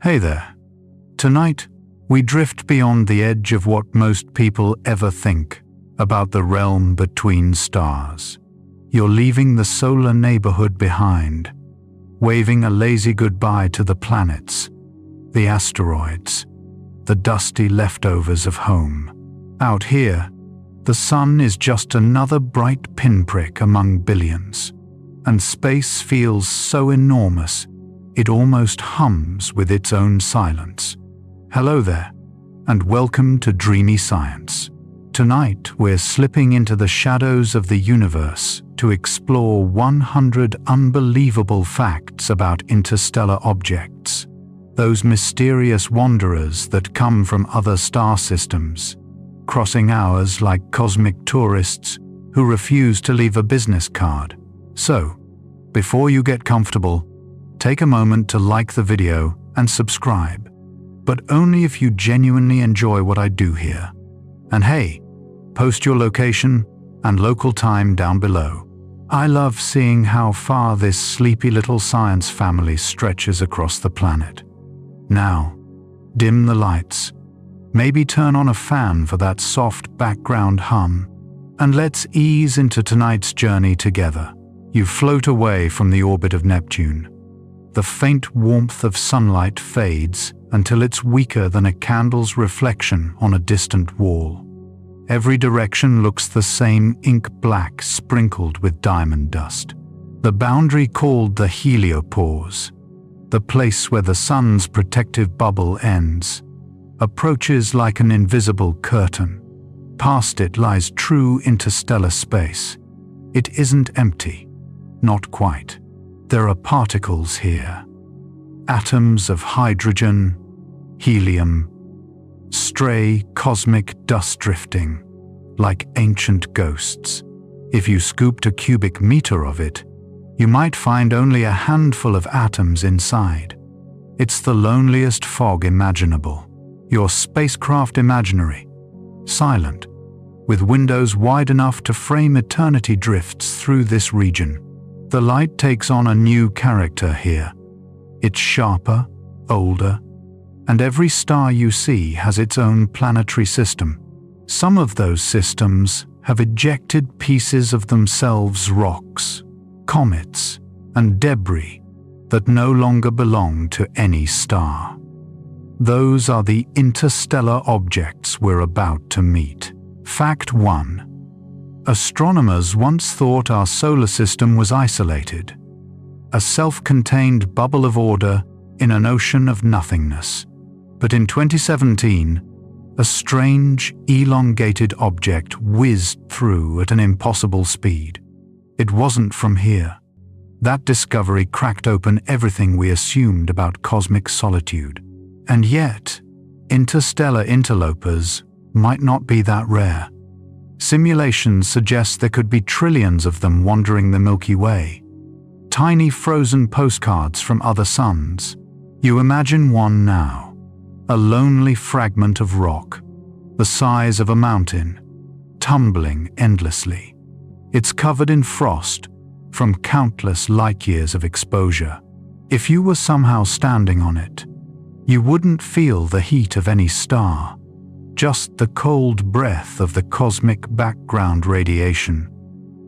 Hey there. Tonight, we drift beyond the edge of what most people ever think about the realm between stars. You're leaving the solar neighborhood behind, waving a lazy goodbye to the planets, the asteroids, the dusty leftovers of home. Out here, the sun is just another bright pinprick among billions, and space feels so enormous it almost hums with its own silence. Hello there, and welcome to Dreamy Science. Tonight we're slipping into the shadows of the universe to explore 100 unbelievable facts about interstellar objects, those mysterious wanderers that come from other star systems, crossing ours like cosmic tourists who refuse to leave a business card. So, before you get comfortable, take a moment to like the video and subscribe, but only if you genuinely enjoy what I do here. And hey, post your location and local time down below. I love seeing how far this sleepy little science family stretches across the planet. Now, dim the lights, maybe turn on a fan for that soft background hum, and let's ease into tonight's journey together. You float away from the orbit of Neptune. The faint warmth of sunlight fades until it's weaker than a candle's reflection on a distant wall. Every direction looks the same ink black sprinkled with diamond dust. The boundary called the heliopause, the place where the sun's protective bubble ends, approaches like an invisible curtain. Past it lies true interstellar space. It isn't empty, not quite. There are particles here, atoms of hydrogen, helium, stray cosmic dust drifting, like ancient ghosts. If you scooped a cubic meter of it, you might find only a handful of atoms inside. It's the loneliest fog imaginable, your spacecraft imaginary, silent, with windows wide enough to frame eternity drifts through this region. The light takes on a new character here. It's sharper, older, and every star you see has its own planetary system. Some of those systems have ejected pieces of themselves, rocks, comets, and debris that no longer belong to any star. Those are the interstellar objects we're about to meet. Fact 1. Astronomers once thought our solar system was isolated, a self-contained bubble of order in an ocean of nothingness. But in 2017, a strange, elongated object whizzed through at an impossible speed. It wasn't from here. That discovery cracked open everything we assumed about cosmic solitude. And yet, interstellar interlopers might not be that rare. Simulations suggest there could be trillions of them wandering the Milky Way. Tiny frozen postcards from other suns. You imagine one now. A lonely fragment of rock, the size of a mountain, tumbling endlessly. It's covered in frost from countless light years of exposure. If you were somehow standing on it, you wouldn't feel the heat of any star. Just the cold breath of the cosmic background radiation,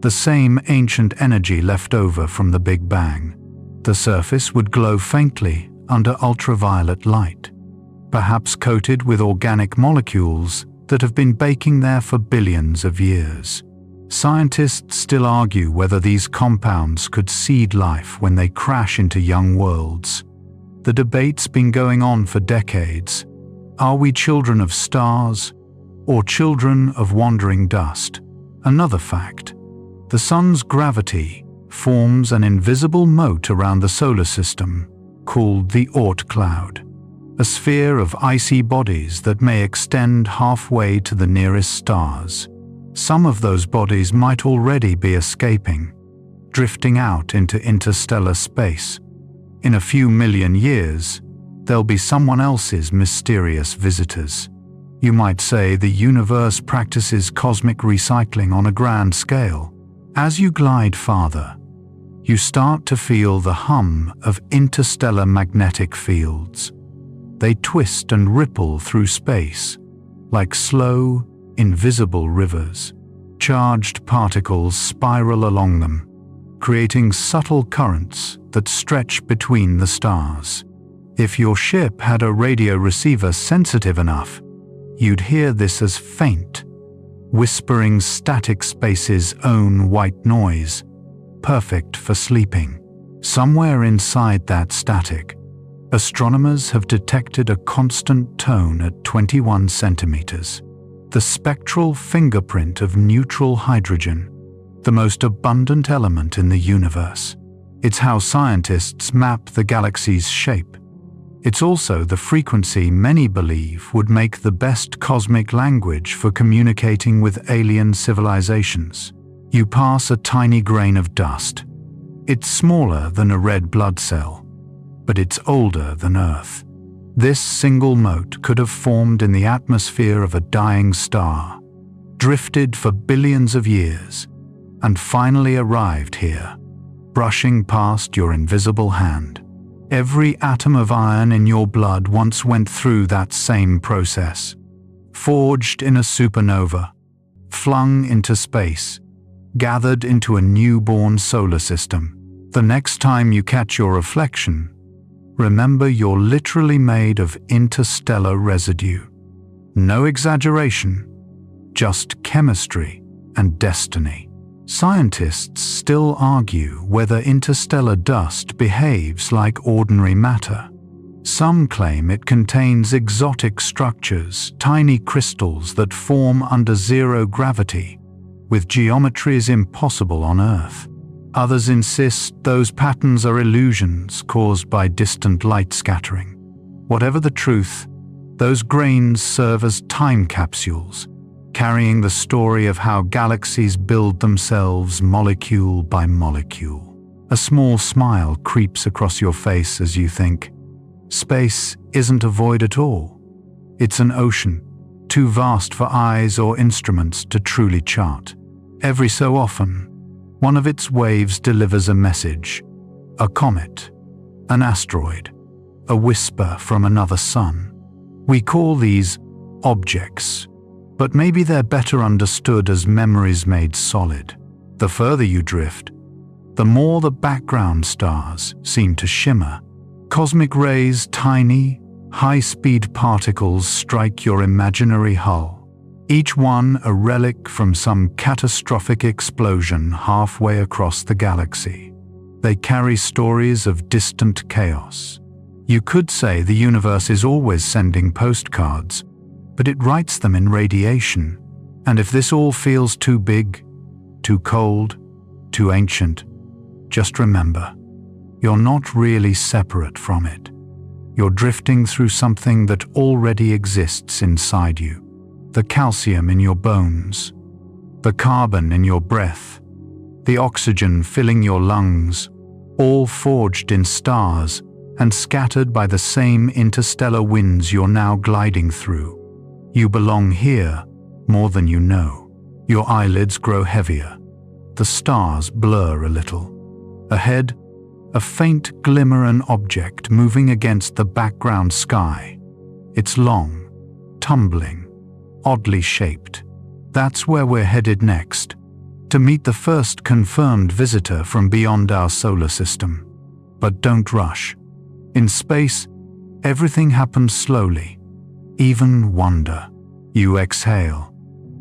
the same ancient energy left over from the Big Bang. The surface would glow faintly under ultraviolet light, perhaps coated with organic molecules that have been baking there for billions of years. Scientists still argue whether these compounds could seed life when they crash into young worlds. The debate's been going on for decades. Are we children of stars or children of wandering dust? Another fact: the sun's gravity forms an invisible moat around the solar system called the Oort cloud, a sphere of icy bodies that may extend halfway to the nearest stars. Some of those bodies might already be escaping, drifting out into interstellar space. In a few million years, they'll be someone else's mysterious visitors. You might say the universe practices cosmic recycling on a grand scale. As you glide farther, you start to feel the hum of interstellar magnetic fields. They twist and ripple through space, like slow, invisible rivers. Charged particles spiral along them, creating subtle currents that stretch between the stars. If your ship had a radio receiver sensitive enough, you'd hear this as faint, whispering static space's own white noise, perfect for sleeping. Somewhere inside that static, astronomers have detected a constant tone at 21 centimeters. The spectral fingerprint of neutral hydrogen, the most abundant element in the universe. It's how scientists map the galaxy's shape. It's also the frequency many believe would make the best cosmic language for communicating with alien civilizations. You pass a tiny grain of dust. It's smaller than a red blood cell, but it's older than Earth. This single mote could have formed in the atmosphere of a dying star, drifted for billions of years, and finally arrived here, brushing past your invisible hand. Every atom of iron in your blood once went through that same process, forged in a supernova, flung into space, gathered into a newborn solar system. The next time you catch your reflection, remember you're literally made of interstellar residue. No exaggeration, just chemistry and destiny. Scientists still argue whether interstellar dust behaves like ordinary matter. Some claim it contains exotic structures, tiny crystals that form under zero gravity, with geometries impossible on Earth. Others insist those patterns are illusions caused by distant light scattering. Whatever the truth, those grains serve as time capsules, carrying the story of how galaxies build themselves molecule by molecule. A small smile creeps across your face as you think, space isn't a void at all. It's an ocean, too vast for eyes or instruments to truly chart. Every so often, one of its waves delivers a message, a comet, an asteroid, a whisper from another sun. We call these objects, but maybe they're better understood as memories made solid. The further you drift, the more the background stars seem to shimmer. Cosmic rays, tiny, high-speed particles strike your imaginary hull, each one a relic from some catastrophic explosion halfway across the galaxy. They carry stories of distant chaos. You could say the universe is always sending postcards, but it writes them in radiation. And if this all feels too big, too cold, too ancient, just remember, you're not really separate from it. You're drifting through something that already exists inside you. The calcium in your bones, the carbon in your breath, the oxygen filling your lungs, all forged in stars and scattered by the same interstellar winds you're now gliding through. You belong here more than you know. Your eyelids grow heavier. The stars blur a little. Ahead, a faint glimmer, an object moving against the background sky. It's long, tumbling, oddly shaped. That's where we're headed next, to meet the first confirmed visitor from beyond our solar system. But don't rush. In space, everything happens slowly, even wonder. You exhale,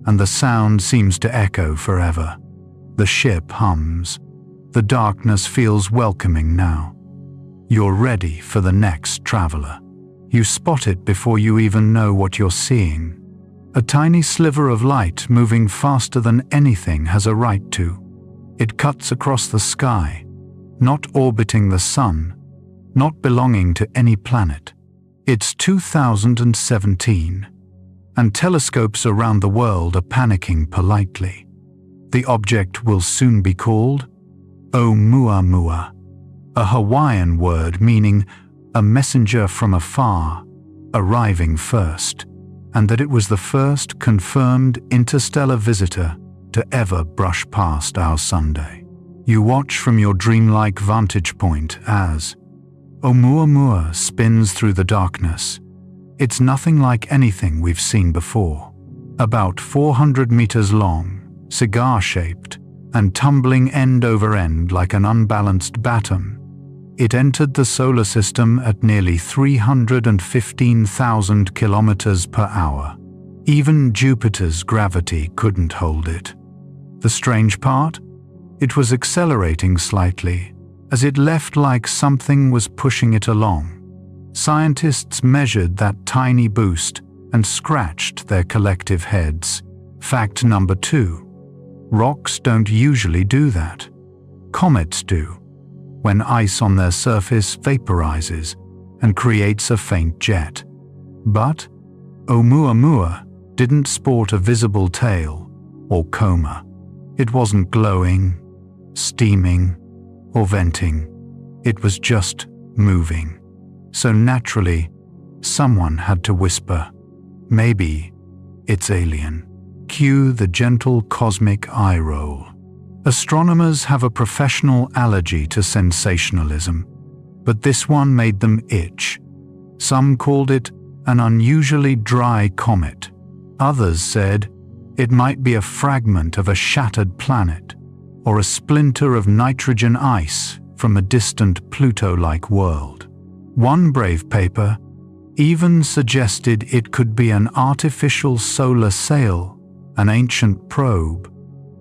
and the sound seems to echo forever. The ship hums. The darkness feels welcoming now. You're ready for the next traveler. You spot it before you even know what you're seeing. A tiny sliver of light moving faster than anything has a right to. It cuts across the sky, not orbiting the sun, not belonging to any planet. It's 2017, and telescopes around the world are panicking politely. The object will soon be called Oumuamua, a Hawaiian word meaning a messenger from afar, arriving first, and that it was the first confirmed interstellar visitor to ever brush past our Sunday. You watch from your dreamlike vantage point as Oumuamua spins through the darkness, It's nothing like anything we've seen before. About 400 meters long, cigar-shaped, and tumbling end over end like an unbalanced baton, it entered the solar system at nearly 315,000 kilometers per hour. Even Jupiter's gravity couldn't hold it. The strange part? It was accelerating slightly, as it left like something was pushing it along. Scientists measured that tiny boost and scratched their collective heads. Fact number 2. Rocks don't usually do that. Comets do, when ice on their surface vaporizes and creates a faint jet. But Oumuamua didn't sport a visible tail or coma. It wasn't glowing, steaming, or venting. It was just moving. So naturally, someone had to whisper, maybe it's alien. Cue the gentle cosmic eye roll. Astronomers have a professional allergy to sensationalism, but this one made them itch. Some called it an unusually dry comet. Others said it might be a fragment of a shattered planet or a splinter of nitrogen ice from a distant Pluto-like world. One brave paper even suggested it could be an artificial solar sail, an ancient probe,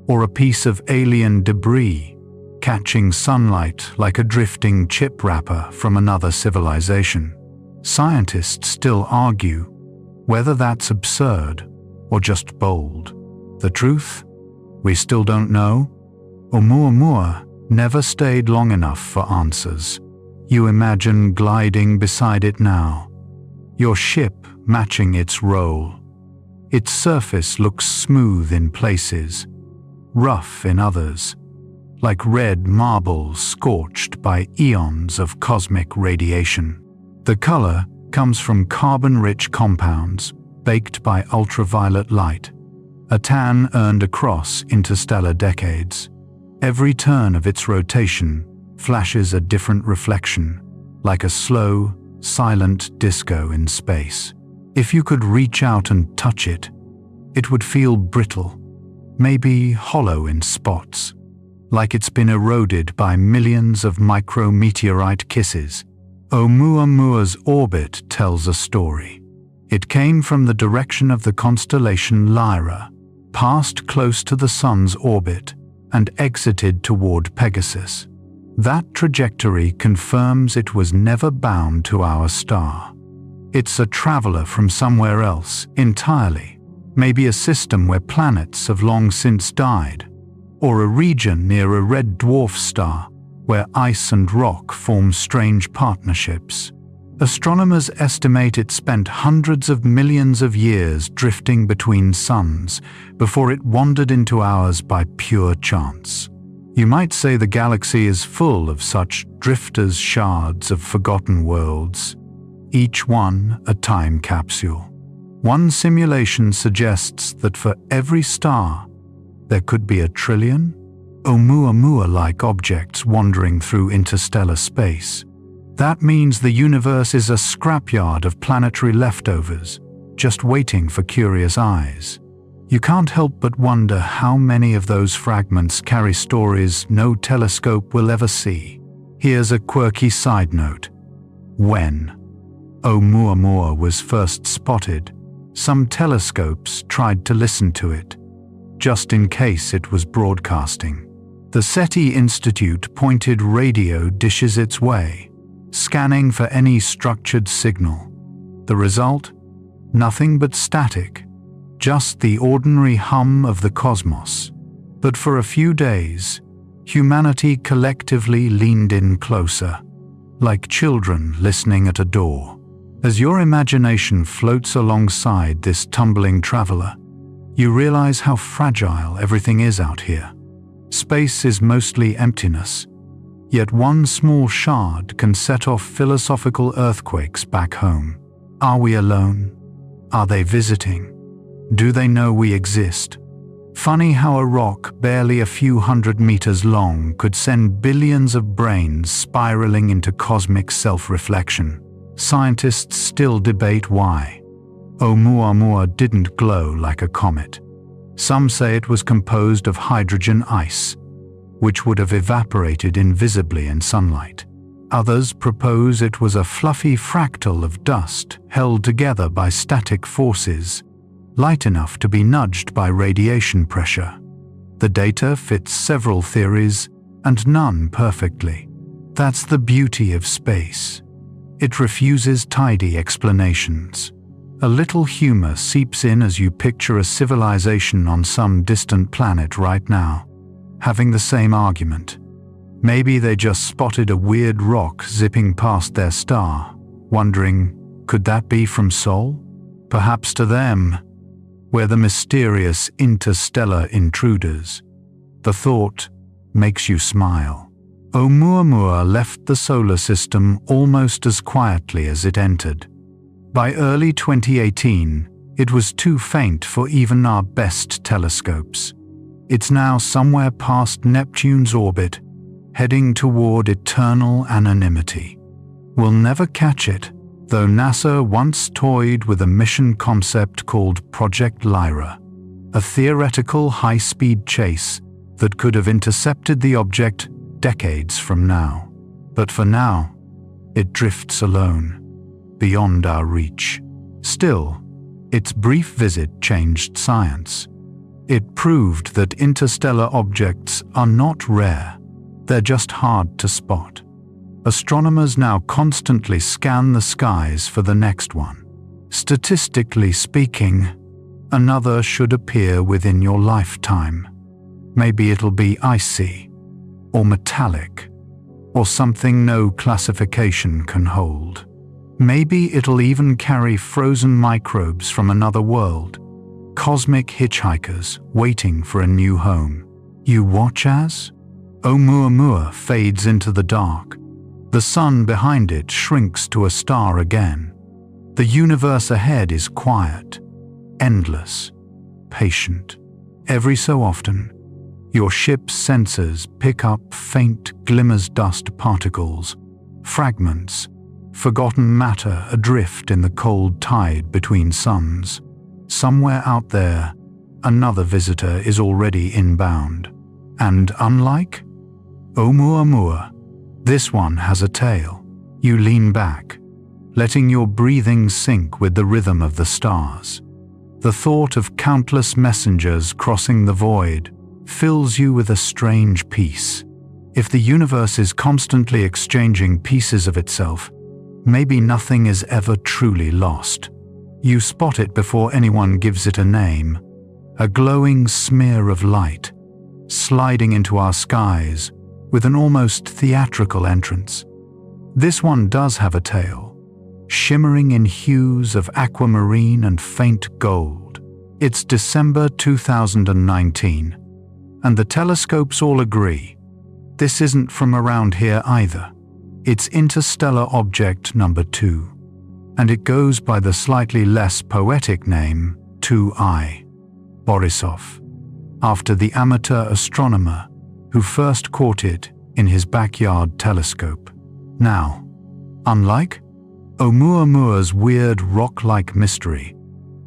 or a piece of alien debris catching sunlight like a drifting chip wrapper from another civilization. Scientists still argue whether that's absurd or just bold. The truth? We still don't know. Oumuamua never stayed long enough for answers. You imagine gliding beside it now, your ship matching its role. Its surface looks smooth in places, rough in others, like red marble scorched by eons of cosmic radiation. The color comes from carbon-rich compounds baked by ultraviolet light, a tan earned across interstellar decades. Every turn of its rotation flashes a different reflection, like a slow, silent disco in space. If you could reach out and touch it, it would feel brittle, maybe hollow in spots, like it's been eroded by millions of micrometeorite kisses. Oumuamua's orbit tells a story. It came from the direction of the constellation Lyra, passed close to the Sun's orbit, and exited toward Pegasus. That trajectory confirms it was never bound to our star. It's a traveler from somewhere else entirely, maybe a system where planets have long since died, or a region near a red dwarf star where ice and rock form strange partnerships. Astronomers estimate it spent hundreds of millions of years drifting between suns before it wandered into ours by pure chance. You might say the galaxy is full of such drifters, shards of forgotten worlds, each one a time capsule. One simulation suggests that for every star, there could be a trillion Oumuamua-like objects wandering through interstellar space. That means the universe is a scrapyard of planetary leftovers, just waiting for curious eyes. You can't help but wonder how many of those fragments carry stories no telescope will ever see. Here's a quirky side note. When Oumuamua was first spotted, some telescopes tried to listen to it, just in case it was broadcasting. The SETI Institute pointed radio dishes its way, scanning for any structured signal. The result? Nothing but static, just the ordinary hum of the cosmos. But for a few days, humanity collectively leaned in closer, like children listening at a door. As your imagination floats alongside this tumbling traveler, you realize how fragile everything is out here. Space is mostly emptiness, yet one small shard can set off philosophical earthquakes back home. Are we alone? Are they visiting? Do they know we exist? Funny how a rock barely a few hundred meters long could send billions of brains spiraling into cosmic self-reflection. Scientists still debate why. Oumuamua didn't glow like a comet. Some say it was composed of hydrogen ice, which would have evaporated invisibly in sunlight. Others propose it was a fluffy fractal of dust held together by static forces, light enough to be nudged by radiation pressure. The data fits several theories, and none perfectly. That's the beauty of space. It refuses tidy explanations. A little humor seeps in as you picture a civilization on some distant planet right now, having the same argument. Maybe they just spotted a weird rock zipping past their star, wondering, could that be from Sol? Perhaps to them, we're the mysterious interstellar intruders. The thought makes you smile. Oumuamua left the solar system almost as quietly as it entered. By early 2018, it was too faint for even our best telescopes. It's now somewhere past Neptune's orbit, heading toward eternal anonymity. We'll never catch it, though NASA once toyed with a mission concept called Project Lyra, a theoretical high-speed chase that could have intercepted the object decades from now. But for now, it drifts alone, beyond our reach. Still, its brief visit changed science. It proved that interstellar objects are not rare, they're just hard to spot. Astronomers now constantly scan the skies for the next one. Statistically speaking, another should appear within your lifetime. Maybe it'll be icy, or metallic, or something no classification can hold. Maybe it'll even carry frozen microbes from another world, cosmic hitchhikers waiting for a new home. You watch as Oumuamua fades into the dark. The sun behind it shrinks to a star again. The universe ahead is quiet, endless, patient. Every so often, your ship's sensors pick up faint glimmers, dust particles, fragments, forgotten matter adrift in the cold tide between suns. Somewhere out there, another visitor is already inbound. And unlike Oumuamua, this one has a tail. You lean back, letting your breathing sync with the rhythm of the stars. The thought of countless messengers crossing the void fills you with a strange peace. If the universe is constantly exchanging pieces of itself, maybe nothing is ever truly lost. You spot it before anyone gives it a name, a glowing smear of light, sliding into our skies with an almost theatrical entrance. This one does have a tail, shimmering in hues of aquamarine and faint gold. It's December 2019. And the telescopes all agree. This isn't from around here either. It's interstellar object number 2, and it goes by the slightly less poetic name 2I, Borisov, after the amateur astronomer who first caught it in his backyard telescope. Now, unlike Oumuamua's weird rock-like mystery,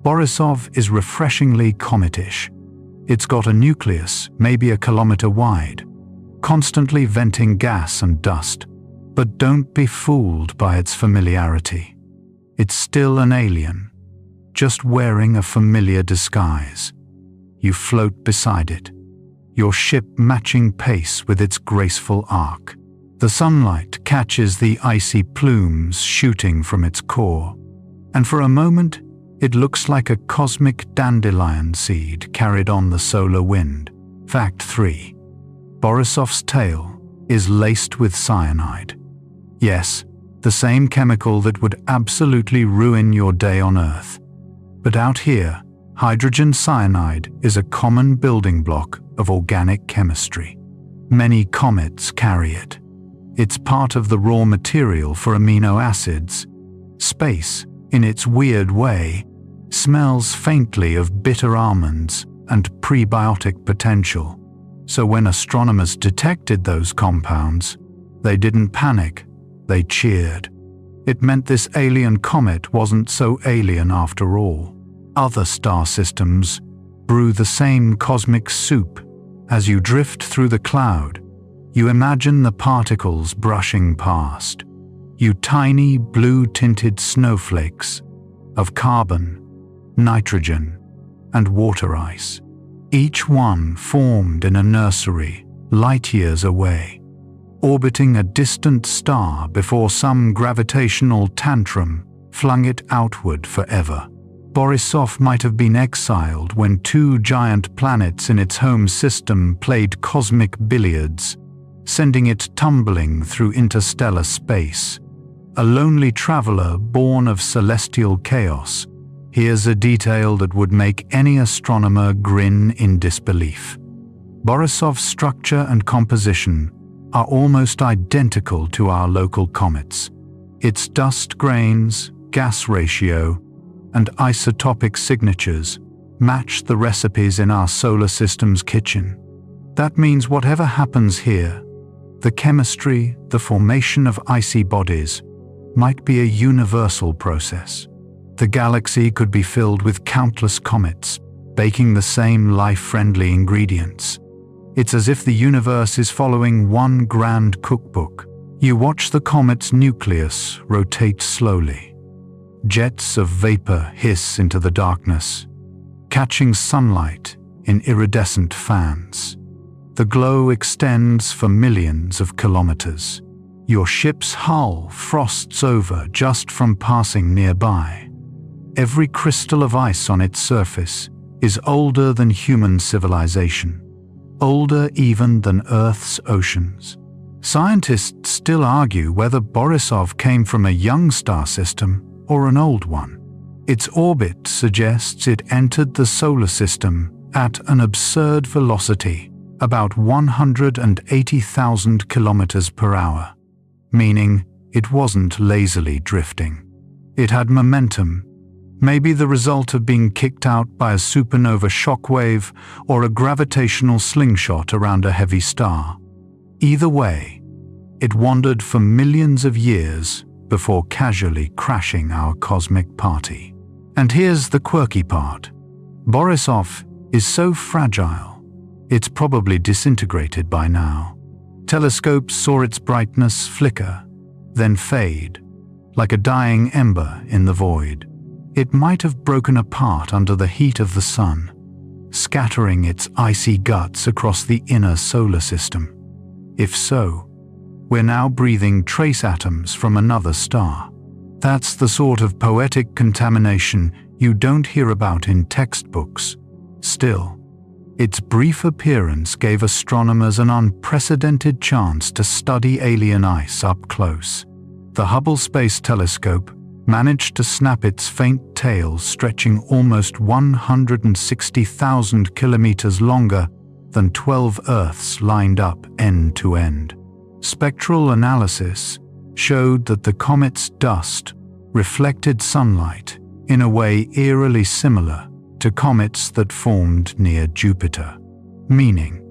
Borisov is refreshingly cometish. It's got a nucleus, maybe a kilometer wide, constantly venting gas and dust. But don't be fooled by its familiarity. It's still an alien, just wearing a familiar disguise. You float beside it, your ship matching pace with its graceful arc. The sunlight catches the icy plumes shooting from its core, and for a moment, it looks like a cosmic dandelion seed carried on the solar wind. Fact 3. Borisov's tail is laced with cyanide. Yes, the same chemical that would absolutely ruin your day on Earth. But out here, hydrogen cyanide is a common building block of organic chemistry. Many comets carry it. It's part of the raw material for amino acids. Space, in its weird way, smells faintly of bitter almonds and prebiotic potential. So when astronomers detected those compounds, they didn't panic, they cheered. It meant this alien comet wasn't so alien after all. Other star systems brew the same cosmic soup. As you drift through the cloud, you imagine the particles brushing past. You tiny blue-tinted snowflakes of carbon, nitrogen, and water ice. Each one formed in a nursery light years away, orbiting a distant star before some gravitational tantrum flung it outward forever. Borisov might have been exiled when two giant planets in its home system played cosmic billiards, sending it tumbling through interstellar space. A lonely traveler born of celestial chaos. Here's a detail that would make any astronomer grin in disbelief. Borisov's structure and composition are almost identical to our local comets. Its dust grains, gas ratio, and isotopic signatures match the recipes in our solar system's kitchen. That means whatever happens here, the chemistry, the formation of icy bodies, might be a universal process. The galaxy could be filled with countless comets, baking the same life-friendly ingredients. It's as if the universe is following one grand cookbook. You watch the comet's nucleus rotate slowly. Jets of vapor hiss into the darkness, catching sunlight in iridescent fans. The glow extends for millions of kilometers. Your ship's hull frosts over just from passing nearby. Every crystal of ice on its surface is older than human civilization, older even than Earth's oceans. Scientists still argue whether Borisov came from a young star system or an old one. Its orbit suggests it entered the solar system at an absurd velocity, about 180,000 kilometers per hour, meaning it wasn't lazily drifting. It had momentum, maybe the result of being kicked out by a supernova shockwave or a gravitational slingshot around a heavy star. Either way, it wandered for millions of years before casually crashing our cosmic party. And here's the quirky part. Borisov is so fragile, it's probably disintegrated by now. Telescopes saw its brightness flicker, then fade, like a dying ember in the void. It might have broken apart under the heat of the sun, scattering its icy guts across the inner solar system. If so, we're now breathing trace atoms from another star. That's the sort of poetic contamination you don't hear about in textbooks. Still, its brief appearance gave astronomers an unprecedented chance to study alien ice up close. The Hubble Space Telescope managed to snap its faint tail stretching almost 160,000 kilometers longer than 12 Earths lined up end to end. Spectral analysis showed that the comet's dust reflected sunlight in a way eerily similar to comets that formed near Jupiter, meaning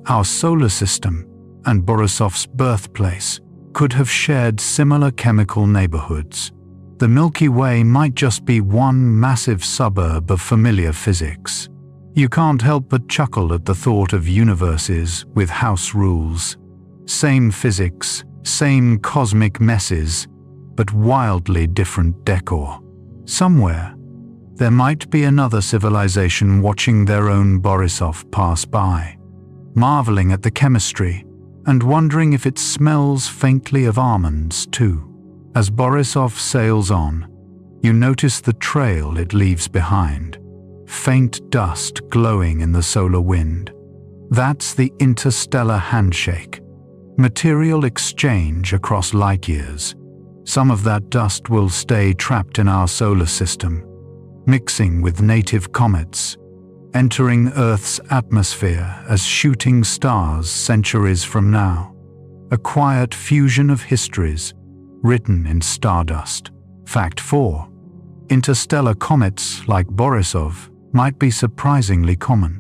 our solar system and Borisov's birthplace could have shared similar chemical neighborhoods. The Milky Way might just be one massive suburb of familiar physics. You can't help but chuckle at the thought of universes with house rules. Same physics, same cosmic messes, but wildly different decor. Somewhere, there might be another civilization watching their own Borisov pass by, marveling at the chemistry and wondering if it smells faintly of almonds too. As Borisov sails on, you notice the trail it leaves behind, faint dust glowing in the solar wind. That's the interstellar handshake, material exchange across light years. Some of that dust will stay trapped in our solar system, mixing with native comets, entering Earth's atmosphere as shooting stars centuries from now. A quiet fusion of histories written in stardust. Fact 4. Interstellar comets like Borisov might be surprisingly common.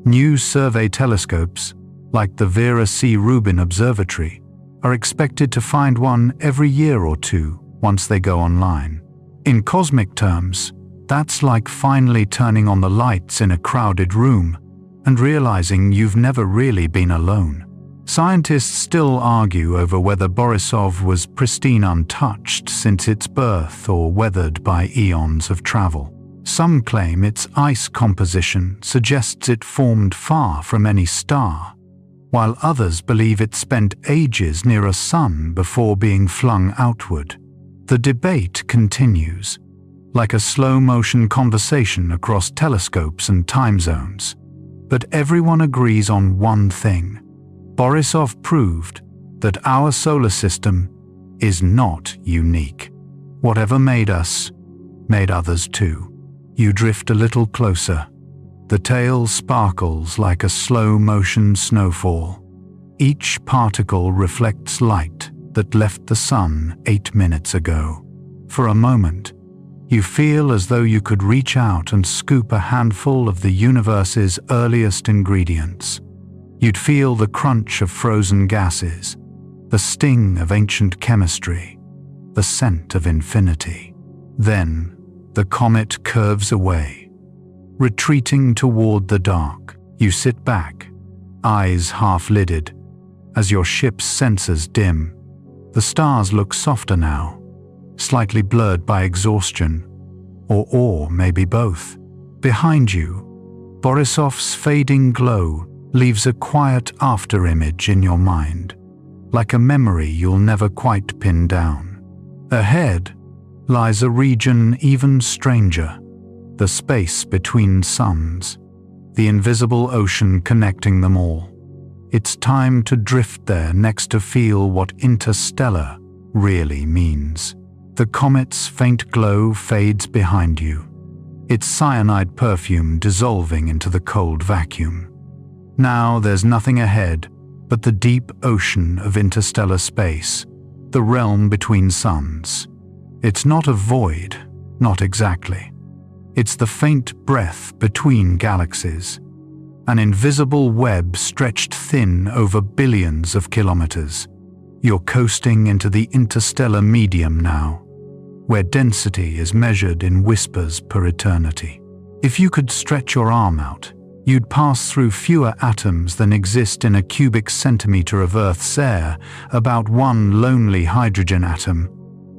New survey telescopes, like the Vera C. Rubin Observatory, are expected to find one every year or two, once they go online. In cosmic terms, that's like finally turning on the lights in a crowded room and realizing you've never really been alone. Scientists still argue over whether Borisov was pristine untouched since its birth or weathered by eons of travel. Some claim its ice composition suggests it formed far from any star, while others believe it spent ages near a sun before being flung outward. The debate continues, like a slow-motion conversation across telescopes and time zones. But everyone agrees on one thing. Borisov proved that our solar system is not unique. Whatever made us, made others too. You drift a little closer. The tail sparkles like a slow-motion snowfall. Each particle reflects light that left the sun 8 minutes ago. For a moment, you feel as though you could reach out and scoop a handful of the universe's earliest ingredients. You'd feel the crunch of frozen gases, the sting of ancient chemistry, the scent of infinity. Then, the comet curves away. Retreating toward the dark, you sit back, eyes half-lidded, as your ship's sensors dim. The stars look softer now, slightly blurred by exhaustion, or maybe both. Behind you, Borisov's fading glow leaves a quiet afterimage in your mind, like a memory you'll never quite pin down. Ahead lies a region even stranger, the space between suns, the invisible ocean connecting them all. It's time to drift there next to feel what interstellar really means. The comet's faint glow fades behind you, its cyanide perfume dissolving into the cold vacuum. Now there's nothing ahead but the deep ocean of interstellar space, the realm between suns. It's not a void, not exactly. It's the faint breath between galaxies, an invisible web stretched thin over billions of kilometers. You're coasting into the interstellar medium now, where density is measured in whispers per eternity. If you could stretch your arm out, you'd pass through fewer atoms than exist in a cubic centimeter of Earth's air, about one lonely hydrogen atom,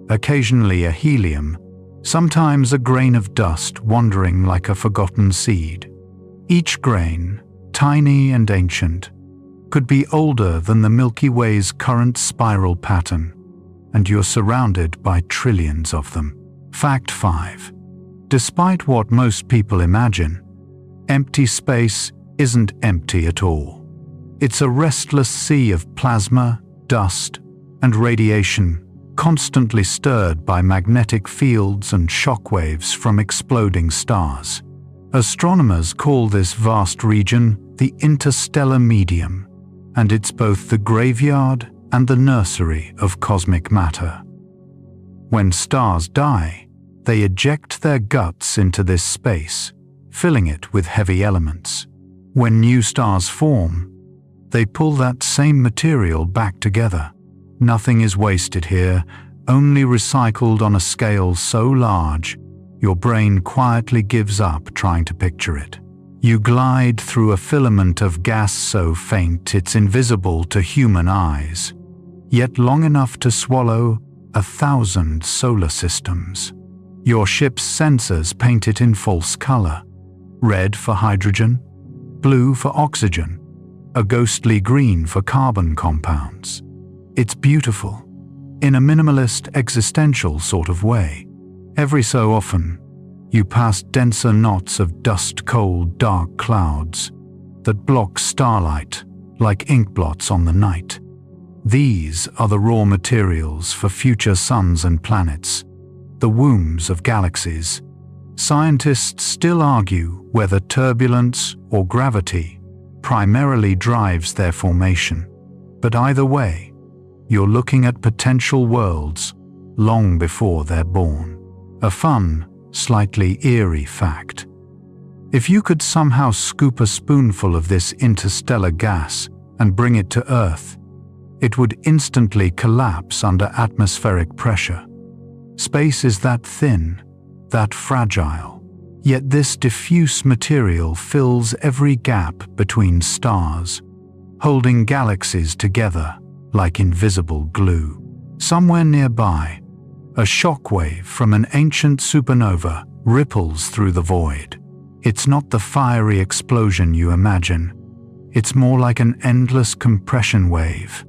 occasionally a helium, sometimes a grain of dust wandering like a forgotten seed. Each grain, tiny and ancient, could be older than the Milky Way's current spiral pattern, and you're surrounded by trillions of them. Fact 5. Despite what most people imagine, empty space isn't empty at all. It's a restless sea of plasma, dust, and radiation, constantly stirred by magnetic fields and shockwaves from exploding stars. Astronomers call this vast region the interstellar medium, and it's both the graveyard and the nursery of cosmic matter. When stars die, they eject their guts into this space, filling it with heavy elements. When new stars form, they pull that same material back together. Nothing is wasted here, only recycled on a scale so large, your brain quietly gives up trying to picture it. You glide through a filament of gas so faint it's invisible to human eyes, yet long enough to swallow 1,000 solar systems. Your ship's sensors paint it in false color: red for hydrogen, blue for oxygen, a ghostly green for carbon compounds. It's beautiful, in a minimalist existential sort of way. Every so often, you pass denser knots of dust-cold dark clouds that block starlight like ink blots on the night. These are the raw materials for future suns and planets, the wombs of galaxies. Scientists still argue whether turbulence or gravity primarily drives their formation. But either way, you're looking at potential worlds long before they're born. A fun, slightly eerie fact. If you could somehow scoop a spoonful of this interstellar gas and bring it to Earth, it would instantly collapse under atmospheric pressure. Space is that thin, that fragile, yet this diffuse material fills every gap between stars, holding galaxies together like invisible glue. Somewhere nearby, a shockwave from an ancient supernova ripples through the void. It's not the fiery explosion you imagine. It's more like an endless compression wave,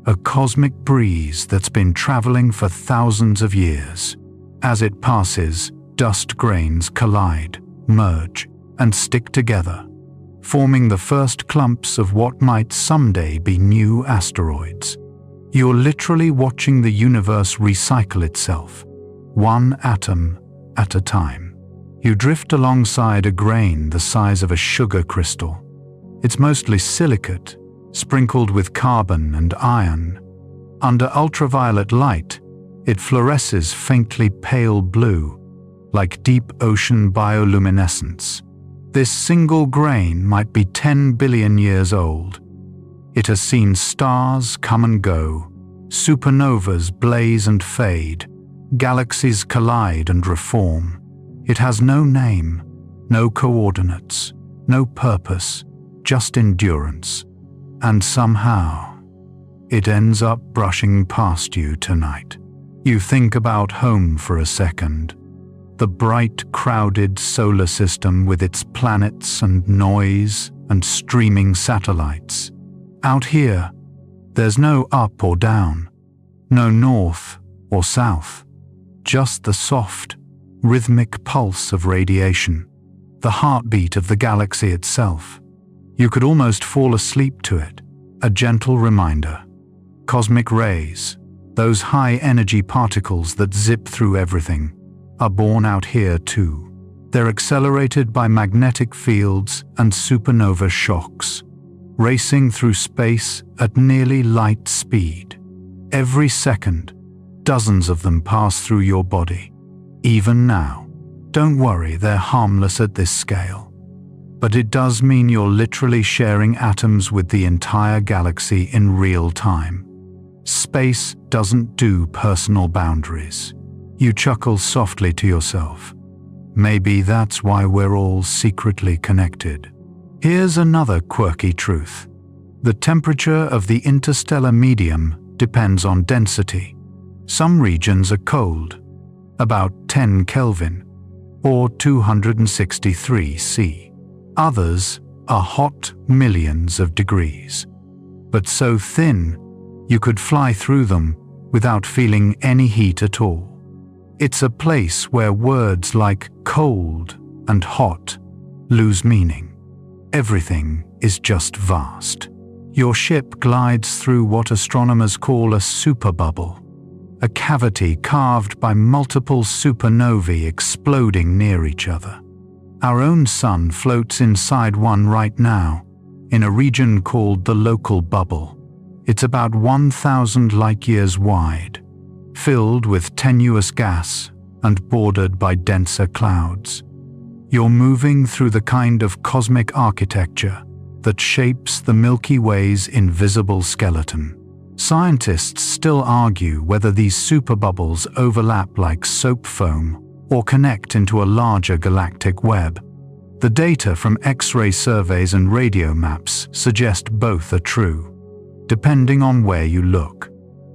a cosmic breeze that's been traveling for thousands of years. As it passes, dust grains collide, merge, and stick together, forming the first clumps of what might someday be new asteroids. You're literally watching the universe recycle itself, one atom at a time. You drift alongside a grain the size of a sugar crystal. It's mostly silicate, sprinkled with carbon and iron. Under ultraviolet light, it fluoresces faintly pale blue, like deep ocean bioluminescence. This single grain might be 10 billion years old. It has seen stars come and go, supernovas blaze and fade, galaxies collide and reform. It has no name, no coordinates, no purpose, just endurance. And somehow, it ends up brushing past you tonight. You think about home for a second. The bright, crowded solar system with its planets and noise and streaming satellites. Out here, there's no up or down, no north or south, just the soft, rhythmic pulse of radiation, the heartbeat of the galaxy itself. You could almost fall asleep to it, a gentle reminder. Cosmic rays, those high-energy particles that zip through everything, are born out here too. They're accelerated by magnetic fields and supernova shocks, racing through space at nearly light speed. Every second, dozens of them pass through your body. Even now, don't worry, they're harmless at this scale. But it does mean you're literally sharing atoms with the entire galaxy in real time. Space doesn't do personal boundaries. You chuckle softly to yourself. Maybe that's why we're all secretly connected. Here's another quirky truth. The temperature of the interstellar medium depends on density. Some regions are cold, about 10 Kelvin, or 263 C. Others are hot millions of degrees, but so thin you could fly through them without feeling any heat at all. It's a place where words like cold and hot lose meaning. Everything is just vast. Your ship glides through what astronomers call a superbubble, a cavity carved by multiple supernovae exploding near each other. Our own sun floats inside one right now, in a region called the local bubble. It's about 1,000 light-years wide, filled with tenuous gas and bordered by denser clouds. You're moving through the kind of cosmic architecture that shapes the Milky Way's invisible skeleton. Scientists still argue whether these superbubbles overlap like soap foam or connect into a larger galactic web. The data from X-ray surveys and radio maps suggest both are true, depending on where you look,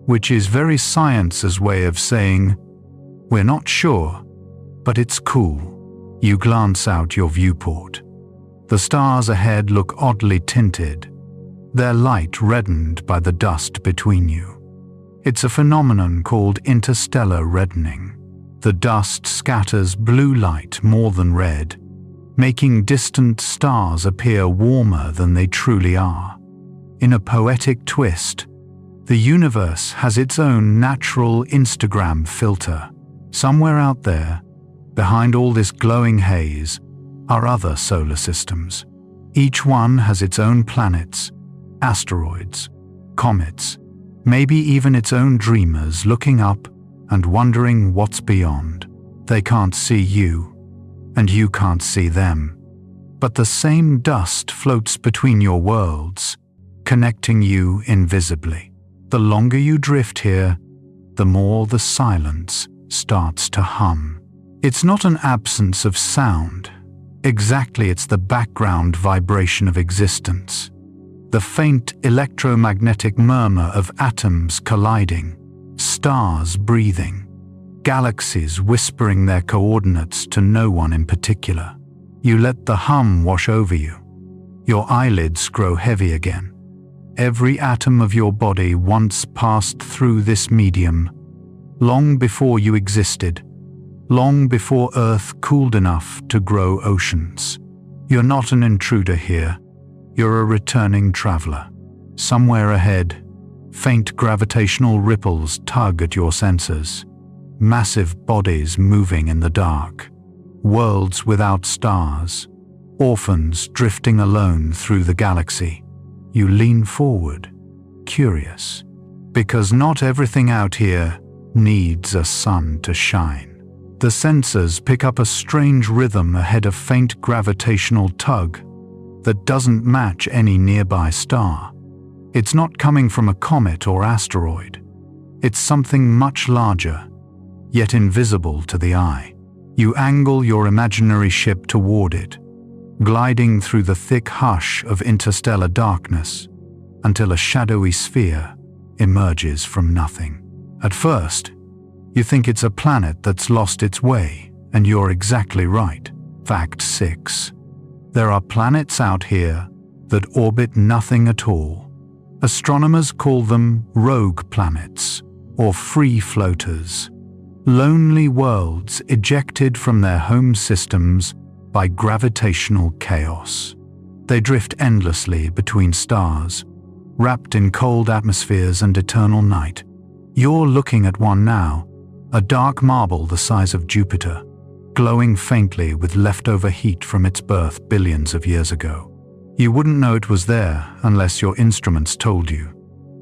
which is very science's way of saying, we're not sure, but it's cool. You glance out your viewport. The stars ahead look oddly tinted, their light reddened by the dust between you. It's a phenomenon called interstellar reddening. The dust scatters blue light more than red, making distant stars appear warmer than they truly are. In a poetic twist, the universe has its own natural Instagram filter. Somewhere out there, behind all this glowing haze, are other solar systems. Each one has its own planets, asteroids, comets, maybe even its own dreamers looking up and wondering what's beyond. They can't see you, and you can't see them. But the same dust floats between your worlds, connecting you invisibly. The longer you drift here, the more the silence starts to hum. It's not an absence of sound. Exactly, it's the background vibration of existence. The faint electromagnetic murmur of atoms colliding, stars breathing, galaxies whispering their coordinates to no one in particular. You let the hum wash over you. Your eyelids grow heavy again. Every atom of your body once passed through this medium, long before you existed, long before Earth cooled enough to grow oceans. You're not an intruder here. You're a returning traveler. Somewhere ahead, faint gravitational ripples tug at your senses. Massive bodies moving in the dark. Worlds without stars. Orphans drifting alone through the galaxy. You lean forward, curious, because not everything out here needs a sun to shine. The sensors pick up a strange rhythm ahead of faint gravitational tug that doesn't match any nearby star. It's not coming from a comet or asteroid. It's something much larger, yet invisible to the eye. You angle your imaginary ship toward it, gliding through the thick hush of interstellar darkness until a shadowy sphere emerges from nothing. At first, you think it's a planet that's lost its way, and you're exactly right. Fact 6. There are planets out here that orbit nothing at all. Astronomers call them rogue planets or free floaters. Lonely worlds ejected from their home systems by gravitational chaos. They drift endlessly between stars, wrapped in cold atmospheres and eternal night. You're looking at one now, a dark marble the size of Jupiter, glowing faintly with leftover heat from its birth billions of years ago. You wouldn't know it was there unless your instruments told you.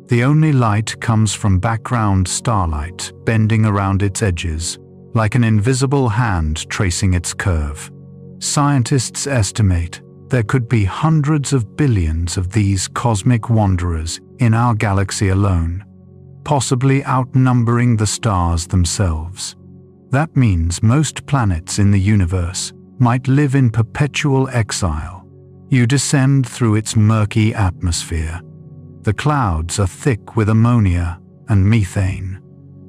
The only light comes from background starlight bending around its edges, like an invisible hand tracing its curve. Scientists estimate there could be hundreds of billions of these cosmic wanderers in our galaxy alone, possibly outnumbering the stars themselves. That means most planets in the universe might live in perpetual exile. You descend through its murky atmosphere. The clouds are thick with ammonia and methane,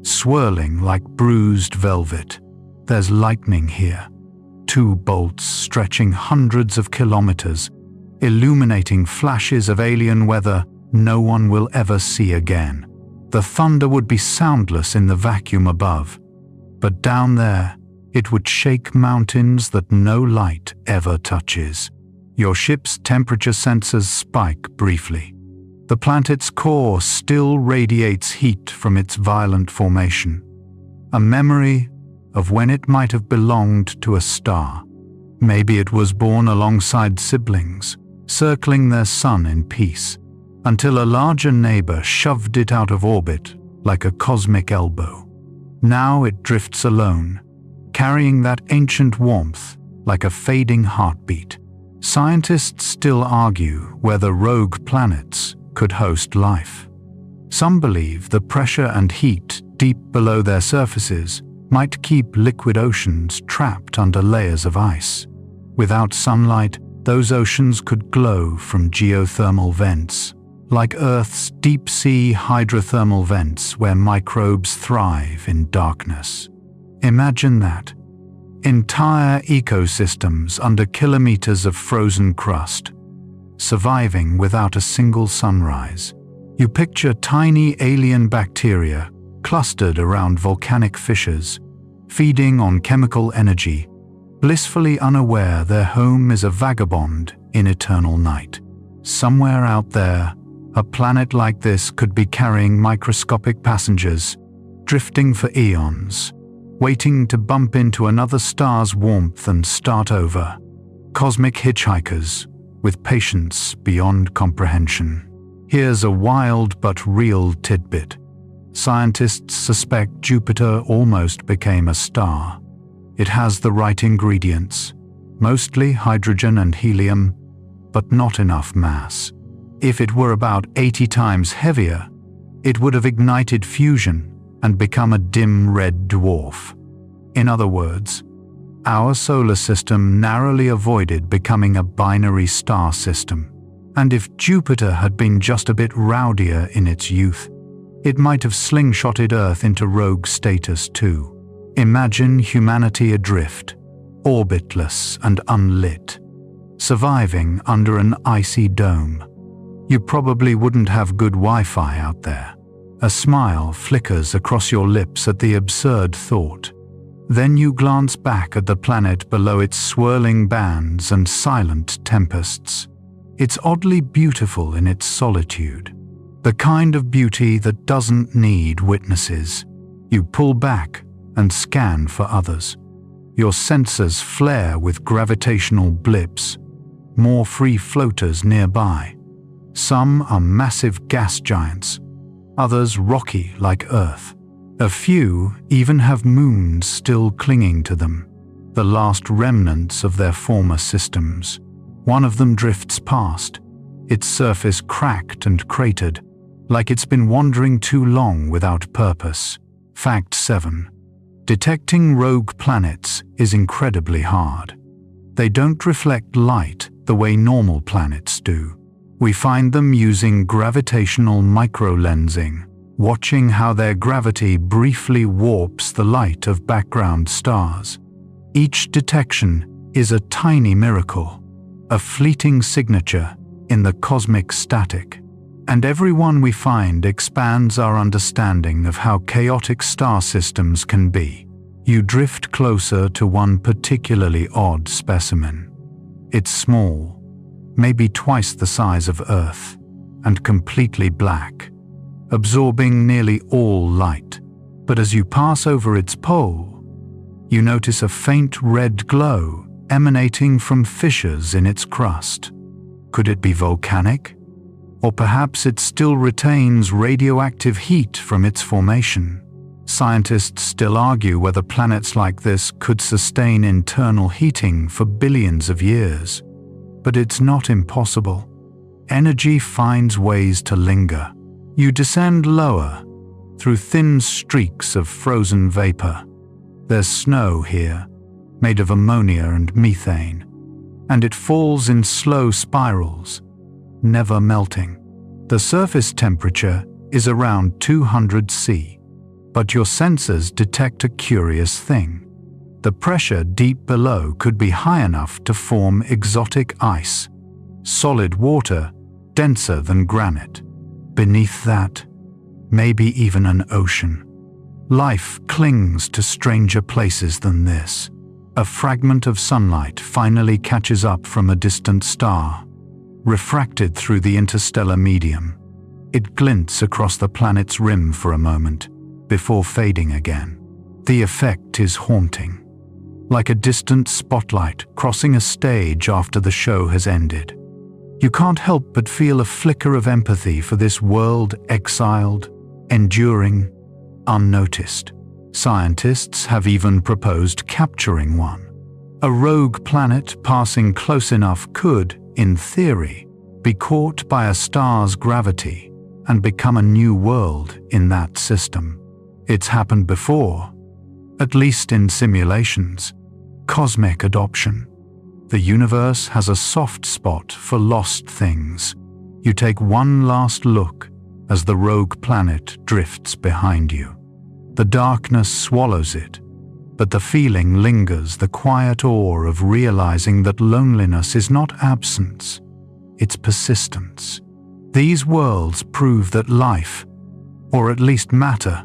swirling like bruised velvet. There's lightning here. 2 bolts stretching hundreds of kilometers, illuminating flashes of alien weather no one will ever see again. The thunder would be soundless in the vacuum above, but down there, it would shake mountains that no light ever touches. Your ship's temperature sensors spike briefly. The planet's core still radiates heat from its violent formation, a memory of when it might have belonged to a star. Maybe it was born alongside siblings, circling their sun in peace, until a larger neighbor shoved it out of orbit like a cosmic elbow. Now it drifts alone, carrying that ancient warmth like a fading heartbeat. Scientists still argue whether rogue planets could host life. Some believe the pressure and heat deep below their surfaces might keep liquid oceans trapped under layers of ice. Without sunlight, those oceans could glow from geothermal vents, like Earth's deep-sea hydrothermal vents where microbes thrive in darkness. Imagine that. Entire ecosystems under kilometers of frozen crust, surviving without a single sunrise. You picture tiny alien bacteria clustered around volcanic fissures, feeding on chemical energy, blissfully unaware their home is a vagabond in eternal night. Somewhere out there, a planet like this could be carrying microscopic passengers, drifting for eons, waiting to bump into another star's warmth and start over. Cosmic hitchhikers, with patience beyond comprehension. Here's a wild but real tidbit. Scientists suspect Jupiter almost became a star. It has the right ingredients, mostly hydrogen and helium, but not enough mass. If it were about 80 times heavier, it would have ignited fusion, and become a dim red dwarf. In other words, our solar system narrowly avoided becoming a binary star system. And if Jupiter had been just a bit rowdier in its youth, it might have slingshotted Earth into rogue status too. Imagine humanity adrift, orbitless and unlit, surviving under an icy dome. You probably wouldn't have good Wi-Fi out there. A smile flickers across your lips at the absurd thought. Then you glance back at the planet below its swirling bands and silent tempests. It's oddly beautiful in its solitude. The kind of beauty that doesn't need witnesses. You pull back and scan for others. Your sensors flare with gravitational blips, more free floaters nearby. Some are massive gas giants, others rocky like Earth. A few even have moons still clinging to them, the last remnants of their former systems. One of them drifts past, its surface cracked and cratered, like it's been wandering too long without purpose. Fact 7. Detecting rogue planets is incredibly hard. They don't reflect light the way normal planets do. We find them using gravitational microlensing, watching how their gravity briefly warps the light of background stars. Each detection is a tiny miracle, a fleeting signature in the cosmic static. And every one we find expands our understanding of how chaotic star systems can be. You drift closer to one particularly odd specimen. It's small, maybe twice the size of Earth, and completely black, absorbing nearly all light. But as you pass over its pole, you notice a faint red glow emanating from fissures in its crust. Could it be volcanic? Or perhaps it still retains radioactive heat from its formation. Scientists still argue whether planets like this could sustain internal heating for billions of years. But it's not impossible. Energy finds ways to linger. You descend lower, through thin streaks of frozen vapor. There's snow here, made of ammonia and methane, and it falls in slow spirals, never melting. The surface temperature is around 200 C, but your sensors detect a curious thing. The pressure deep below could be high enough to form exotic ice, solid water denser than granite. Beneath that, maybe even an ocean. Life clings to stranger places than this. A fragment of sunlight finally catches up from a distant star, refracted through the interstellar medium. It glints across the planet's rim for a moment, before fading again. The effect is haunting, like a distant spotlight crossing a stage after the show has ended. You can't help but feel a flicker of empathy for this world exiled, enduring, unnoticed. Scientists have even proposed capturing one. A rogue planet passing close enough could, in theory, be caught by a star's gravity and become a new world in that system. It's happened before, at least in simulations. Cosmic adoption. The universe has a soft spot for lost things. You take one last look as the rogue planet drifts behind you. The darkness swallows it, but the feeling lingers, the quiet awe of realizing that loneliness is not absence, it's persistence. These worlds prove that life, or at least matter,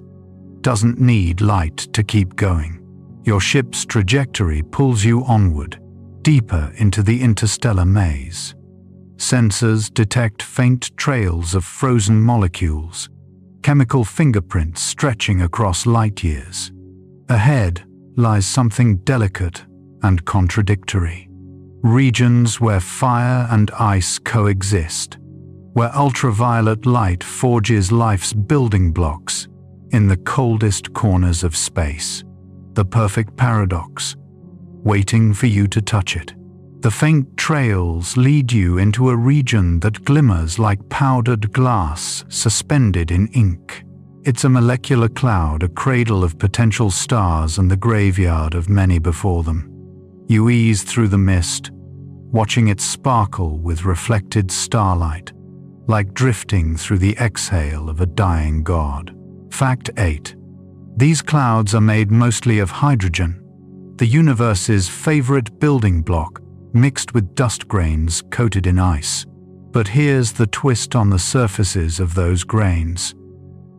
doesn't need light to keep going. Your ship's trajectory pulls you onward, deeper into the interstellar maze. Sensors detect faint trails of frozen molecules, chemical fingerprints stretching across light years. Ahead lies something delicate and contradictory. Regions where fire and ice coexist, where ultraviolet light forges life's building blocks in the coldest corners of space. The perfect paradox, waiting for you to touch it. The faint trails lead you into a region that glimmers like powdered glass suspended in ink. It's a molecular cloud, a cradle of potential stars and the graveyard of many before them. You ease through the mist, watching it sparkle with reflected starlight, like drifting through the exhale of a dying god. Fact 8. These clouds are made mostly of hydrogen, the universe's favorite building block, mixed with dust grains coated in ice. But here's the twist on the surfaces of those grains.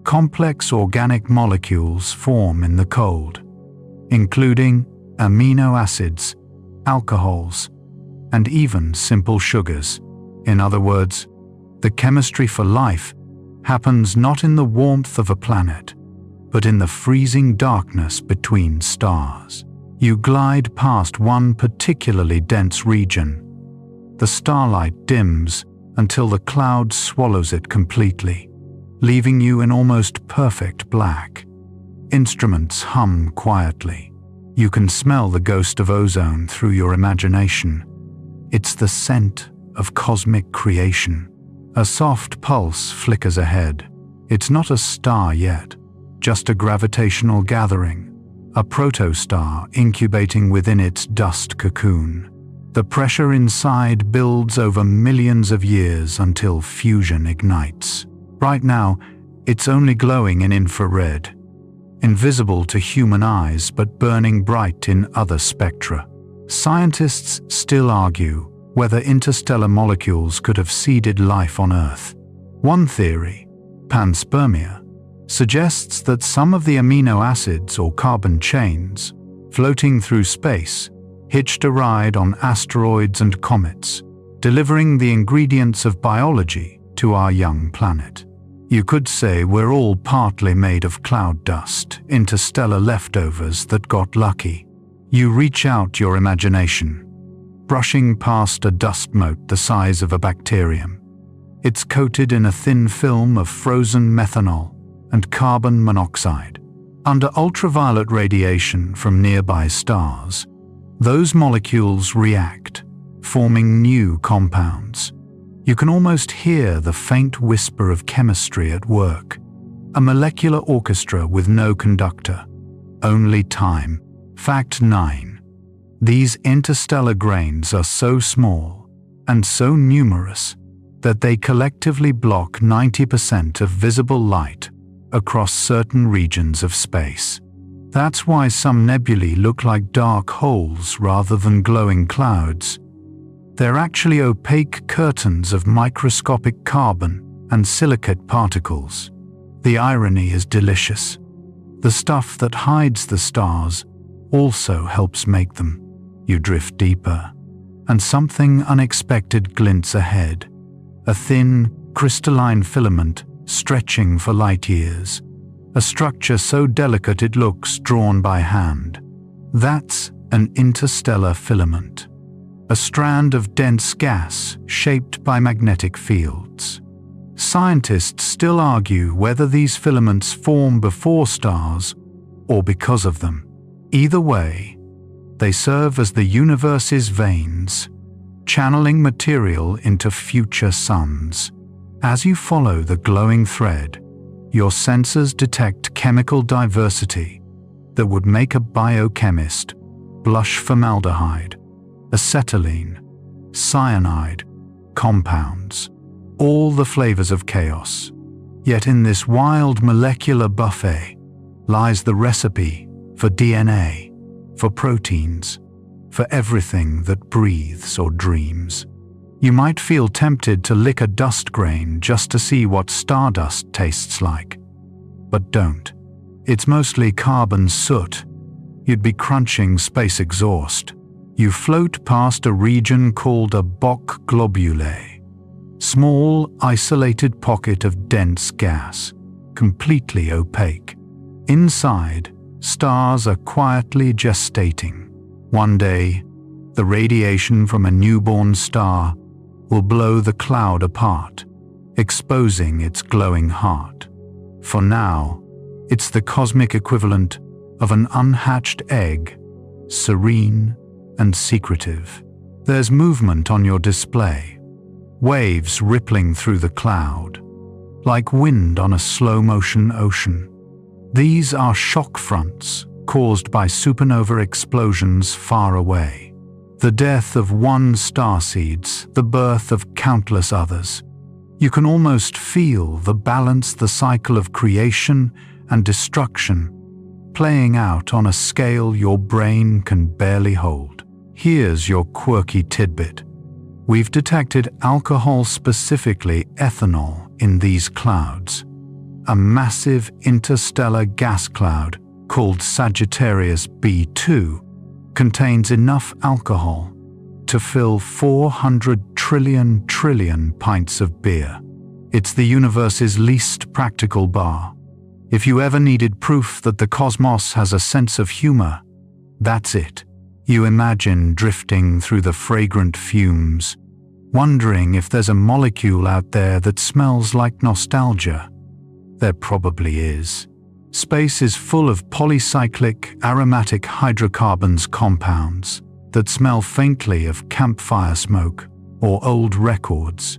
Complex organic molecules form in the cold, including amino acids, alcohols, and even simple sugars. In other words, the chemistry for life happens not in the warmth of a planet, but in the freezing darkness between stars. You glide past one particularly dense region. The starlight dims until the cloud swallows it completely, leaving you in almost perfect black. Instruments hum quietly. You can smell the ghost of ozone through your imagination. It's the scent of cosmic creation. A soft pulse flickers ahead. It's not a star yet, just a gravitational gathering, a protostar incubating within its dust cocoon. The pressure inside builds over millions of years until fusion ignites. Right now, it's only glowing in infrared, invisible to human eyes but burning bright in other spectra. Scientists still argue whether interstellar molecules could have seeded life on Earth. One theory, panspermia, suggests that some of the amino acids or carbon chains floating through space hitched a ride on asteroids and comets, delivering the ingredients of biology to our young planet. You could say we're all partly made of cloud dust, interstellar leftovers that got lucky. You reach out your imagination, brushing past a dust mote the size of a bacterium. It's coated in a thin film of frozen methanol and carbon monoxide. Under ultraviolet radiation from nearby stars, those molecules react, forming new compounds. You can almost hear the faint whisper of chemistry at work, a molecular orchestra with no conductor, only time. Fact 9. These interstellar grains are so small and so numerous that they collectively block 90% of visible light across certain regions of space. That's why some nebulae look like dark holes rather than glowing clouds. They're actually opaque curtains of microscopic carbon and silicate particles. The irony is delicious. The stuff that hides the stars also helps make them. You drift deeper, and something unexpected glints ahead. A thin, crystalline filament stretching for light years. A structure so delicate it looks drawn by hand. That's an interstellar filament, a strand of dense gas shaped by magnetic fields. Scientists still argue whether these filaments form before stars or because of them. Either way, they serve as the universe's veins, channeling material into future suns. As you follow the glowing thread, your sensors detect chemical diversity that would make a biochemist blush. Formaldehyde, acetylene, cyanide, compounds, all the flavors of chaos. Yet in this wild molecular buffet lies the recipe for DNA, for proteins, for everything that breathes or dreams. You might feel tempted to lick a dust grain just to see what stardust tastes like. But don't. It's mostly carbon soot. You'd be crunching space exhaust. You float past a region called a Bock globule. Small, isolated pocket of dense gas, completely opaque. Inside, stars are quietly gestating. One day, the radiation from a newborn star will blow the cloud apart, exposing its glowing heart. For now, it's the cosmic equivalent of an unhatched egg, serene and secretive. There's movement on your display, waves rippling through the cloud, like wind on a slow-motion ocean. These are shock fronts caused by supernova explosions far away. The death of one star seeds the birth of countless others. You can almost feel the cycle of creation and destruction playing out on a scale your brain can barely hold. Here's your quirky tidbit. We've detected alcohol, specifically ethanol, in these clouds. A massive interstellar gas cloud called Sagittarius B2 contains enough alcohol to fill 400 trillion pints of beer. It's the universe's least practical bar. If you ever needed proof that the cosmos has a sense of humor, that's it. You imagine drifting through the fragrant fumes, wondering if there's a molecule out there that smells like nostalgia. There probably is. Space is full of polycyclic aromatic hydrocarbons compounds that smell faintly of campfire smoke or old records.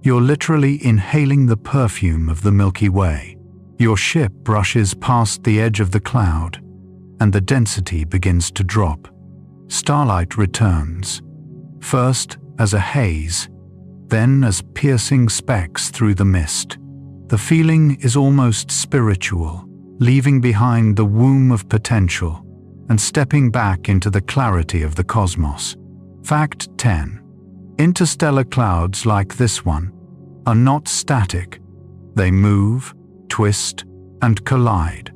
You're literally inhaling the perfume of the Milky Way. Your ship brushes past the edge of the cloud, and the density begins to drop. Starlight returns, first as a haze, then as piercing specks through the mist. The feeling is almost spiritual, leaving behind the womb of potential and stepping back into the clarity of the cosmos. Fact 10. Interstellar clouds like this one are not static. They move, twist, and collide.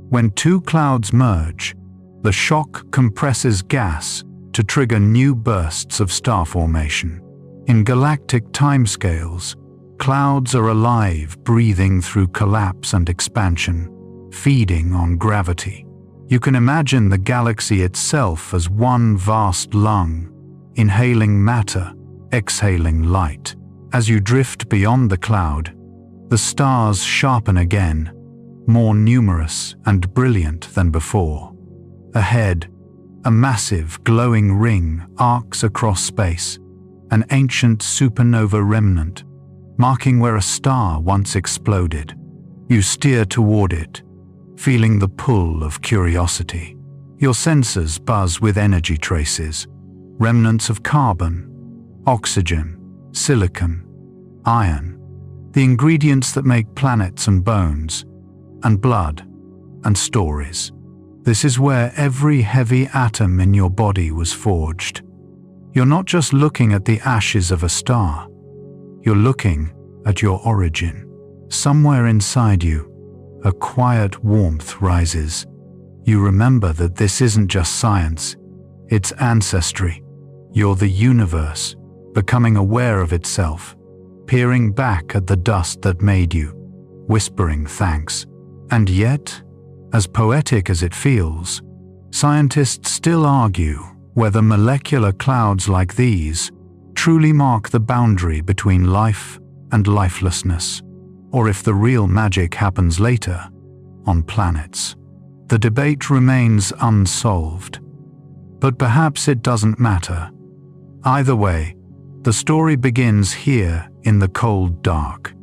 When two clouds merge, the shock compresses gas to trigger new bursts of star formation. In galactic timescales, clouds are alive, breathing through collapse and expansion, feeding on gravity. You can imagine the galaxy itself as one vast lung, inhaling matter, exhaling light. As you drift beyond the cloud, the stars sharpen again, more numerous and brilliant than before. Ahead, a massive glowing ring arcs across space, an ancient supernova remnant, marking where a star once exploded. You steer toward it, feeling the pull of curiosity. Your sensors buzz with energy traces, remnants of carbon, oxygen, silicon, iron, the ingredients that make planets and bones, and blood, and stories. This is where every heavy atom in your body was forged. You're not just looking at the ashes of a star. You're looking at your origin. Somewhere inside you, a quiet warmth rises. You remember that this isn't just science, it's ancestry. You're the universe, becoming aware of itself, peering back at the dust that made you, whispering thanks. And yet, as poetic as it feels, scientists still argue whether molecular clouds like these truly mark the boundary between life and lifelessness, or if the real magic happens later, on planets. The debate remains unsolved, but perhaps it doesn't matter. Either way, the story begins here in the cold dark,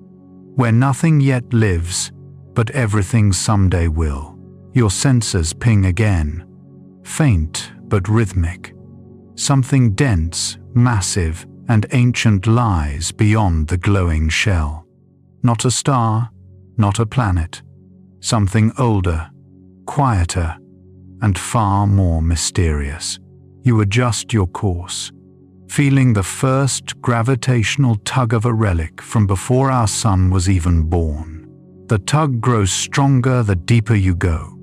where nothing yet lives, but everything someday will. Your sensors ping again, faint but rhythmic. Something dense, massive, and ancient lies beyond the glowing shell. Not a star, not a planet. Something older, quieter, and far more mysterious. You adjust your course, feeling the first gravitational tug of a relic from before our sun was even born. The tug grows stronger the deeper you go,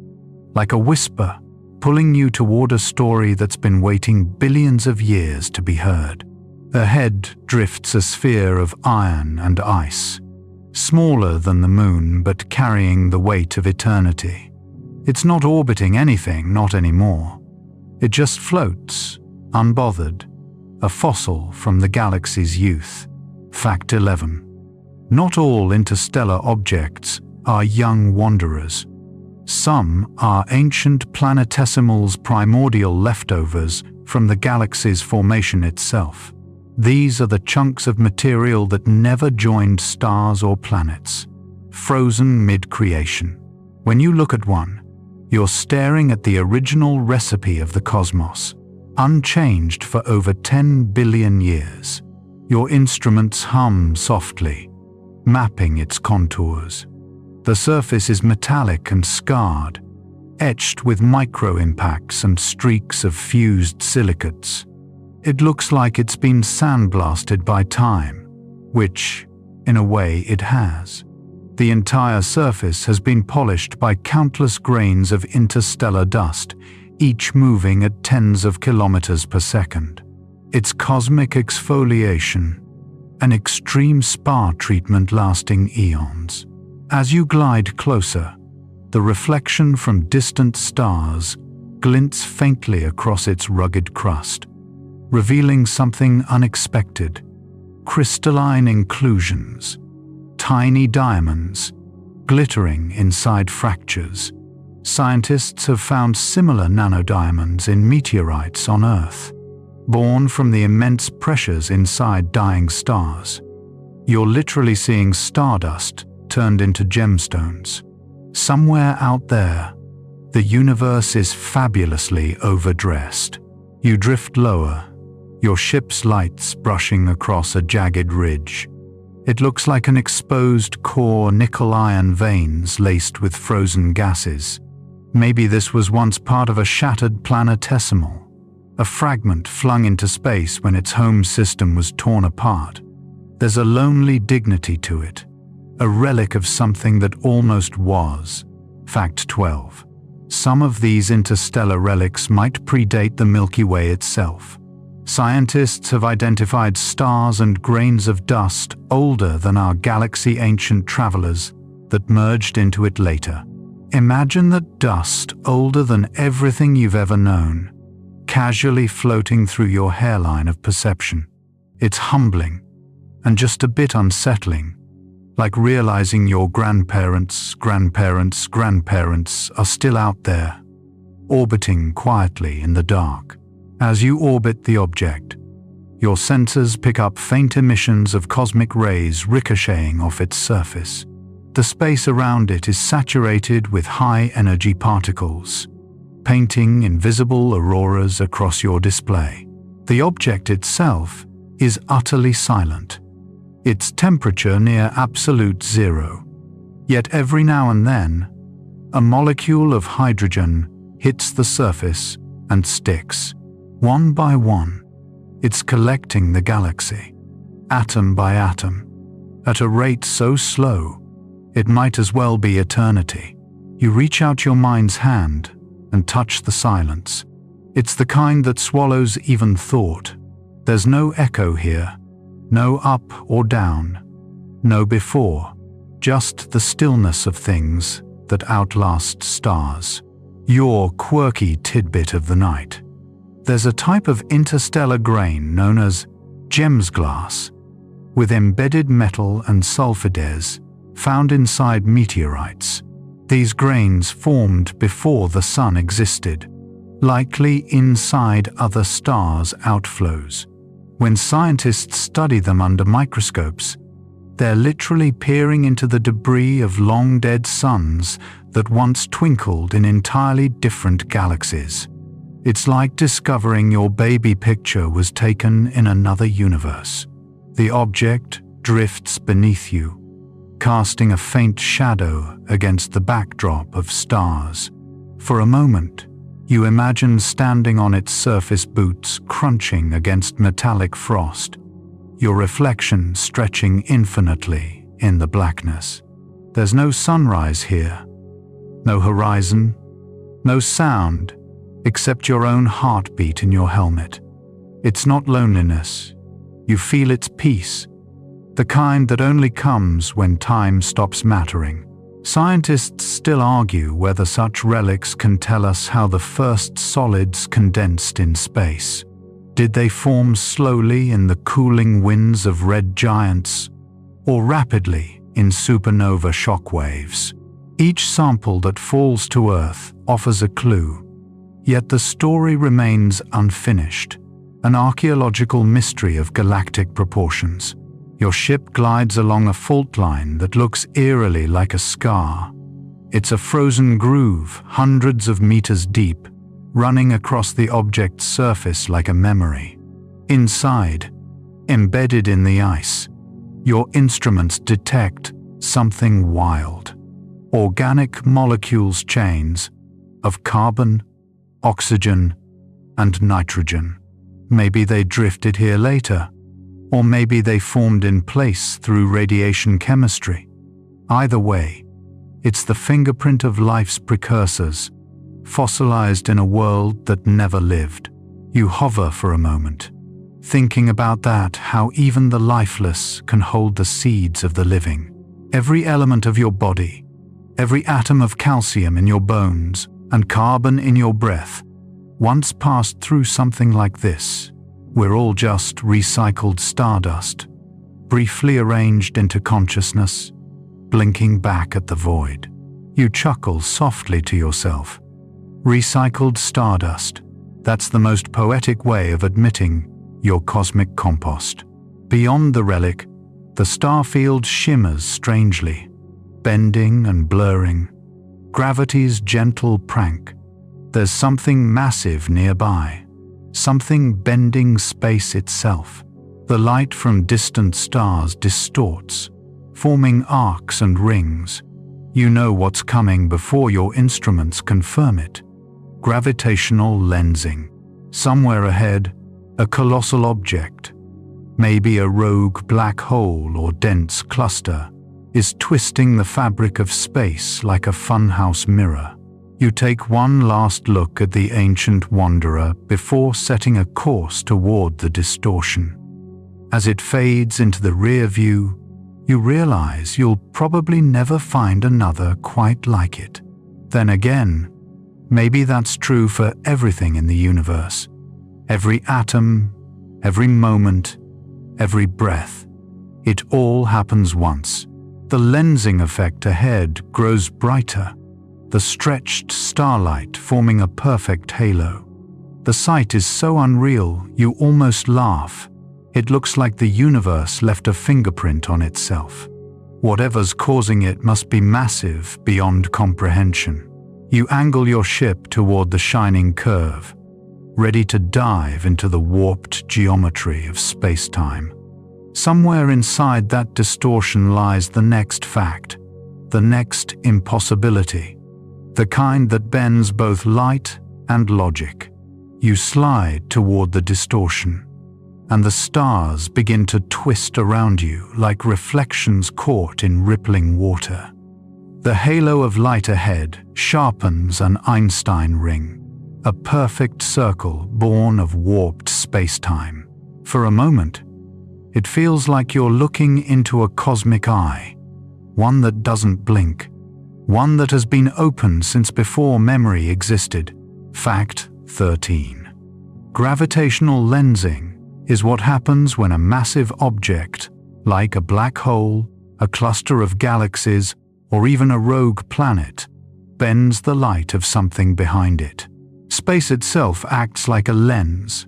like a whisper pulling you toward a story that's been waiting billions of years to be heard. Ahead drifts a sphere of iron and ice, smaller than the moon but carrying the weight of eternity. It's not orbiting anything, not anymore. It just floats, unbothered, a fossil from the galaxy's youth. Fact 11. Not all interstellar objects are young wanderers. Some are ancient planetesimals, primordial leftovers from the galaxy's formation itself. These are the chunks of material that never joined stars or planets. frozen mid-creation. When you look at one, you're staring at the original recipe of the cosmos, unchanged for over 10 billion years. Your instruments hum softly, mapping its contours. The surface is metallic and scarred, etched with micro-impacts and streaks of fused silicates. It looks like it's been sandblasted by time, which, in a way, it has. The entire surface has been polished by countless grains of interstellar dust, each moving at tens of kilometers per second. It's cosmic exfoliation, an extreme spa treatment lasting eons. As you glide closer, the reflection from distant stars glints faintly across its rugged crust, revealing something unexpected: crystalline inclusions, tiny diamonds, glittering inside fractures. Scientists have found similar nanodiamonds in meteorites on Earth, born from the immense pressures inside dying stars. You're literally seeing stardust turned into gemstones. Somewhere out there, the universe is fabulously overdressed. You drift lower, your ship's lights brushing across a jagged ridge. It looks like an exposed core nickel-iron veins laced with frozen gases. Maybe this was once part of a shattered planetesimal, a fragment flung into space when its home system was torn apart. There's a lonely dignity to it, a relic of something that almost was. Fact 12. Some of these interstellar relics might predate the Milky Way itself. Scientists have identified stars and grains of dust older than our galaxy ancient travelers that merged into it later. Imagine that dust older than everything you've ever known, casually floating through your hairline of perception. It's humbling and just a bit unsettling, like realizing your grandparents' grandparents' grandparents are still out there, orbiting quietly in the dark. As you orbit the object, your sensors pick up faint emissions of cosmic rays ricocheting off its surface. The space around it is saturated with high-energy particles, painting invisible auroras across your display. The object itself is utterly silent, its temperature near absolute zero. Yet every now and then, a molecule of hydrogen hits the surface and sticks. One by one, it's collecting the galaxy, atom by atom, at a rate so slow, it might as well be eternity. You reach out your mind's hand and touch the silence. It's the kind that swallows even thought. There's no echo here, no up or down, no before, just the stillness of things that outlast stars. Your quirky tidbit of the night. There's a type of interstellar grain known as gemsglass, with embedded metal and sulfides found inside meteorites. These grains formed before the sun existed, likely inside other stars' outflows. When scientists study them under microscopes, they're literally peering into the debris of long-dead suns that once twinkled in entirely different galaxies. It's like discovering your baby picture was taken in another universe. The object drifts beneath you, casting a faint shadow against the backdrop of stars. For a moment, you imagine standing on its surface, boots crunching against metallic frost, your reflection stretching infinitely in the blackness. There's no sunrise here, no horizon, no sound, except your own heartbeat in your helmet. It's not loneliness. You feel its peace, the kind that only comes when time stops mattering. Scientists still argue whether such relics can tell us how the first solids condensed in space. Did they form slowly in the cooling winds of red giants, or rapidly in supernova shockwaves? Each sample that falls to Earth offers a clue, yet the story remains unfinished, an archaeological mystery of galactic proportions. Your ship glides along a fault line that looks eerily like a scar. It's a frozen groove, hundreds of meters deep, running across the object's surface like a memory. Inside, embedded in the ice, your instruments detect something wild. Organic molecules chains of carbon, oxygen, and nitrogen. Maybe they drifted here later, or maybe they formed in place through radiation chemistry. Either way, it's the fingerprint of life's precursors, fossilized in a world that never lived. You hover for a moment, thinking about that, how even the lifeless can hold the seeds of the living. Every element of your body, every atom of calcium in your bones and carbon in your breath, once passed through something like this. We're all just recycled stardust, briefly arranged into consciousness, blinking back at the void. You chuckle softly to yourself. Recycled stardust, that's the most poetic way of admitting your cosmic compost. Beyond the relic, the star field shimmers strangely, bending and blurring. Gravity's gentle prank. There's something massive nearby, something bending space itself. The light from distant stars distorts, forming arcs and rings. You know what's coming before your instruments confirm it. Gravitational lensing. Somewhere ahead, a colossal object, maybe a rogue black hole or dense cluster, is twisting the fabric of space like a funhouse mirror. You take one last look at the ancient wanderer before setting a course toward the distortion. As it fades into the rear view, you realize you'll probably never find another quite like it. Then again, maybe that's true for everything in the universe. Every atom, every moment, every breath. It all happens once. The lensing effect ahead grows brighter, the stretched starlight forming a perfect halo. The sight is so unreal you almost laugh. It looks like the universe left a fingerprint on itself. Whatever's causing it must be massive beyond comprehension. You angle your ship toward the shining curve, ready to dive into the warped geometry of space-time. Somewhere inside that distortion lies the next fact, the next impossibility, the kind that bends both light and logic. You slide toward the distortion, and the stars begin to twist around you like reflections caught in rippling water. The halo of light ahead sharpens an Einstein ring, a perfect circle born of warped space-time. For a moment, it feels like you're looking into a cosmic eye, one that doesn't blink, one that has been open since before memory existed. Fact 13. Gravitational lensing is what happens when a massive object, like a black hole, a cluster of galaxies, or even a rogue planet, bends the light of something behind it. Space itself acts like a lens,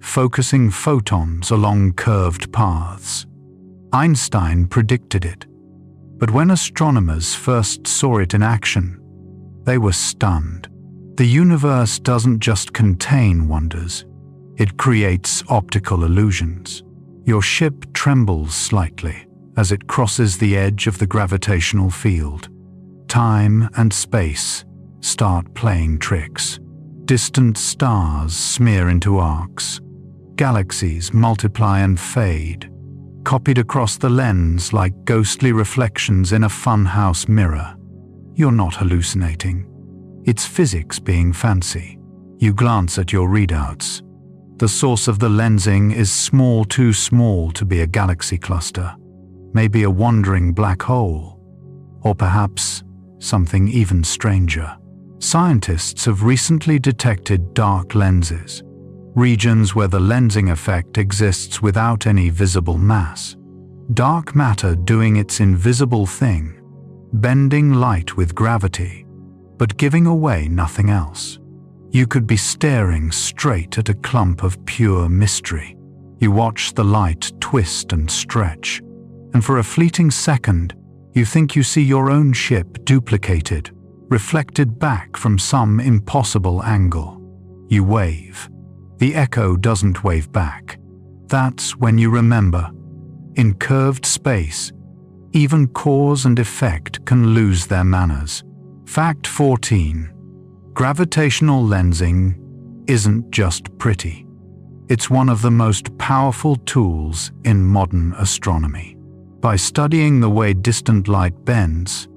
focusing photons along curved paths. Einstein predicted it, but when astronomers first saw it in action, they were stunned. The universe doesn't just contain wonders, it creates optical illusions. Your ship trembles slightly as it crosses the edge of the gravitational field. Time and space start playing tricks. Distant stars smear into arcs. Galaxies multiply and fade, copied across the lens like ghostly reflections in a funhouse mirror. You're not hallucinating. It's physics being fancy. You glance at your readouts. The source of the lensing is small, too small to be a galaxy cluster, maybe a wandering black hole, or perhaps something even stranger. Scientists have recently detected dark lenses, regions where the lensing effect exists without any visible mass. Dark matter doing its invisible thing, bending light with gravity, but giving away nothing else. You could be staring straight at a clump of pure mystery. You watch the light twist and stretch, and for a fleeting second, you think you see your own ship duplicated, reflected back from some impossible angle. You wave. The echo doesn't wave back. That's when you remember. In curved space, even cause and effect can lose their manners. Fact 14. Gravitational lensing isn't just pretty. It's one of the most powerful tools in modern astronomy. By studying the way distant light bends,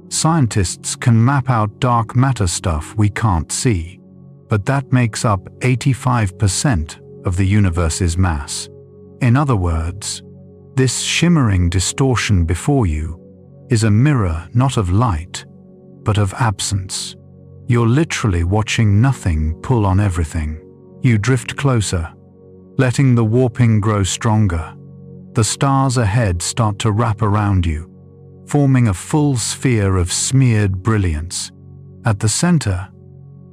scientists can map out dark matter stuff we can't see, but that makes up 85% of the universe's mass. In other words, this shimmering distortion before you is a mirror not of light, but of absence. You're literally watching nothing pull on everything. You drift closer, letting the warping grow stronger. The stars ahead start to wrap around you, forming a full sphere of smeared brilliance. At the center,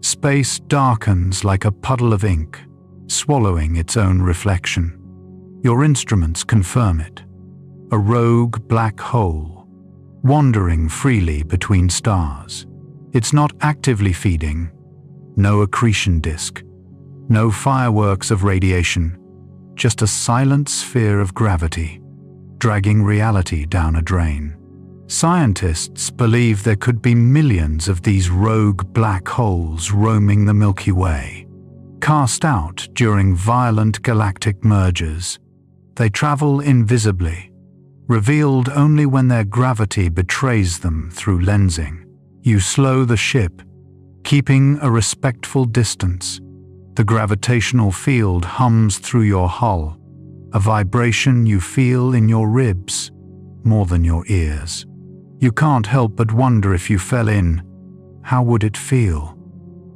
space darkens like a puddle of ink, swallowing its own reflection. Your instruments confirm it. A rogue black hole, wandering freely between stars. It's not actively feeding, no accretion disk, no fireworks of radiation, just a silent sphere of gravity, dragging reality down a drain. Scientists believe there could be millions of these rogue black holes roaming the Milky Way. Cast out during violent galactic mergers, they travel invisibly, revealed only when their gravity betrays them through lensing. You slow the ship, keeping a respectful distance. The gravitational field hums through your hull, a vibration you feel in your ribs more than your ears. You can't help but wonder if you fell in, how would it feel?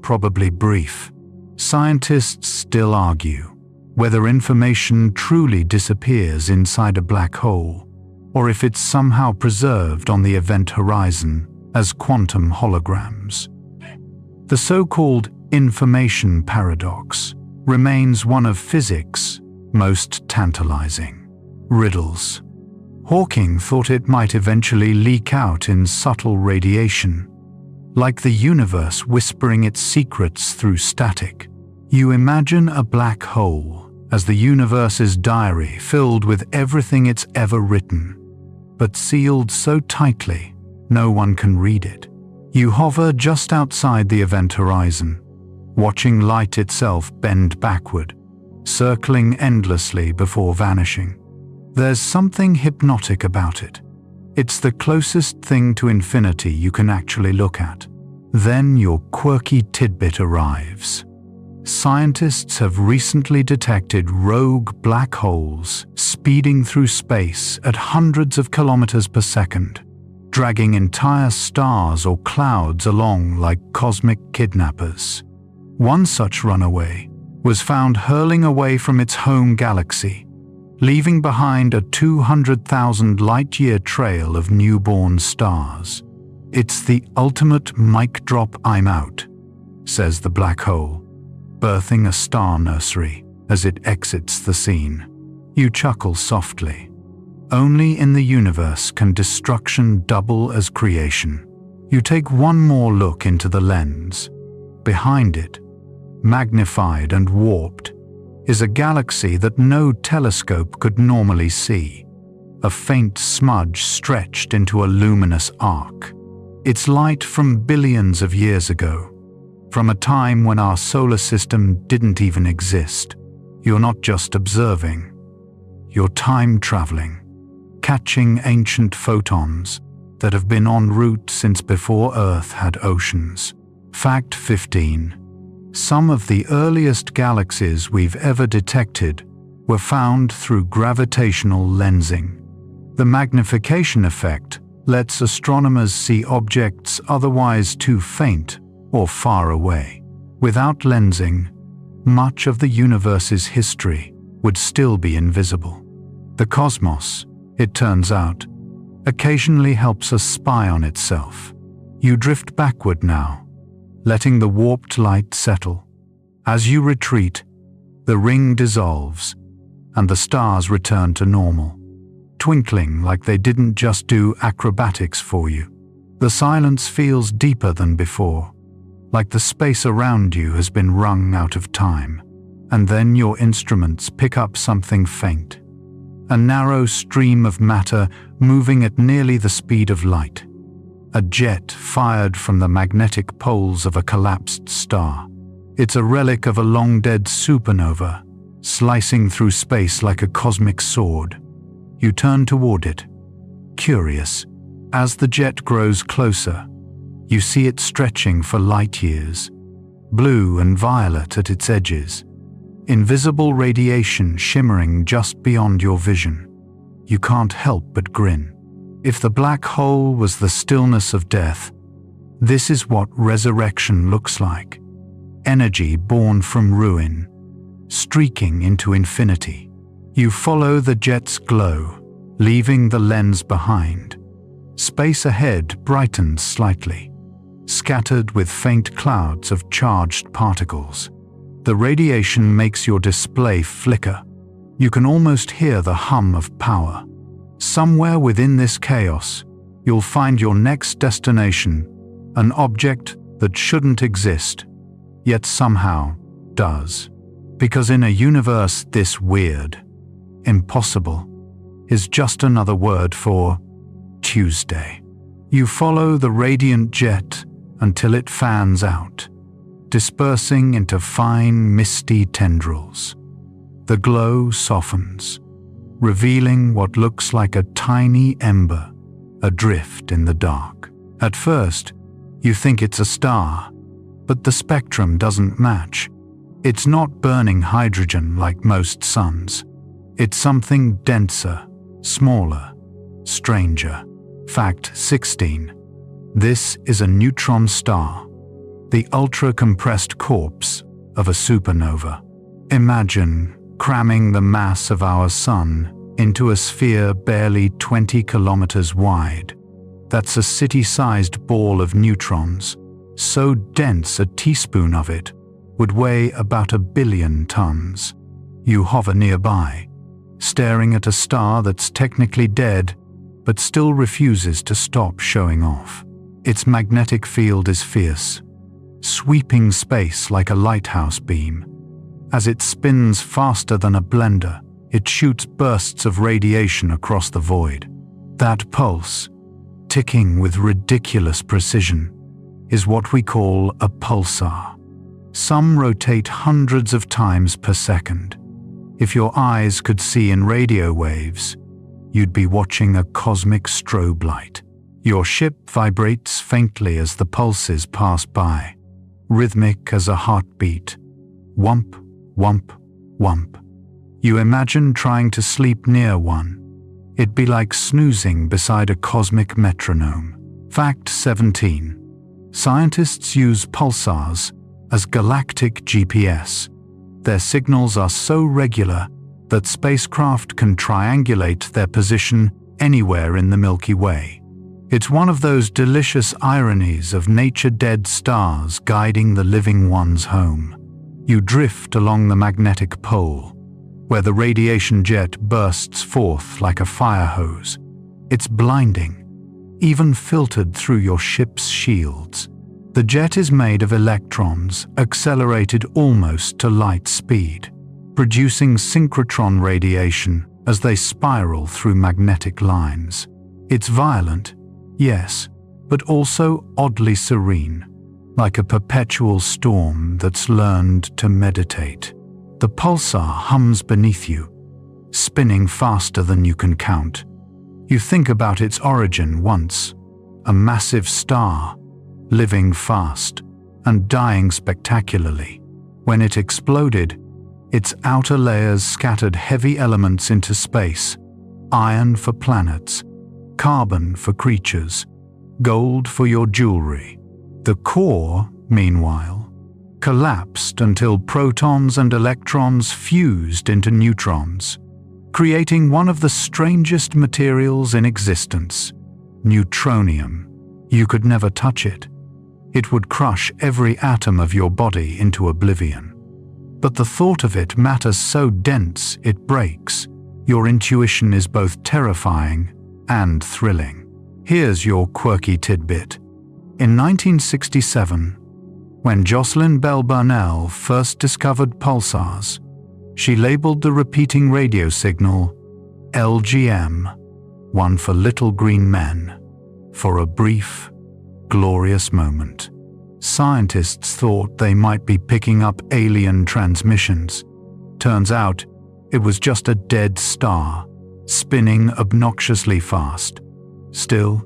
Probably brief. Scientists still argue whether information truly disappears inside a black hole, or if it's somehow preserved on the event horizon as quantum holograms. The so-called information paradox remains one of physics' most tantalizing riddles. Hawking thought it might eventually leak out in subtle radiation, like the universe whispering its secrets through static. You imagine a black hole as the universe's diary filled with everything it's ever written, but sealed so tightly no one can read it. You hover just outside the event horizon, watching light itself bend backward, circling endlessly before vanishing. There's something hypnotic about it. It's the closest thing to infinity you can actually look at. Then your quirky tidbit arrives. Scientists have recently detected rogue black holes speeding through space at hundreds of kilometers per second, dragging entire stars or clouds along like cosmic kidnappers. One such runaway was found hurling away from its home galaxy, leaving behind a 200,000 light-year trail of newborn stars. It's the ultimate mic drop "I'm out," says the black hole, birthing a star nursery as it exits the scene. You chuckle softly. Only in the universe can destruction double as creation. You take one more look into the lens. Behind it, magnified and warped, is a galaxy that no telescope could normally see. A faint smudge stretched into a luminous arc. It's light from billions of years ago, from a time when our solar system didn't even exist. You're not just observing, you're time traveling, catching ancient photons that have been en route since before Earth had oceans. Fact 15. Some of the earliest galaxies we've ever detected were found through gravitational lensing. The magnification effect lets astronomers see objects otherwise too faint or far away. Without lensing, much of the universe's history would still be invisible. The cosmos, it turns out, occasionally helps us spy on itself. You drift backward now, letting the warped light settle. As you retreat, the ring dissolves, and the stars return to normal. twinkling like they didn't just do acrobatics for you. The silence feels deeper than before, like the space around you has been wrung out of time. And then your instruments pick up something faint. A narrow stream of matter moving at nearly the speed of light. A jet fired from the magnetic poles of a collapsed star. It's a relic of a long-dead supernova, slicing through space like a cosmic sword. You turn toward it, curious. As the jet grows closer, you see it stretching for light years, blue and violet at its edges. Invisible radiation shimmering just beyond your vision. You can't help but grin. If the black hole was the stillness of death, this is what resurrection looks like. Energy born from ruin, streaking into infinity. You follow the jet's glow, leaving the lens behind. Space ahead brightens slightly, scattered with faint clouds of charged particles. The radiation makes your display flicker. You can almost hear the hum of power. Somewhere within this chaos, you'll find your next destination, an object that shouldn't exist, yet somehow does. Because in a universe this weird, impossible, is just another word for Tuesday. You follow the radiant jet until it fans out, dispersing into fine, misty tendrils. The glow softens, revealing what looks like a tiny ember adrift in the dark. At first, you think it's a star, but the spectrum doesn't match. It's not burning hydrogen like most suns. It's something denser, smaller, stranger. Fact 16. This is a neutron star, the ultra-compressed corpse of a supernova. Imagine cramming the mass of our sun into a sphere barely 20 kilometers wide. That's a city-sized ball of neutrons, so dense a teaspoon of it would weigh about 1 billion tons. You hover nearby, staring at a star that's technically dead, but still refuses to stop showing off. Its magnetic field is fierce, sweeping space like a lighthouse beam. As it spins faster than a blender, it shoots bursts of radiation across the void. That pulse, ticking with ridiculous precision, is what we call a pulsar. Some rotate hundreds of times per second. If your eyes could see in radio waves, you'd be watching a cosmic strobe light. Your ship vibrates faintly as the pulses pass by, rhythmic as a heartbeat. Whump, whump, whump. You imagine trying to sleep near one. It'd be like snoozing beside a cosmic metronome. Fact 17. Scientists use pulsars as galactic GPS. Their signals are so regular that spacecraft can triangulate their position anywhere in the Milky Way. It's one of those delicious ironies of nature-dead stars guiding the living ones home. You drift along the magnetic pole, where the radiation jet bursts forth like a fire hose. It's blinding, even filtered through your ship's shields. The jet is made of electrons accelerated almost to light speed, producing synchrotron radiation as they spiral through magnetic lines. It's violent, yes, but also oddly serene, like a perpetual storm that's learned to meditate. The pulsar hums beneath you, spinning faster than you can count. You think about its origin once, a massive star, living fast and dying spectacularly. When it exploded, its outer layers scattered heavy elements into space: iron for planets, carbon for creatures, gold for your jewelry. The core, meanwhile, collapsed until protons and electrons fused into neutrons, creating one of the strangest materials in existence: neutronium. You could never touch it. It would crush every atom of your body into oblivion. But the thought of it, matter so dense it breaks. your intuition is both terrifying and thrilling. Here's your quirky tidbit. In 1967, when Jocelyn Bell Burnell first discovered pulsars, she labeled the repeating radio signal LGM, one for little green men, for a brief, glorious moment. Scientists thought they might be picking up alien transmissions. Turns out, it was just a dead star, spinning obnoxiously fast. Still,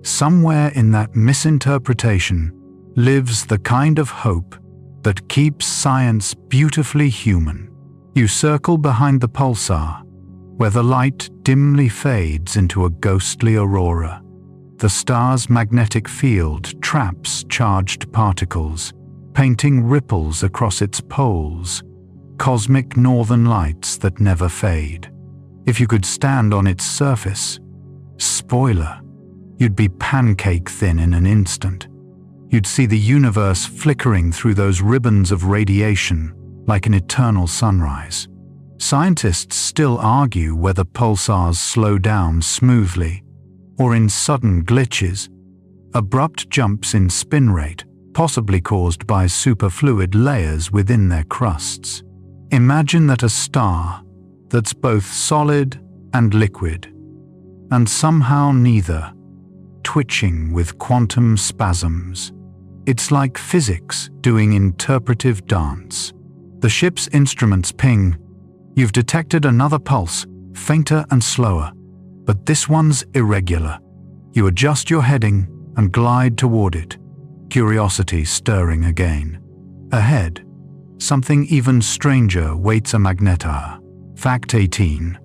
somewhere in that misinterpretation lives the kind of hope that keeps science beautifully human. You circle behind the pulsar, where the light dimly fades into a ghostly aurora. The star's magnetic field traps charged particles, painting ripples across its poles, cosmic northern lights that never fade. If you could stand on its surface, spoiler, you'd be pancake thin in an instant. You'd see the universe flickering through those ribbons of radiation like an eternal sunrise. Scientists still argue whether pulsars slow down smoothly or in sudden glitches, abrupt jumps in spin rate, possibly caused by superfluid layers within their crusts. Imagine that a star that's both solid and liquid, and somehow neither, twitching with quantum spasms. It's like physics doing interpretive dance. The ship's instruments ping. You've detected another pulse, fainter and slower, but this one's irregular. You adjust your heading and glide toward it, curiosity stirring again. Ahead, something even stranger waits a magnetar. Fact 18.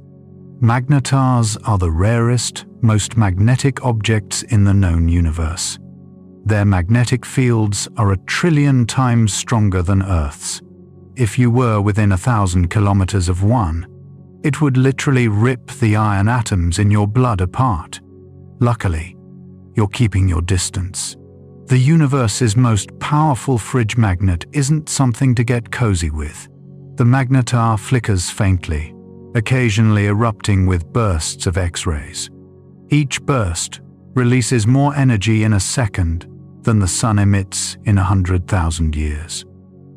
Magnetars are the rarest, most magnetic objects in the known universe. Their magnetic fields are 1 trillion times stronger than Earth's. If you were within 1,000 kilometers of one, it would literally rip the iron atoms in your blood apart. Luckily, you're keeping your distance. The universe's most powerful fridge magnet isn't something to get cozy with. The magnetar flickers faintly, occasionally erupting with bursts of X-rays. Each burst releases more energy in a second than the sun emits in 100,000 years.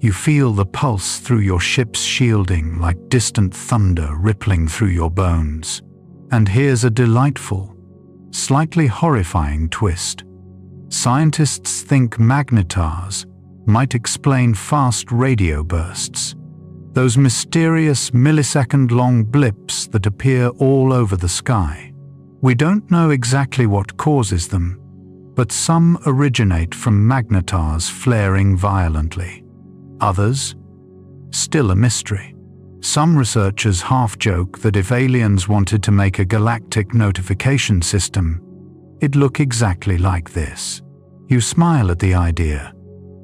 You feel the pulse through your ship's shielding like distant thunder rippling through your bones. And here's a delightful, slightly horrifying twist. Scientists think magnetars might explain fast radio bursts, those mysterious millisecond-long blips that appear all over the sky. We don't know exactly what causes them, but some originate from magnetars flaring violently. Others, still a mystery. Some researchers half-joke that if aliens wanted to make a galactic notification system, it'd look exactly like this. You smile at the idea.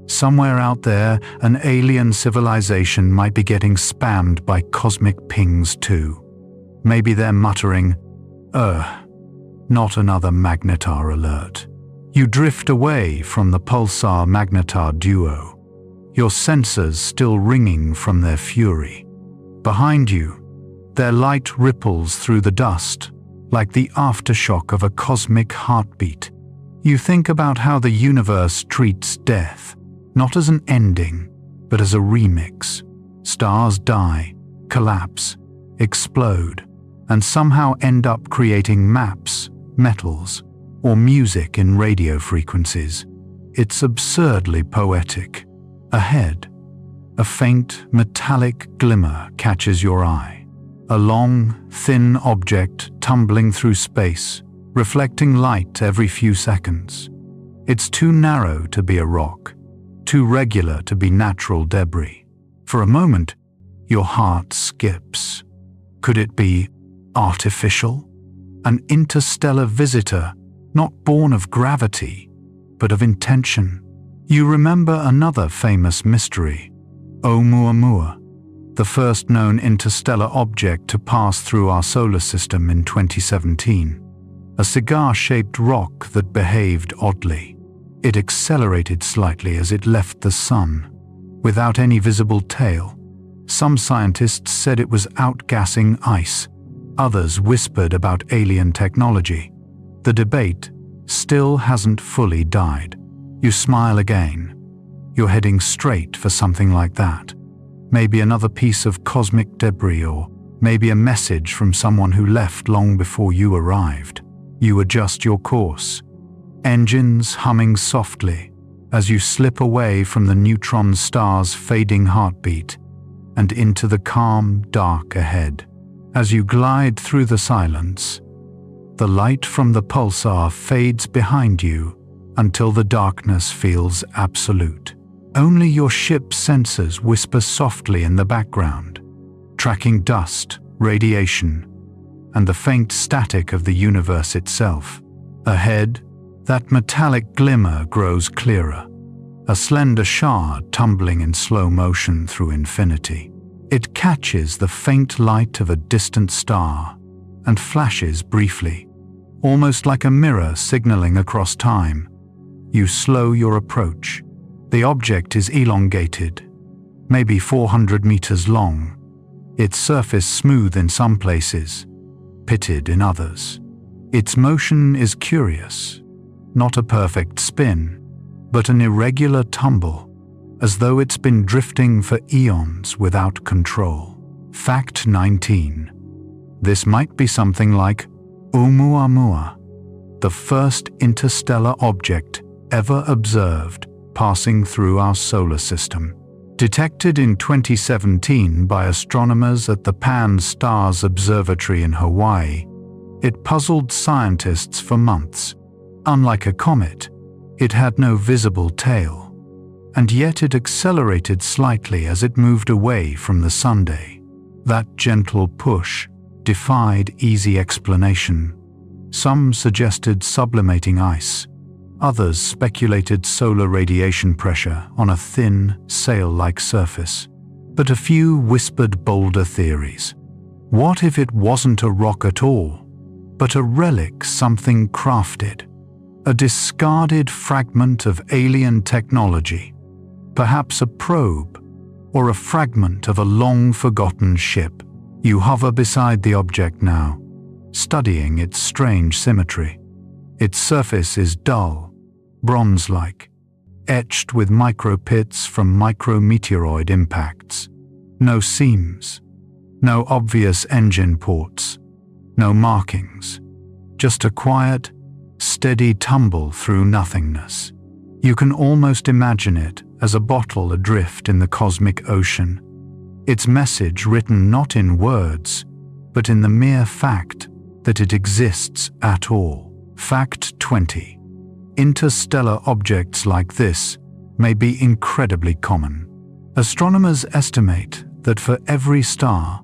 Somewhere out there, an alien civilization might be getting spammed by cosmic pings too. Maybe they're muttering, not another magnetar alert. You drift away from the pulsar-magnetar duo, your sensors still ringing from their fury. Behind you, their light ripples through the dust like the aftershock of a cosmic heartbeat. You think about how the universe treats death, not as an ending, but as a remix. Stars die, collapse, explode, and somehow end up creating maps, metals, or music in radio frequencies. It's absurdly poetic. Ahead, a faint metallic glimmer catches your eye. A long, thin object tumbling through space, reflecting light every few seconds. It's too narrow to be a rock, too regular to be natural debris. For a moment, your heart skips. Could it be artificial? An interstellar visitor, not born of gravity, but of intention. You remember another famous mystery, Oumuamua, the first known interstellar object to pass through our solar system in 2017. A cigar-shaped rock that behaved oddly. It accelerated slightly as it left the sun, without any visible tail. Some scientists said it was outgassing ice, Others whispered about alien technology. The debate still hasn't fully died. You smile again. You're heading straight for something like that. Maybe another piece of cosmic debris, or maybe a message from someone who left long before you arrived. You adjust your course, engines humming softly as you slip away from the neutron star's fading heartbeat and into the calm dark ahead. As you glide through the silence, the light from the pulsar fades behind you until the darkness feels absolute. Only your ship's sensors whisper softly in the background, tracking dust, radiation, and the faint static of the universe itself. Ahead, that metallic glimmer grows clearer, a slender shard tumbling in slow motion through infinity. It catches the faint light of a distant star and flashes briefly, almost like a mirror signaling across time. You slow your approach. The object is elongated, maybe 400 meters long, its surface smooth in some places, pitted in others. Its motion is curious, not a perfect spin, but an irregular tumble, as though it's been drifting for eons without control. Fact 19. This might be something like Oumuamua, the first interstellar object ever observed passing through our solar system. Detected in 2017 by astronomers at the Pan-STARRS Observatory in Hawaii, it puzzled scientists for months. Unlike a comet, it had no visible tail, and yet it accelerated slightly as it moved away from the sunday. That gentle push defied easy explanation. Some suggested sublimating ice. Others speculated solar radiation pressure on a thin, sail-like surface. But a few whispered bolder theories. What if it wasn't a rock at all, but a relic, something crafted? A discarded fragment of alien technology, perhaps a probe, or a fragment of a long-forgotten ship. You hover beside the object now, studying its strange symmetry. Its surface is dull, bronze-like, etched with micropits from micrometeoroid impacts. No seams, no obvious engine ports, no markings, just a quiet, steady tumble through nothingness. You can almost imagine it as a bottle adrift in the cosmic ocean, its message written not in words, but in the mere fact that it exists at all. Fact 20. Interstellar objects like this may be incredibly common. Astronomers estimate that for every star,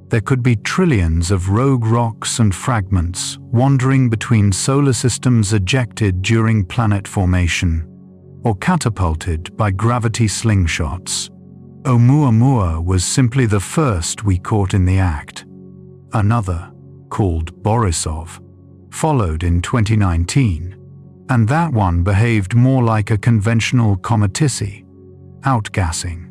there could be trillions of rogue rocks and fragments wandering between solar systems ejected during planet formation or catapulted by gravity slingshots. Oumuamua was simply the first we caught in the act. Another, called Borisov, followed in 2019, and that one behaved more like a conventional cometicity, outgassing,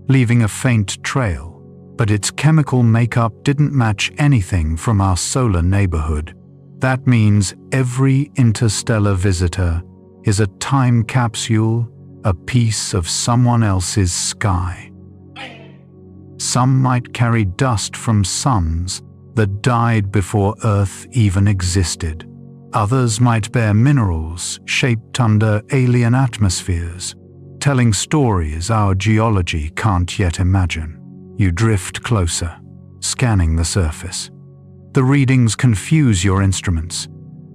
leaving a faint trail, but its chemical makeup didn't match anything from our solar neighborhood. That means every interstellar visitor is a time capsule, a piece of someone else's sky. Some might carry dust from suns that died before Earth even existed. Others might bear minerals shaped under alien atmospheres, telling stories our geology can't yet imagine. You drift closer, scanning the surface. The readings confuse your instruments.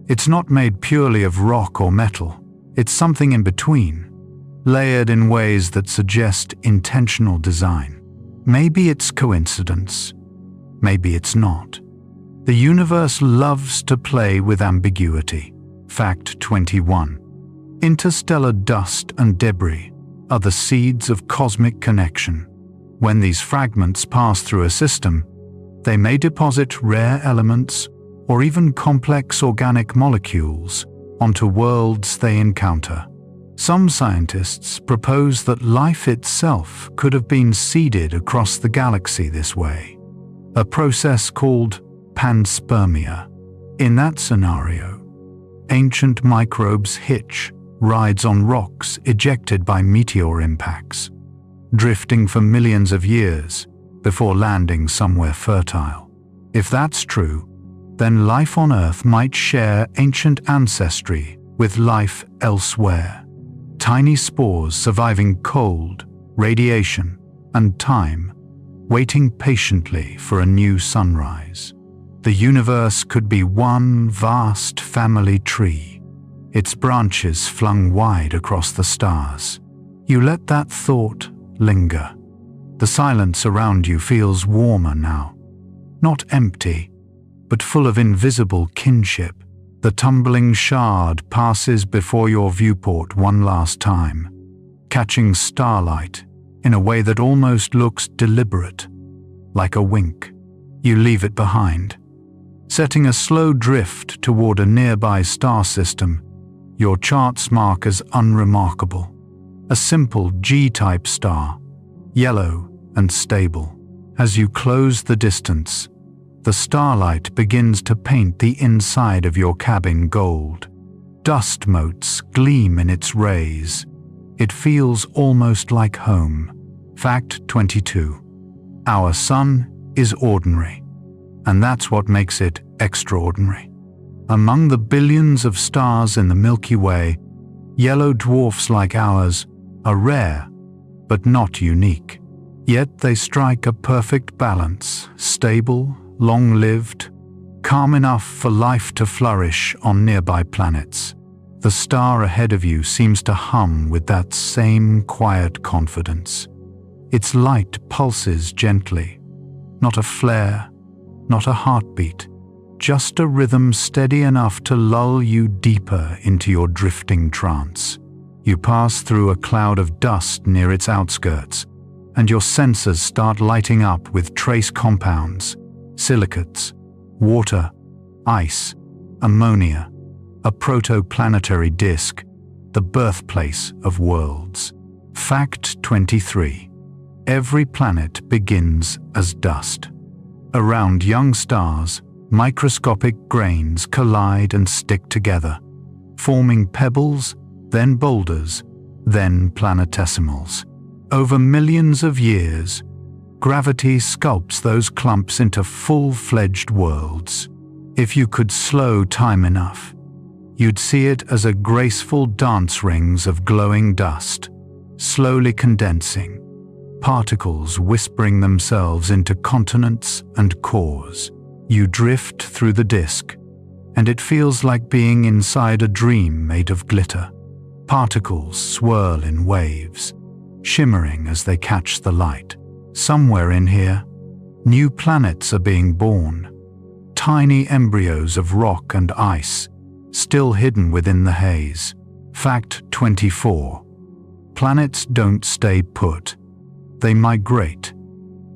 It's not made purely of rock or metal. It's something in between, layered in ways that suggest intentional design. Maybe it's coincidence. Maybe it's not. The universe loves to play with ambiguity. Fact 21. Interstellar dust and debris are the seeds of cosmic connection. When these fragments pass through a system, they may deposit rare elements or even complex organic molecules onto worlds they encounter. Some scientists propose that life itself could have been seeded across the galaxy this way, a process called panspermia. In that scenario, ancient microbes hitch rides on rocks ejected by meteor impacts, drifting for millions of years before landing somewhere fertile. If that's true, then life on Earth might share ancient ancestry with life elsewhere. Tiny spores surviving cold, radiation, and time, waiting patiently for a new sunrise. The universe could be one vast family tree, its branches flung wide across the stars. You let that thought linger. The silence around you feels warmer now, not empty, but full of invisible kinship. The tumbling shard passes before your viewport one last time, catching starlight in a way that almost looks deliberate, like a wink. You leave it behind, setting a slow drift toward a nearby star system your charts mark as unremarkable. A simple G-type star, yellow and stable. As you close the distance, the starlight begins to paint the inside of your cabin gold. Dust motes gleam in its rays. It feels almost like home. Fact 22. Our sun is ordinary, and that's what makes it extraordinary. Among the billions of stars in the Milky Way, yellow dwarfs like ours are rare, but not unique. Yet they strike a perfect balance, stable, long-lived, calm enough for life to flourish on nearby planets. The star ahead of you seems to hum with that same quiet confidence. Its light pulses gently, not a flare, not a heartbeat, just a rhythm steady enough to lull you deeper into your drifting trance. You pass through a cloud of dust near its outskirts, and your sensors start lighting up with trace compounds, silicates, water, ice, ammonia, a protoplanetary disk, the birthplace of worlds. Fact 23. Every planet begins as dust. Around young stars, microscopic grains collide and stick together, forming pebbles, then boulders, then planetesimals. Over millions of years, gravity sculpts those clumps into full-fledged worlds. If you could slow time enough, you'd see it as a graceful dance rings of glowing dust, slowly condensing, particles whispering themselves into continents and cores. You drift through the disk, and it feels like being inside a dream made of glitter. Particles swirl in waves, shimmering as they catch the light. Somewhere in here, new planets are being born, tiny embryos of rock and ice, still hidden within the haze. Fact 24. Planets don't stay put. They migrate,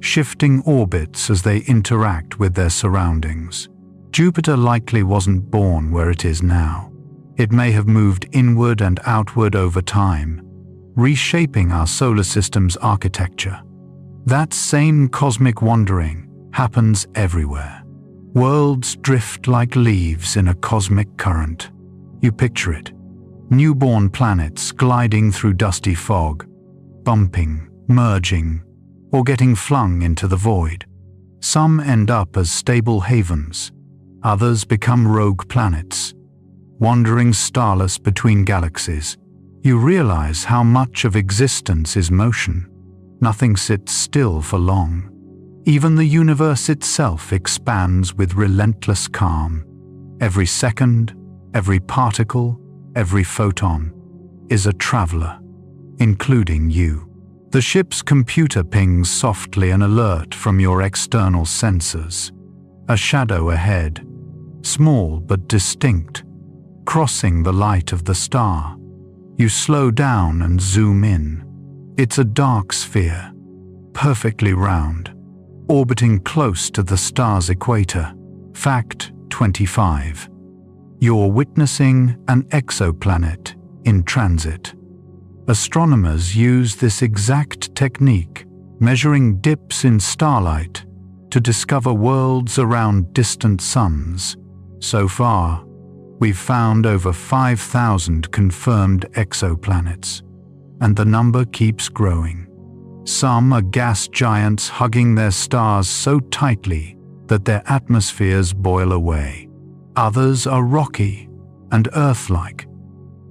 shifting orbits as they interact with their surroundings. Jupiter likely wasn't born where it is now. It may have moved inward and outward over time, reshaping our solar system's architecture. That same cosmic wandering happens everywhere. Worlds drift like leaves in a cosmic current. You picture it. Newborn planets gliding through dusty fog, bumping, merging, or getting flung into the void. Some end up as stable havens. Others become rogue planets, wandering starless between galaxies. You realize how much of existence is motion. Nothing sits still for long. Even the universe itself expands with relentless calm. Every second, every particle, every photon is a traveler, including you. The ship's computer pings softly an alert from your external sensors. A shadow ahead, small but distinct, crossing the light of the star. You slow down and zoom in. It's a dark sphere, perfectly round, orbiting close to the star's equator. Fact 25. You're witnessing an exoplanet in transit. Astronomers use this exact technique, measuring dips in starlight to discover worlds around distant suns. So far, we've found over 5,000 confirmed exoplanets, and the number keeps growing. Some are gas giants hugging their stars so tightly that their atmospheres boil away. Others are rocky and Earth-like,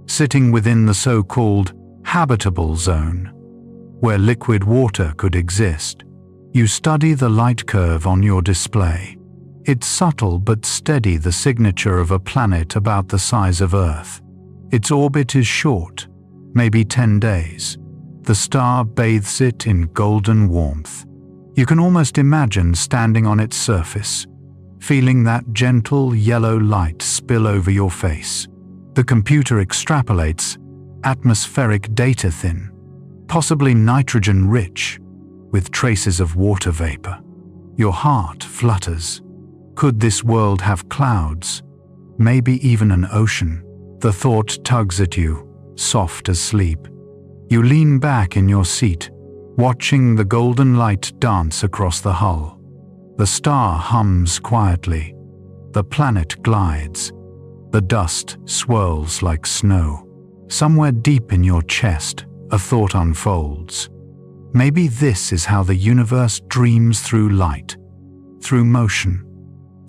sitting within the so-called habitable zone, where liquid water could exist. You study the light curve on your display. It's subtle but steady, the signature of a planet about the size of Earth. Its orbit is short, maybe 10 days. The star bathes it in golden warmth. You can almost imagine standing on its surface, feeling that gentle yellow light spill over your face. The computer extrapolates atmospheric data thin, possibly nitrogen-rich, with traces of water vapor. Your heart flutters. Could this world have clouds? Maybe even an ocean? The thought tugs at you, soft as sleep. You lean back in your seat, watching the golden light dance across the hull. The star hums quietly. The planet glides. The dust swirls like snow. Somewhere deep in your chest, a thought unfolds. Maybe this is how the universe dreams, through light, through motion,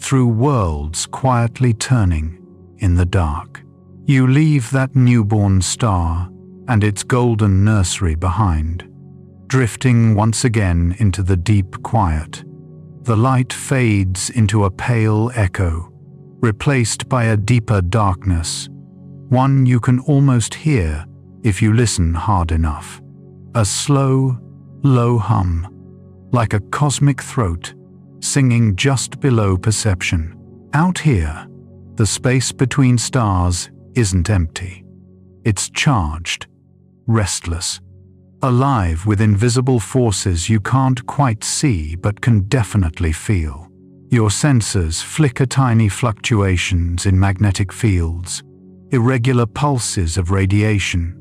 through worlds quietly turning in the dark. You leave that newborn star and its golden nursery behind, drifting once again into the deep quiet. The light fades into a pale echo, replaced by a deeper darkness, one you can almost hear if you listen hard enough. A slow, low hum, like a cosmic throat, singing just below perception. Out here, the space between stars isn't empty. It's charged, restless, alive with invisible forces you can't quite see but can definitely feel. Your sensors flicker tiny fluctuations in magnetic fields, irregular pulses of radiation,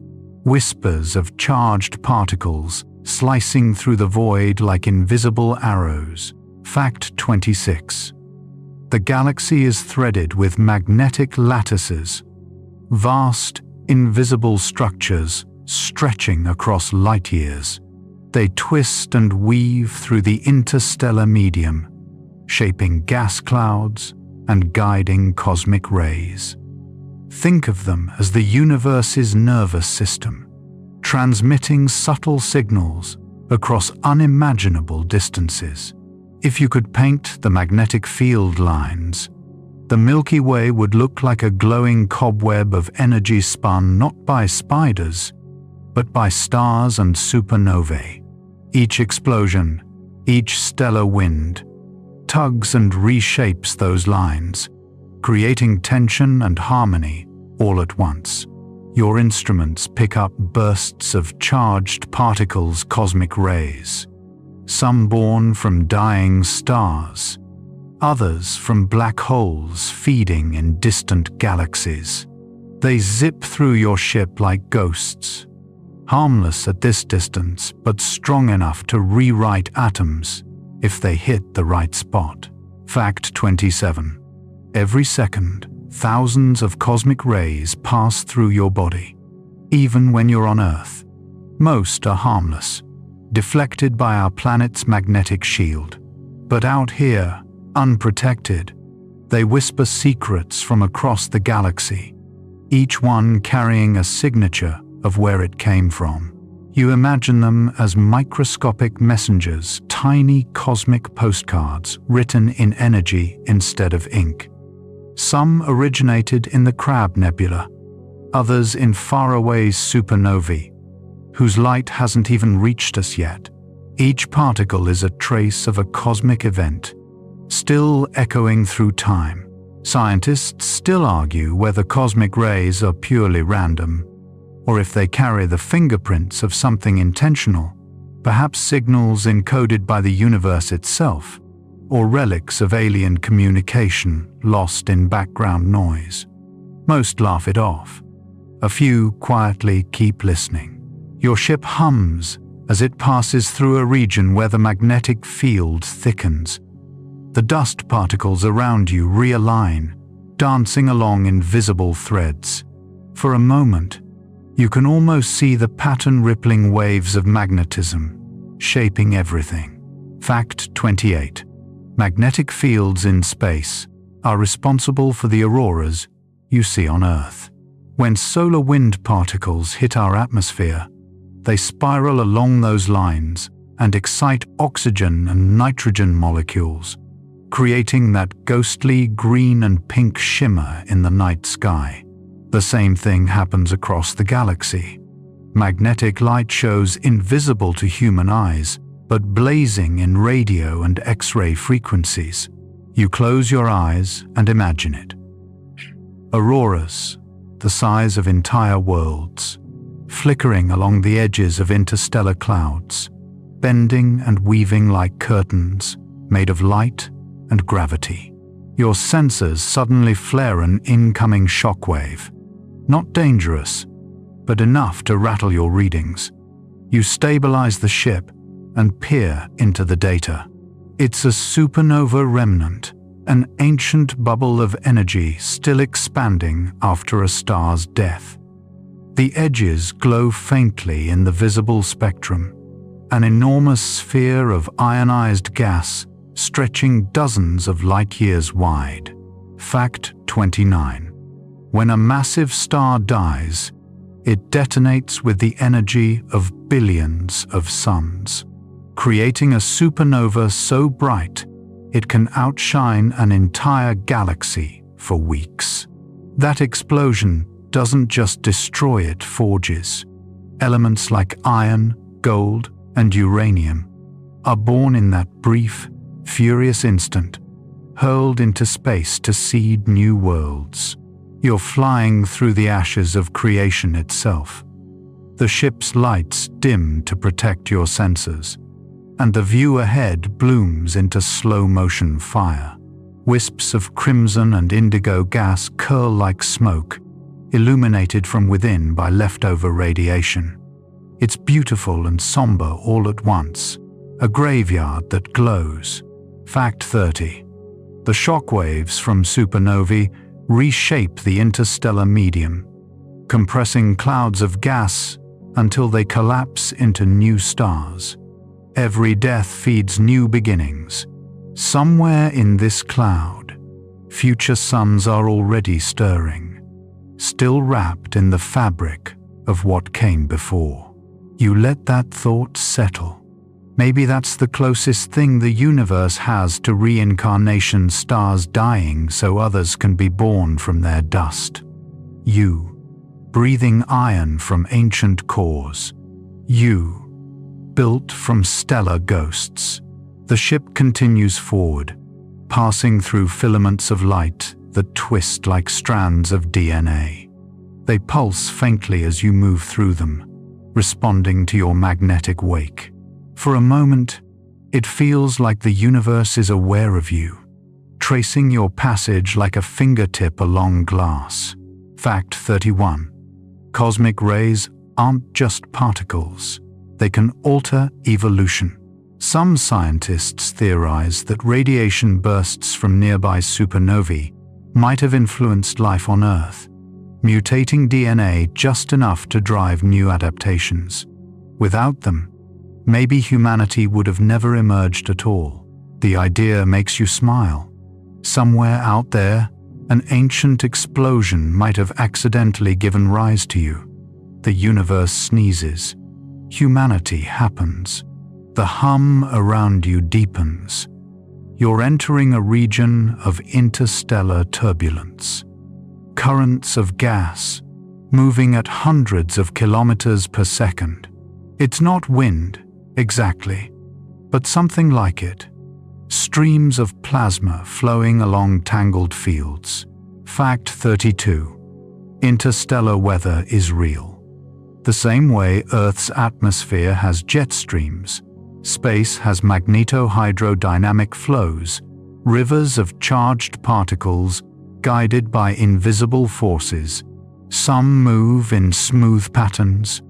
whispers of charged particles slicing through the void like invisible arrows. Fact 26. The galaxy is threaded with magnetic lattices, vast, invisible structures stretching across light years. They twist and weave through the interstellar medium, shaping gas clouds and guiding cosmic rays. Think of them as the universe's nervous system, transmitting subtle signals across unimaginable distances. If you could paint the magnetic field lines, the Milky Way would look like a glowing cobweb of energy spun not by spiders, but by stars and supernovae. Each explosion, each stellar wind, tugs and reshapes those lines, creating tension and harmony all at once. Your instruments pick up bursts of charged particles, cosmic rays, some born from dying stars, others from black holes feeding in distant galaxies. They zip through your ship like ghosts, harmless at this distance but strong enough to rewrite atoms if they hit the right spot. Fact 27. Every second, thousands of cosmic rays pass through your body. Even when you're on Earth, most are harmless, deflected by our planet's magnetic shield. But out here, unprotected, they whisper secrets from across the galaxy, each one carrying a signature of where it came from. You imagine them as microscopic messengers, tiny cosmic postcards written in energy instead of ink. Some originated in the Crab Nebula, others in faraway supernovae, whose light hasn't even reached us yet. Each particle is a trace of a cosmic event, still echoing through time. Scientists still argue whether cosmic rays are purely random, or if they carry the fingerprints of something intentional, perhaps signals encoded by the universe itself, or relics of alien communication lost in background noise. Most laugh it off. A few quietly keep listening. Your ship hums as it passes through a region where the magnetic field thickens, The dust particles around you realign, dancing along invisible threads. For a moment, you can almost see the pattern-rippling waves of magnetism, shaping everything. Fact 28. Magnetic fields in space are responsible for the auroras you see on Earth. When solar wind particles hit our atmosphere, they spiral along those lines and excite oxygen and nitrogen molecules, creating that ghostly green and pink shimmer in the night sky. The same thing happens across the galaxy. Magnetic light shows invisible to human eyes, but blazing in radio and X-ray frequencies. You close your eyes and imagine it. Auroras, the size of entire worlds, flickering along the edges of interstellar clouds, bending and weaving like curtains made of light and gravity. Your sensors suddenly flare an incoming shockwave. Not dangerous, but enough to rattle your readings. You stabilize the ship and peer into the data. It's a supernova remnant, an ancient bubble of energy still expanding after a star's death. The edges glow faintly in the visible spectrum, an enormous sphere of ionized gas stretching dozens of light-years wide. Fact 29. When a massive star dies, it detonates with the energy of billions of suns, creating a supernova so bright it can outshine an entire galaxy for weeks. That explosion doesn't just destroy, it forges. Elements like iron, gold, and uranium are born in that brief, furious instant, hurled into space to seed new worlds. You're flying through the ashes of creation itself. The ship's lights dim to protect your senses, and the view ahead blooms into slow-motion fire. Wisps of crimson and indigo gas curl like smoke, illuminated from within by leftover radiation. It's beautiful and somber all at once, a graveyard that glows. Fact 30. The shockwaves from supernovae reshape the interstellar medium, compressing clouds of gas until they collapse into new stars. Every death feeds new beginnings. Somewhere in this cloud, future suns are already stirring, still wrapped in the fabric of what came before. You let that thought settle. Maybe that's the closest thing the universe has to reincarnation, stars dying so others can be born from their dust. You, breathing iron from ancient cores. You, built from stellar ghosts. The ship continues forward, passing through filaments of light that twist like strands of DNA. They pulse faintly as you move through them, responding to your magnetic wake. For a moment, it feels like the universe is aware of you, tracing your passage like a fingertip along glass. Fact 31. Cosmic rays aren't just particles. They can alter evolution. Some scientists theorize that radiation bursts from nearby supernovae might have influenced life on Earth, mutating DNA just enough to drive new adaptations. Without them, maybe humanity would have never emerged at all. The idea makes you smile. Somewhere out there, an ancient explosion might have accidentally given rise to you. The universe sneezes. Humanity happens. The hum around you deepens. You're entering a region of interstellar turbulence. Currents of gas, moving at hundreds of kilometers per second. It's not wind, exactly, but something like it. Streams of plasma flowing along tangled fields. Fact 32. Interstellar weather is real. The same way Earth's atmosphere has jet streams, space has magnetohydrodynamic flows, rivers of charged particles guided by invisible forces. Some move in smooth patterns,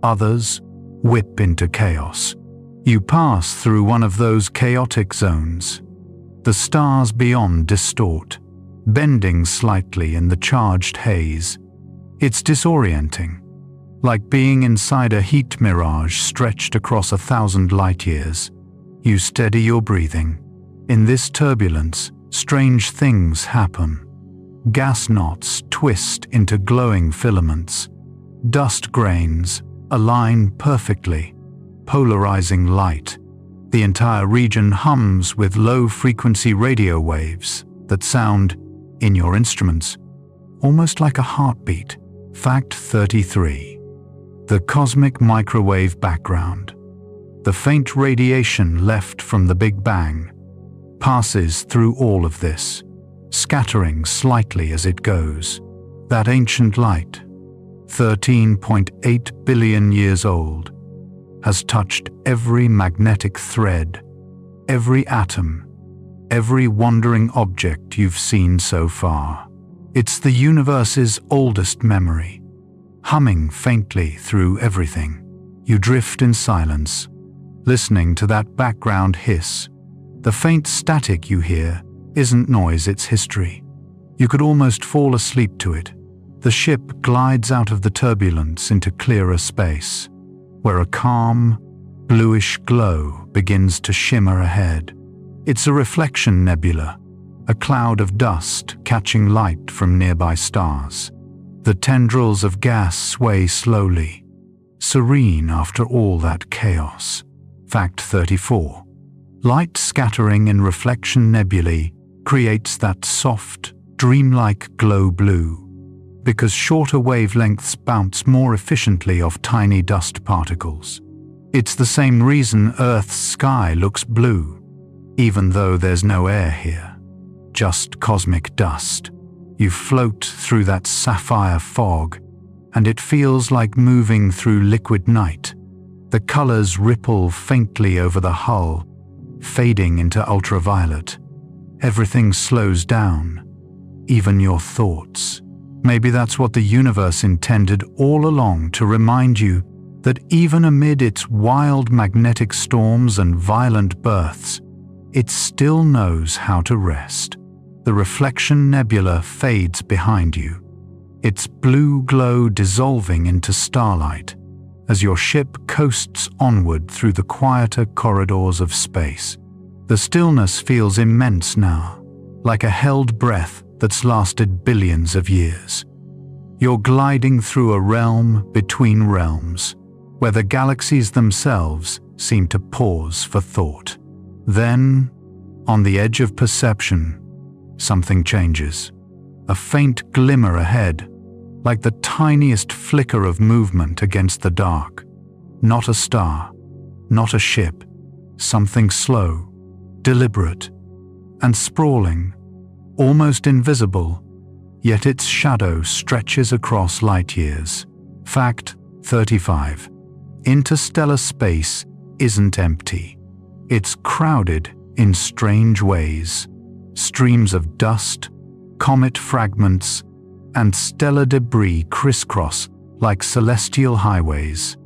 others whip into chaos. You pass through one of those chaotic zones, The stars beyond distort, bending slightly in the charged haze. It's disorienting, like being inside a heat mirage stretched across 1,000 light-years. You steady your breathing. In this turbulence, strange things happen. Gas knots twist into glowing filaments. Dust grains align perfectly, polarizing light. The entire region hums with low-frequency radio waves that sound, in your instruments, almost like a heartbeat. Fact 33. The cosmic microwave background. The faint radiation left from the Big Bang passes through all of this, scattering slightly as it goes. That ancient light, 13.8 billion years old, has touched every magnetic thread, every atom, every wandering object you've seen so far. It's the universe's oldest memory, humming faintly through everything. You drift in silence, listening to that background hiss. The faint static you hear isn't noise, it's history. You could almost fall asleep to it. The ship glides out of the turbulence into clearer space, where a calm, bluish glow begins to shimmer ahead. It's a reflection nebula, a cloud of dust catching light from nearby stars. The tendrils of gas sway slowly, serene after all that chaos. Fact 34. Light scattering in reflection nebulae creates that soft, dreamlike glow blue, because shorter wavelengths bounce more efficiently off tiny dust particles. It's the same reason Earth's sky looks blue, even though there's no air here, just cosmic dust. You float through that sapphire fog, and it feels like moving through liquid night. The colors ripple faintly over the hull, fading into ultraviolet. Everything slows down, even your thoughts. Maybe that's what the universe intended all along, to remind you that even amid its wild magnetic storms and violent births, it still knows how to rest. The reflection nebula fades behind you, its blue glow dissolving into starlight as your ship coasts onward through the quieter corridors of space. The stillness feels immense now, like a held breath that's lasted billions of years. You're gliding through a realm between realms, where the galaxies themselves seem to pause for thought. Then, on the edge of perception, something changes. A faint glimmer ahead, like the tiniest flicker of movement against the dark. Not a star, not a ship, something slow, deliberate, and sprawling, almost invisible, yet its shadow stretches across light years. Fact 35. Interstellar space isn't empty. It's crowded in strange ways. Streams of dust, comet fragments, and stellar debris crisscross like celestial highways.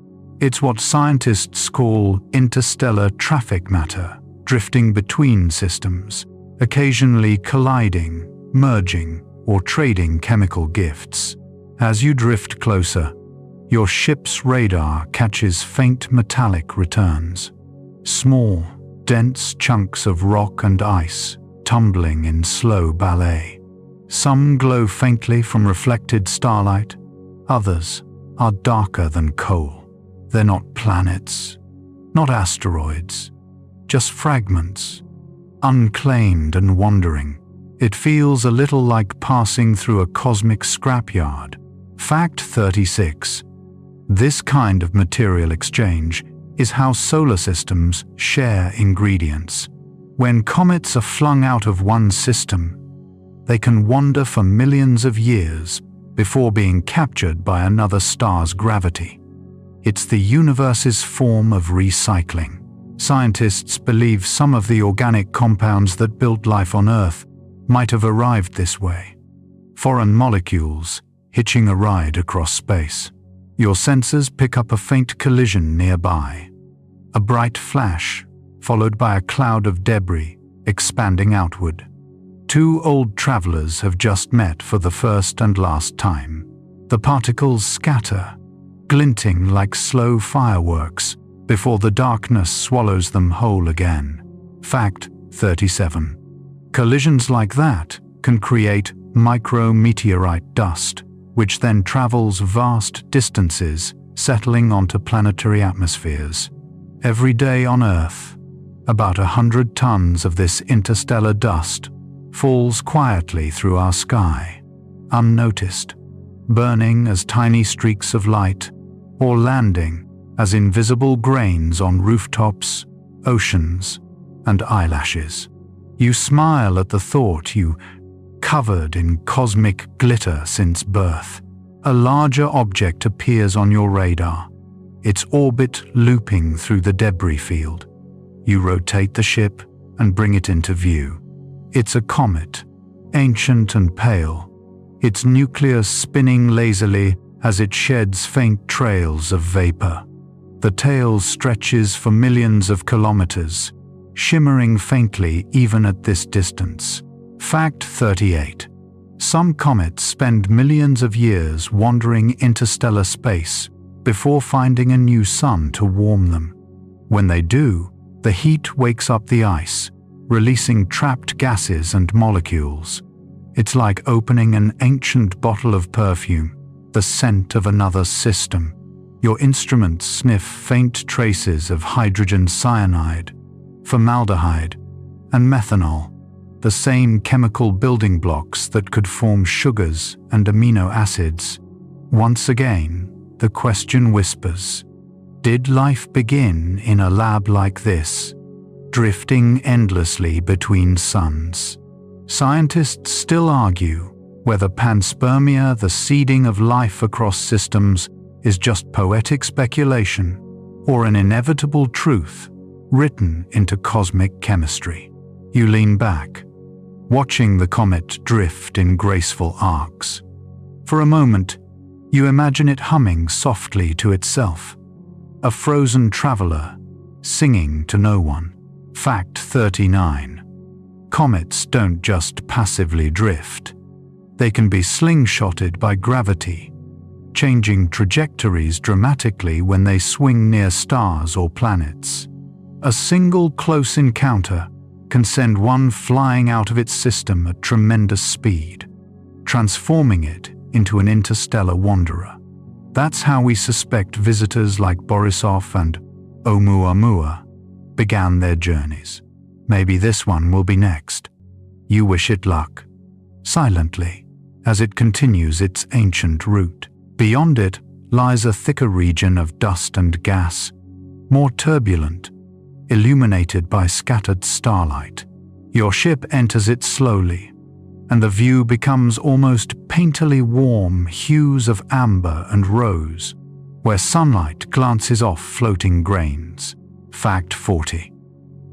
It's what scientists call interstellar traffic matter, drifting between systems, occasionally colliding, merging, or trading chemical gifts. As you drift closer, your ship's radar catches faint metallic returns. Small, dense chunks of rock and ice tumbling in slow ballet. Some glow faintly from reflected starlight, others are darker than coal. They're not planets, not asteroids, just fragments, unclaimed and wandering. It feels a little like passing through a cosmic scrapyard. Fact 36. This kind of material exchange is how solar systems share ingredients. When comets are flung out of one system, they can wander for millions of years before being captured by another star's gravity. It's the universe's form of recycling. Scientists believe some of the organic compounds that built life on Earth might have arrived this way. Foreign molecules hitching a ride across space. Your sensors pick up a faint collision nearby. A bright flash, followed by a cloud of debris, expanding outward. Two old travelers have just met for the first and last time. The particles scatter, glinting like slow fireworks, before the darkness swallows them whole again. Fact 37. Collisions like that can create micrometeorite dust, which then travels vast distances, settling onto planetary atmospheres. Every day on Earth, about 100 tons of this interstellar dust falls quietly through our sky, unnoticed, burning as tiny streaks of light, or landing as invisible grains on rooftops, oceans, and eyelashes. You smile at the thought, you covered in cosmic glitter since birth. A larger object appears on your radar, its orbit looping through the debris field. You rotate the ship and bring it into view. It's a comet, ancient and pale, its nucleus spinning lazily as it sheds faint trails of vapor. The tail stretches for millions of kilometers, shimmering faintly even at this distance. Fact 38. Some comets spend millions of years wandering interstellar space before finding a new sun to warm them. When they do, the heat wakes up the ice, releasing trapped gases and molecules. It's like opening an ancient bottle of perfume, the scent of another system. Your instruments sniff faint traces of hydrogen cyanide, formaldehyde, and methanol, the same chemical building blocks that could form sugars and amino acids. Once again, the question whispers, did life begin in a lab like this, drifting endlessly between suns? Scientists still argue whether panspermia, the seeding of life across systems, is just poetic speculation or an inevitable truth written into cosmic chemistry. You lean back, watching the comet drift in graceful arcs. For a moment, you imagine it humming softly to itself, a frozen traveler singing to no one. Fact 39. Comets don't just passively drift. They can be slingshotted by gravity, changing trajectories dramatically when they swing near stars or planets. A single close encounter can send one flying out of its system at tremendous speed, transforming it into an interstellar wanderer. That's how we suspect visitors like Borisov and Oumuamua began their journeys. Maybe this one will be next. You wish it luck, silently, as it continues its ancient route. Beyond it lies a thicker region of dust and gas, more turbulent, illuminated by scattered starlight. Your ship enters it slowly, and the view becomes almost painterly warm hues of amber and rose, where sunlight glances off floating grains. Fact 40.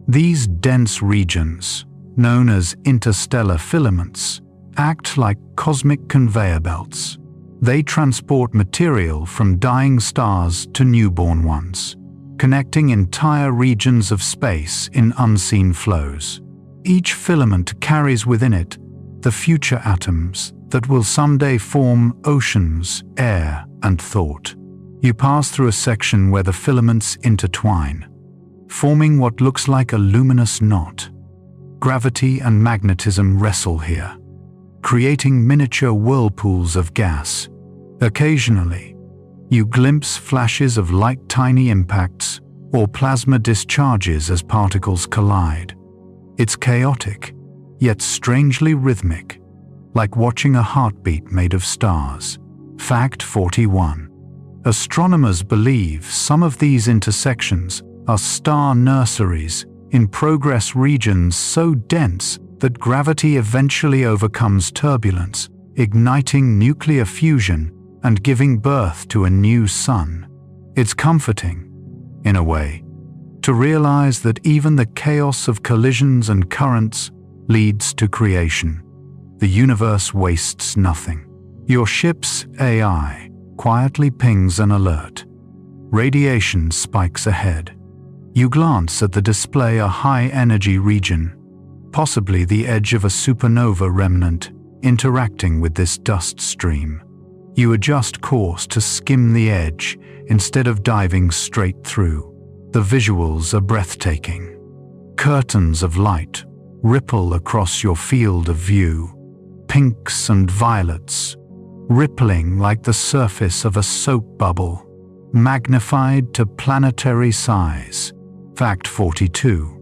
These dense regions, known as interstellar filaments, act like cosmic conveyor belts. They transport material from dying stars to newborn ones, connecting entire regions of space in unseen flows. Each filament carries within it the future atoms that will someday form oceans, air, and thought. You pass through a section where the filaments intertwine, forming what looks like a luminous knot. Gravity and magnetism wrestle here, creating miniature whirlpools of gas. Occasionally, you glimpse flashes of light, tiny impacts, or plasma discharges as particles collide. It's chaotic, yet strangely rhythmic, like watching a heartbeat made of stars. Fact 41. Astronomers believe some of these intersections are star nurseries in progress, regions so dense that gravity eventually overcomes turbulence, igniting nuclear fusion and giving birth to a new sun. It's comforting, in a way, to realize that even the chaos of collisions and currents leads to creation. The universe wastes nothing. Your ship's AI quietly pings an alert. Radiation spikes ahead. You glance at the display, a high-energy region, possibly the edge of a supernova remnant interacting with this dust stream. You adjust course to skim the edge instead of diving straight through. The visuals are breathtaking. Curtains of light ripple across your field of view, pinks and violets, rippling like the surface of a soap bubble, magnified to planetary size. Fact 42.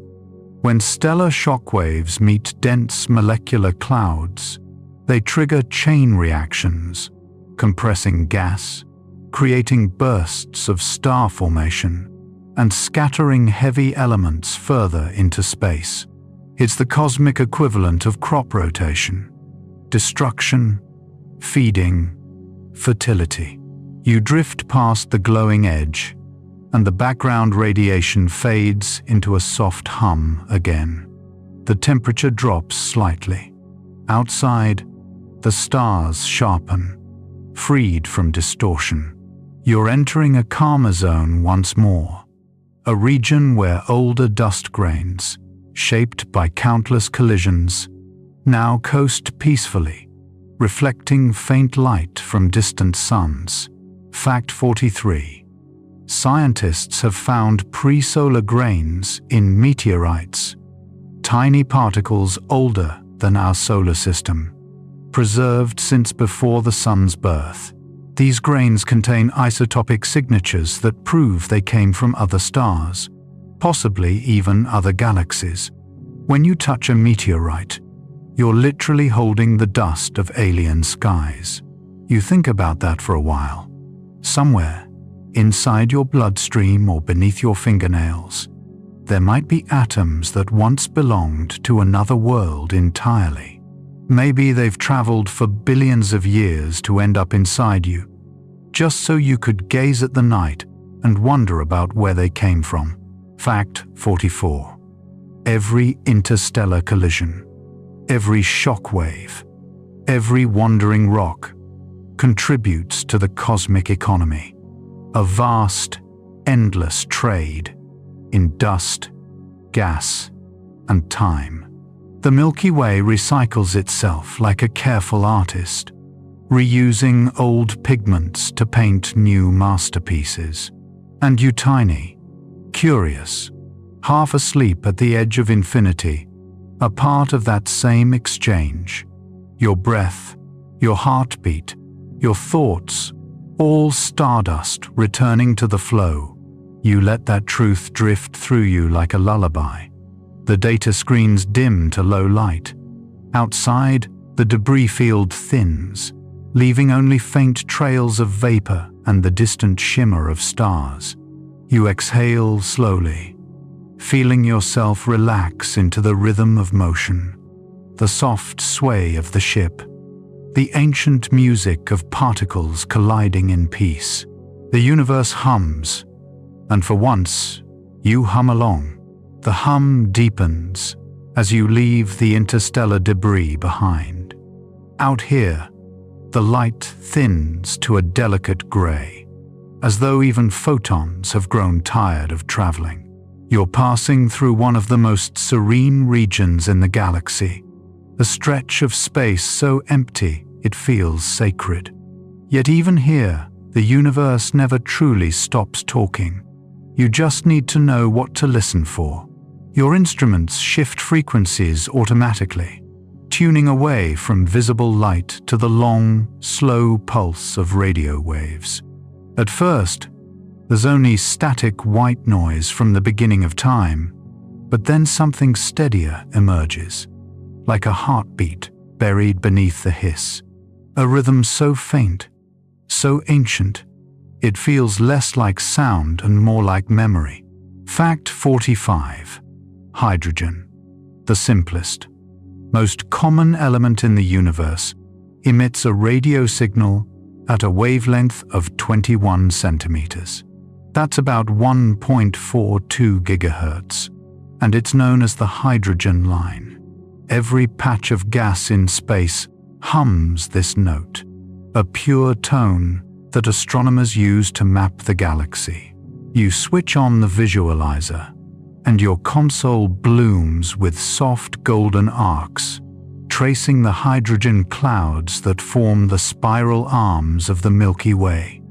When stellar shockwaves meet dense molecular clouds, they trigger chain reactions, compressing gas, creating bursts of star formation, and scattering heavy elements further into space. It's the cosmic equivalent of crop rotation. Destruction, feeding, fertility. You drift past the glowing edge, and the background radiation fades into a soft hum again. The temperature drops slightly. Outside, the stars sharpen, freed from distortion. You're entering a calmer zone once more, a region where older dust grains, shaped by countless collisions, now coast peacefully, reflecting faint light from distant suns. Fact 43. Scientists have found pre-solar grains in meteorites, tiny particles older than our solar system, preserved since before the sun's birth. These grains contain isotopic signatures that prove they came from other stars, possibly even other galaxies. When you touch a meteorite, you're literally holding the dust of alien skies. You think about that for a while. Somewhere, inside your bloodstream or beneath your fingernails, there might be atoms that once belonged to another world entirely. Maybe they've traveled for billions of years to end up inside you, just so you could gaze at the night and wonder about where they came from. Fact 44. Every interstellar collision, every shockwave, every wandering rock contributes to the cosmic economy. A vast, endless trade in dust, gas, and time. The Milky Way recycles itself like a careful artist, reusing old pigments to paint new masterpieces. And you, tiny, curious, half asleep at the edge of infinity, are part of that same exchange. Your breath, your heartbeat, your thoughts, all stardust returning to the flow. You let that truth drift through you like a lullaby. The data screens dim to low light. Outside, the debris field thins, leaving only faint trails of vapor and the distant shimmer of stars. You exhale slowly, feeling yourself relax into the rhythm of motion, the soft sway of the ship, the ancient music of particles colliding in peace. The universe hums, and for once, you hum along. The hum deepens as you leave the interstellar debris behind. Out here, the light thins to a delicate gray, as though even photons have grown tired of traveling. You're passing through one of the most serene regions in the galaxy, a stretch of space so empty it feels sacred. Yet even here, the universe never truly stops talking. You just need to know what to listen for. Your instruments shift frequencies automatically, tuning away from visible light to the long, slow pulse of radio waves. At first, there's only static white noise from the beginning of time, but then something steadier emerges, like a heartbeat buried beneath the hiss. A rhythm so faint, so ancient, it feels less like sound and more like memory. Fact 45. Hydrogen, the simplest, most common element in the universe, emits a radio signal at a wavelength of 21 centimeters. That's about 1.42 gigahertz, and it's known as the hydrogen line. Every patch of gas in space hums this note, a pure tone that astronomers use to map the galaxy. You switch on the visualizer, and your console blooms with soft golden arcs, tracing the hydrogen clouds that form the spiral arms of the Milky Way.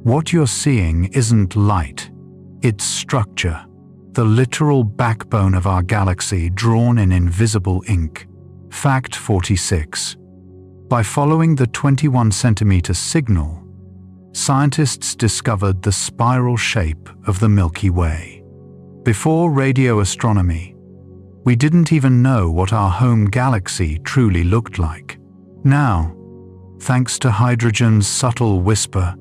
What you're seeing isn't light, it's structure, the literal backbone of our galaxy drawn in invisible ink. Fact 46. By following the 21-centimeter signal, scientists discovered the spiral shape of the Milky Way. Before radio astronomy, we didn't even know what our home galaxy truly looked like. Now, thanks to hydrogen's subtle whisper,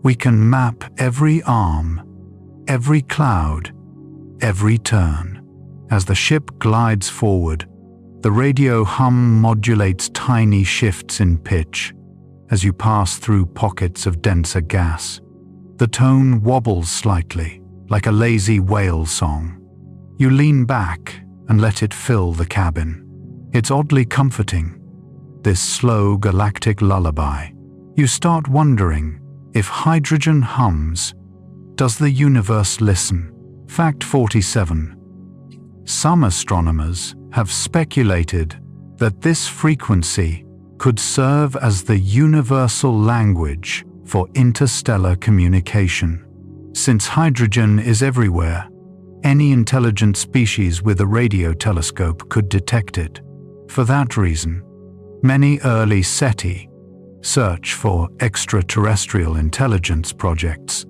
we can map every arm, every cloud, every turn. As the ship glides forward, the radio hum modulates tiny shifts in pitch. As you pass through pockets of denser gas, the tone wobbles slightly, like a lazy whale song. You lean back and let it fill the cabin. It's oddly comforting, this slow galactic lullaby. You start wondering, if hydrogen hums, does the universe listen? Fact 47. Some astronomers have speculated that this frequency could serve as the universal language for interstellar communication. Since hydrogen is everywhere, any intelligent species with a radio telescope could detect it. For that reason, many early SETI, search for extraterrestrial intelligence projects,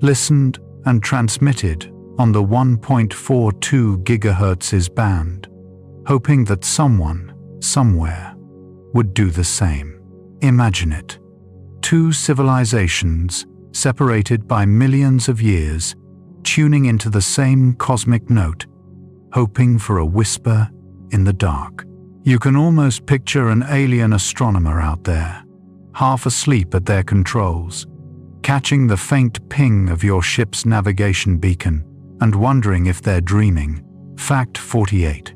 listened and transmitted on the 1.42 GHz band, hoping that someone, somewhere, would do the same. Imagine it. Two civilizations, separated by millions of years, tuning into the same cosmic note, hoping for a whisper in the dark. You can almost picture an alien astronomer out there, half asleep at their controls, catching the faint ping of your ship's navigation beacon and wondering if they're dreaming. Fact 48.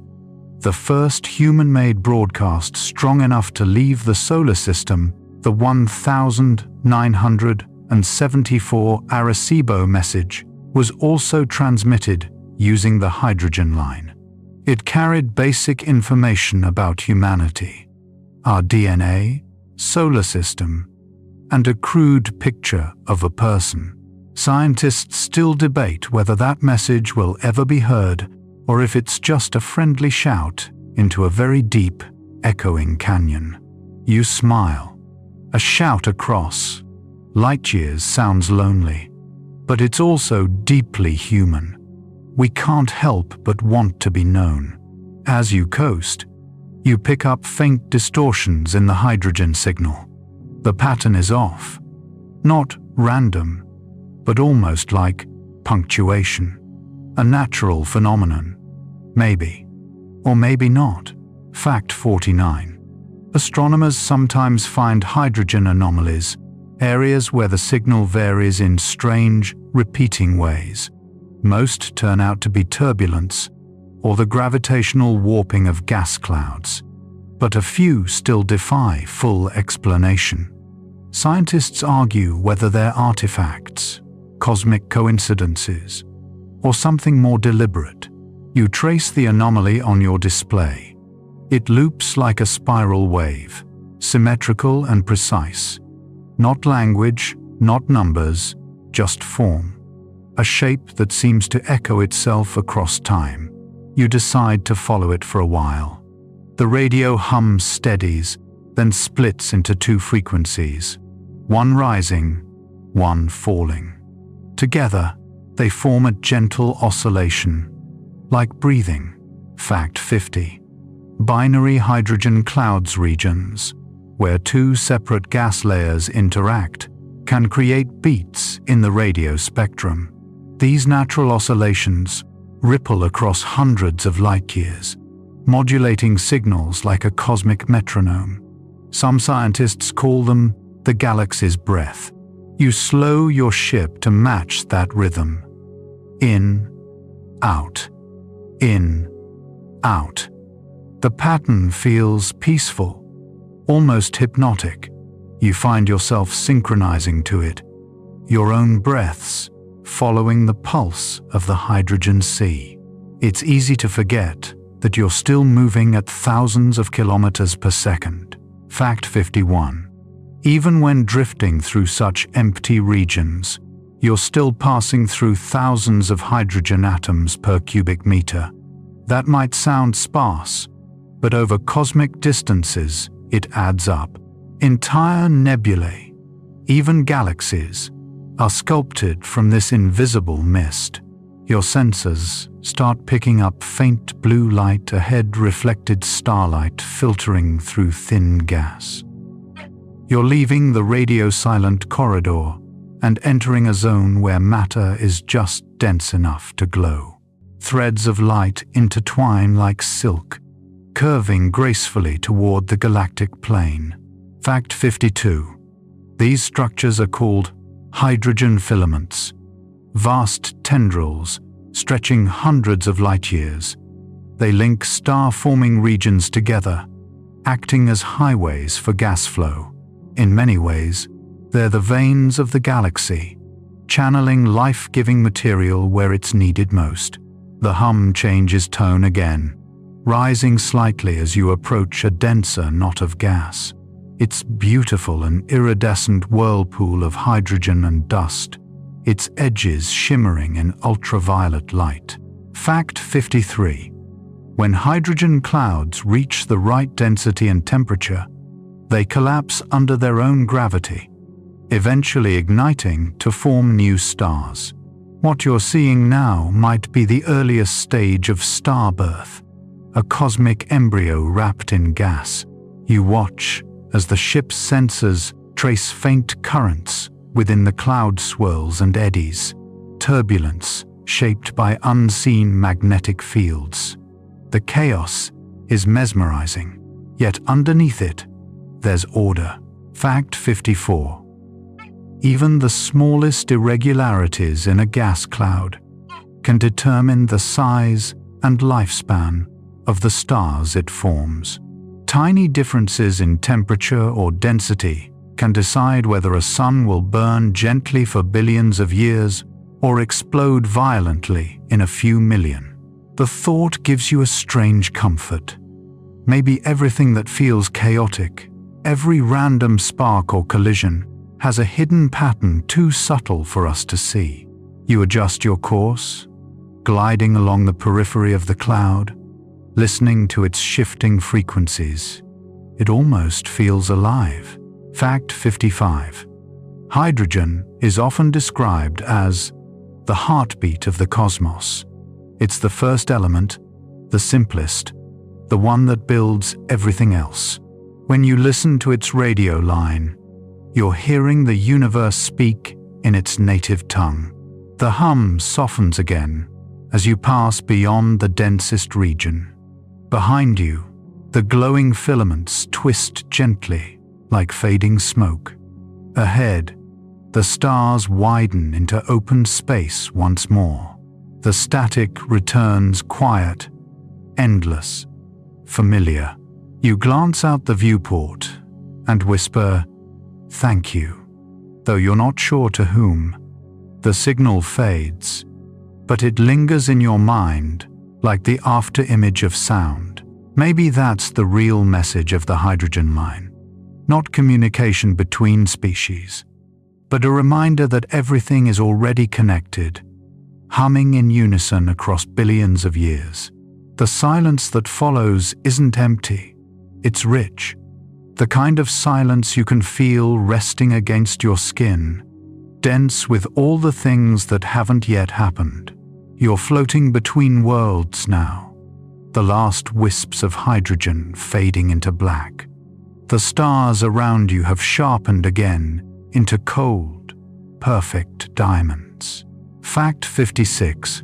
The first human-made broadcast strong enough to leave the solar system, the 1974 Arecibo message, was also transmitted using the hydrogen line. It carried basic information about humanity, our DNA, solar system, and a crude picture of a person. Scientists still debate whether that message will ever be heard or if it's just a friendly shout into a very deep, echoing canyon. You smile. A shout across light years sounds lonely, but it's also deeply human. We can't help but want to be known. As you coast, you pick up faint distortions in the hydrogen signal. The pattern is off, not random, but almost like punctuation. A natural phenomenon. Maybe, or maybe not. Fact 49. Astronomers sometimes find hydrogen anomalies, areas where the signal varies in strange, repeating ways. Most turn out to be turbulence or the gravitational warping of gas clouds, but a few still defy full explanation. Scientists argue whether they're artifacts, cosmic coincidences, or something more deliberate. You trace the anomaly on your display. It loops like a spiral wave, symmetrical and precise. Not language, not numbers, just form. A shape that seems to echo itself across time. You decide to follow it for a while. The radio hum steadies, then splits into two frequencies, one rising, one falling. Together, they form a gentle oscillation, like breathing. Fact 50. Binary hydrogen clouds regions, where two separate gas layers interact, can create beats in the radio spectrum. These natural oscillations ripple across hundreds of light years, modulating signals like a cosmic metronome. Some scientists call them the galaxy's breath. You slow your ship to match that rhythm. In, out, in, out. The pattern feels peaceful, almost hypnotic. You find yourself synchronizing to it, your own breaths following the pulse of the hydrogen sea. it's easy to forget that you're still moving at thousands of kilometers per second. Fact 51. Even when drifting through such empty regions, you're still passing through thousands of hydrogen atoms per cubic meter. That might sound sparse, but over cosmic distances, it adds up. Entire nebulae, even galaxies, are sculpted from this invisible mist. Your sensors start picking up faint blue light ahead, reflected starlight filtering through thin gas. You're leaving the radio-silent corridor and entering a zone where matter is just dense enough to glow. Threads of light intertwine like silk, curving gracefully toward the galactic plane. Fact 52. These structures are called hydrogen filaments, vast tendrils stretching hundreds of light years. They link star-forming regions together, acting as highways for gas flow. In many ways, they're the veins of the galaxy, channeling life-giving material where it's needed most. The hum changes tone again, rising slightly as you approach a denser knot of gas. It's beautiful, an iridescent whirlpool of hydrogen and dust, its edges shimmering in ultraviolet light. Fact 53. When hydrogen clouds reach the right density and temperature, they collapse under their own gravity, eventually igniting to form new stars. What you're seeing now might be the earliest stage of star birth, a cosmic embryo wrapped in gas. You watch as the ship's sensors trace faint currents within the cloud swirls and eddies, turbulence shaped by unseen magnetic fields. The chaos is mesmerizing, yet underneath it, there's order. Fact 54. Even the smallest irregularities in a gas cloud can determine the size and lifespan of the stars it forms. Tiny differences in temperature or density can decide whether a sun will burn gently for billions of years or explode violently in a few million. The thought gives you a strange comfort. Maybe everything that feels chaotic, every random spark or collision, has a hidden pattern too subtle for us to see. You adjust your course, gliding along the periphery of the cloud, listening to its shifting frequencies. It almost feels alive. Fact 55. Hydrogen is often described as the heartbeat of the cosmos. It's the first element, the simplest, the one that builds everything else. When you listen to its radio line, you're hearing the universe speak in its native tongue. The hum softens again as you pass beyond the densest region. Behind you, the glowing filaments twist gently like fading smoke. Ahead, the stars widen into open space once more. The static returns quiet, endless, familiar. You glance out the viewport and whisper, "Thank you," though you're not sure to whom. The signal fades, but it lingers in your mind like the after-image of sound. Maybe that's the real message of the hydrogen line. Not communication between species, but a reminder that everything is already connected, humming in unison across billions of years. The silence that follows isn't empty, it's rich. The kind of silence you can feel resting against your skin, dense with all the things that haven't yet happened. You're floating between worlds now, the last wisps of hydrogen fading into black. The stars around you have sharpened again into cold, perfect diamonds. Fact 56.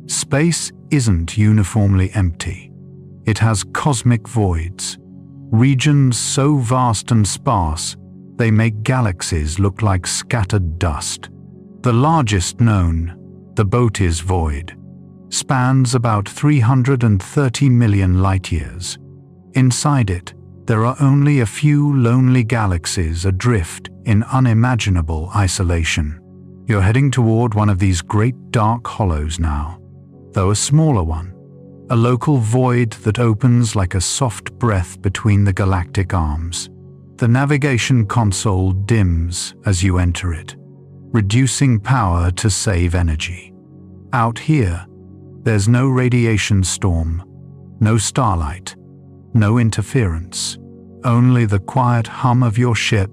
Space isn't uniformly empty. It has cosmic voids, regions so vast and sparse they make galaxies look like scattered dust. The largest known, the Boötes void, spans about 330 million light-years. Inside it, there are only a few lonely galaxies adrift in unimaginable isolation. You're heading toward one of these great dark hollows now, though a smaller one, a local void that opens like a soft breath between the galactic arms. The navigation console dims as you enter it, reducing power to save energy. Out here, there's no radiation storm, no starlight, no interference, only the quiet hum of your ship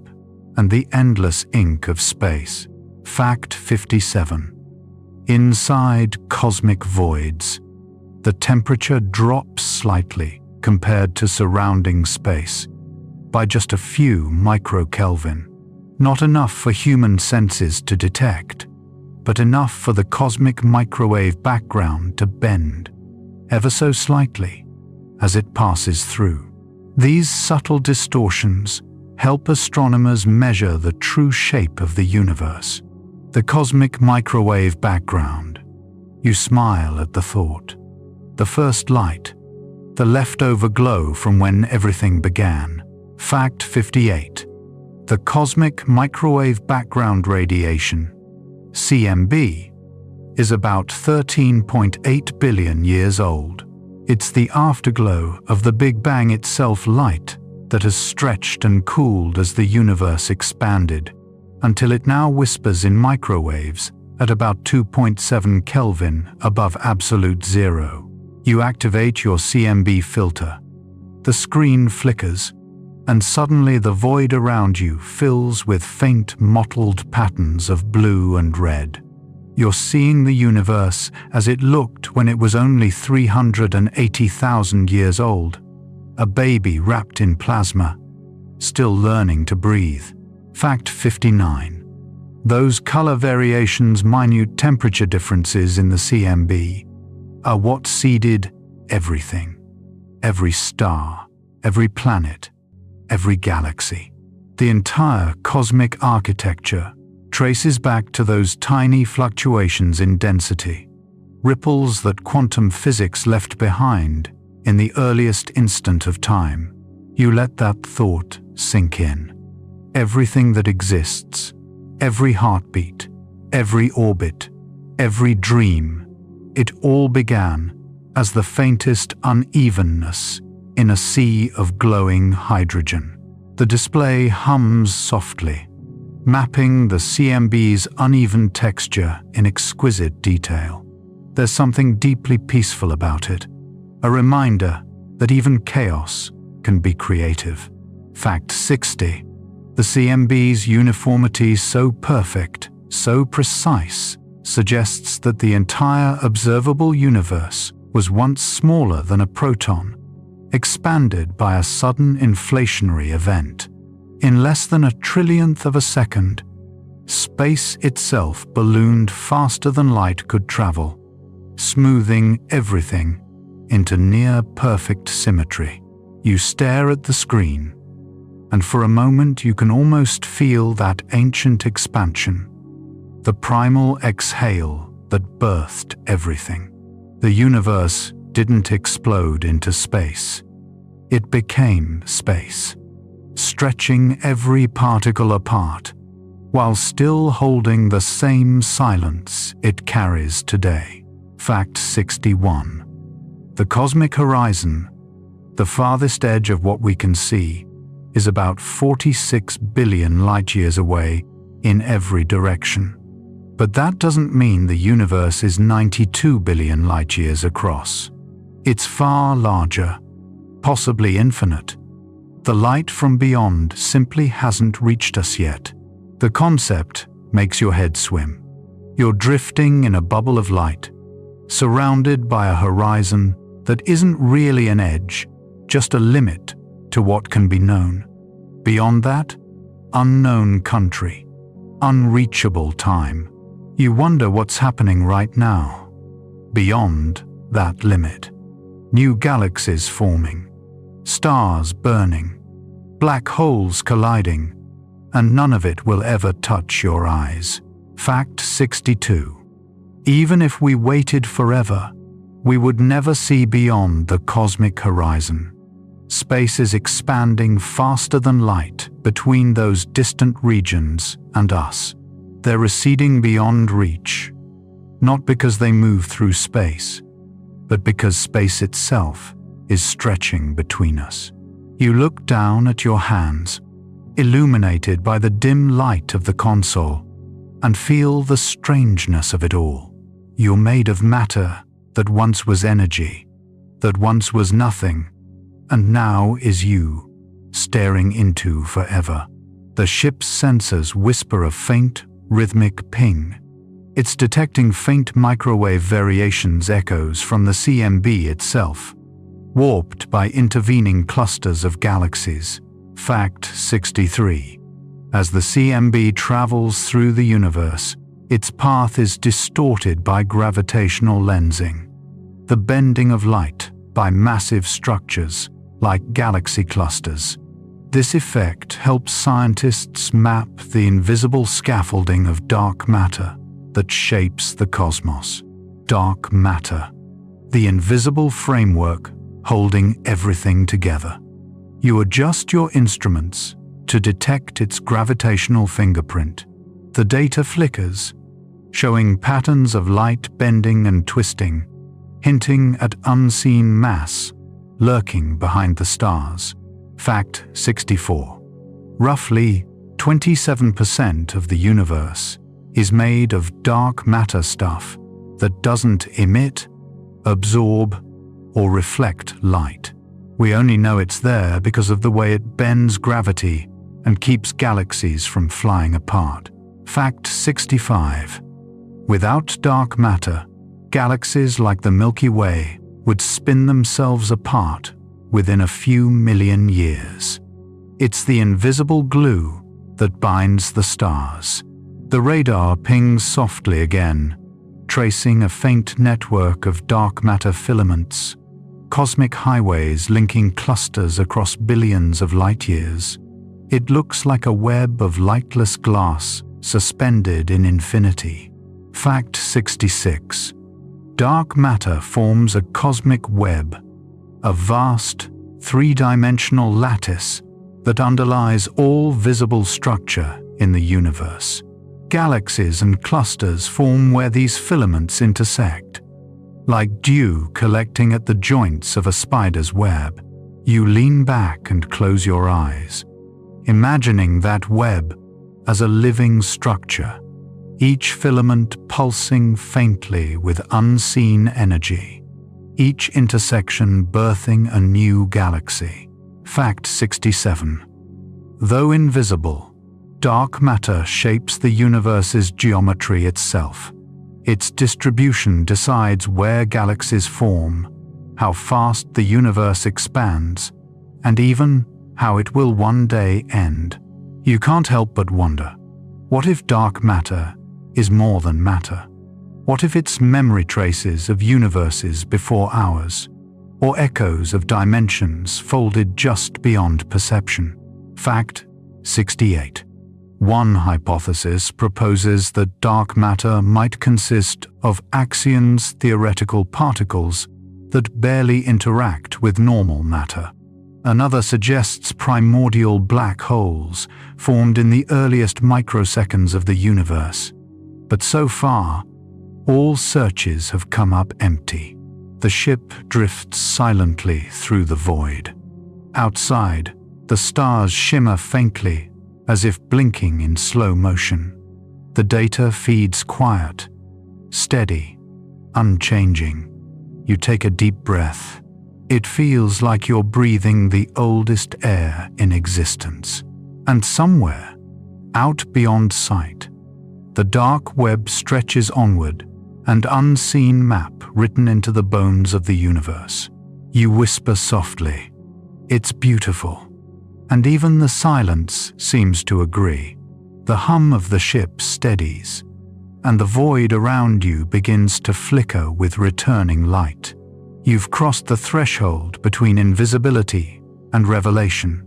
and the endless ink of space. Fact 57. Inside cosmic voids, the temperature drops slightly compared to surrounding space, by just a few microkelvin. Not enough for human senses to detect, but enough for the cosmic microwave background to bend, ever so slightly, as it passes through. These subtle distortions help astronomers measure the true shape of the universe. The cosmic microwave background. You smile at the thought. The first light, the leftover glow from when everything began. Fact 58. The cosmic microwave background radiation, CMB, is about 13.8 billion years old. It's the afterglow of the Big Bang itself, light that has stretched and cooled as the universe expanded, until it now whispers in microwaves at about 2.7 Kelvin above absolute zero. You activate your CMB filter. The screen flickers, and suddenly the void around you fills with faint mottled patterns of blue and red. You're seeing the universe as it looked when it was only 380,000 years old, a baby wrapped in plasma, still learning to breathe. Fact 59. Those color variations, minute temperature differences in the CMB, are what seeded everything. Every star, every planet, every galaxy. The entire cosmic architecture traces back to those tiny fluctuations in density, ripples that quantum physics left behind in the earliest instant of time. You let that thought sink in. Everything that exists, every heartbeat, every orbit, every dream, it all began as the faintest unevenness in a sea of glowing hydrogen. The display hums softly, mapping the CMB's uneven texture in exquisite detail. There's something deeply peaceful about it, a reminder that even chaos can be creative. Fact 60. The CMB's uniformity, so perfect, so precise, suggests that the entire observable universe was once smaller than a proton, expanded by a sudden inflationary event. In less than a trillionth of a second, space itself ballooned faster than light could travel, smoothing everything into near-perfect symmetry. You stare at the screen, and for a moment you can almost feel that ancient expansion, the primal exhale that birthed everything. The universe didn't explode into space. It became space, stretching every particle apart, while still holding the same silence it carries today. Fact 61. The cosmic horizon, the farthest edge of what we can see, is about 46 billion light-years away in every direction. But that doesn't mean the universe is 92 billion light-years across. It's far larger, possibly infinite. The light from beyond simply hasn't reached us yet. The concept makes your head swim. You're drifting in a bubble of light, surrounded by a horizon that isn't really an edge, just a limit to what can be known. Beyond that, unknown country, unreachable time. You wonder what's happening right now. Beyond that limit, new galaxies forming, stars burning, black holes colliding, and none of it will ever touch your eyes. Fact 62. Even if we waited forever, we would never see beyond the cosmic horizon. Space is expanding faster than light between those distant regions and us. They're receding beyond reach, not because they move through space, but because space itself is stretching between us. You look down at your hands, illuminated by the dim light of the console, and feel the strangeness of it all. You're made of matter that once was energy, that once was nothing, and now is you, staring into forever. The ship's sensors whisper a faint, rhythmic ping. It's detecting faint microwave variations, echoes from the CMB itself, warped by intervening clusters of galaxies. Fact 63. As the CMB travels through the universe, its path is distorted by gravitational lensing, the bending of light by massive structures like galaxy clusters. This effect helps scientists map the invisible scaffolding of dark matter that shapes the cosmos. Dark matter, the invisible framework holding everything together. You adjust your instruments to detect its gravitational fingerprint. The data flickers, showing patterns of light bending and twisting, hinting at unseen mass lurking behind the stars. Fact 64. Roughly 27% of the universe is made of dark matter stuff that doesn't emit, absorb, or reflect light. We only know it's there because of the way it bends gravity and keeps galaxies from flying apart. Fact 65. Without dark matter, galaxies like the Milky Way would spin themselves apart within a few million years. It's the invisible glue that binds the stars. The radar pings softly again, tracing a faint network of dark matter filaments, cosmic highways linking clusters across billions of light years. It looks like a web of lightless glass suspended in infinity. Fact 66. Dark matter forms a cosmic web, a vast, three-dimensional lattice that underlies all visible structure in the universe. Galaxies and clusters form where these filaments intersect. Like dew collecting at the joints of a spider's web, you lean back and close your eyes, imagining that web as a living structure, each filament pulsing faintly with unseen energy, each intersection birthing a new galaxy. Fact 67. Though invisible, dark matter shapes the universe's geometry itself. Its distribution decides where galaxies form, how fast the universe expands, and even how it will one day end. You can't help but wonder, what if dark matter is more than matter? What if it's memory traces of universes before ours, or echoes of dimensions folded just beyond perception? Fact 68. One hypothesis proposes that dark matter might consist of axions, theoretical particles that barely interact with normal matter. Another suggests primordial black holes formed in the earliest microseconds of the universe. But so far, all searches have come up empty. The ship drifts silently through the void. Outside, the stars shimmer faintly, as if blinking in slow motion. The data feeds quiet, steady, unchanging. You take a deep breath. It feels like you're breathing the oldest air in existence. And somewhere, out beyond sight, the dark web stretches onward, an unseen map written into the bones of the universe. You whisper softly, "It's beautiful." And even the silence seems to agree. The hum of the ship steadies, and the void around you begins to flicker with returning light. You've crossed the threshold between invisibility and revelation,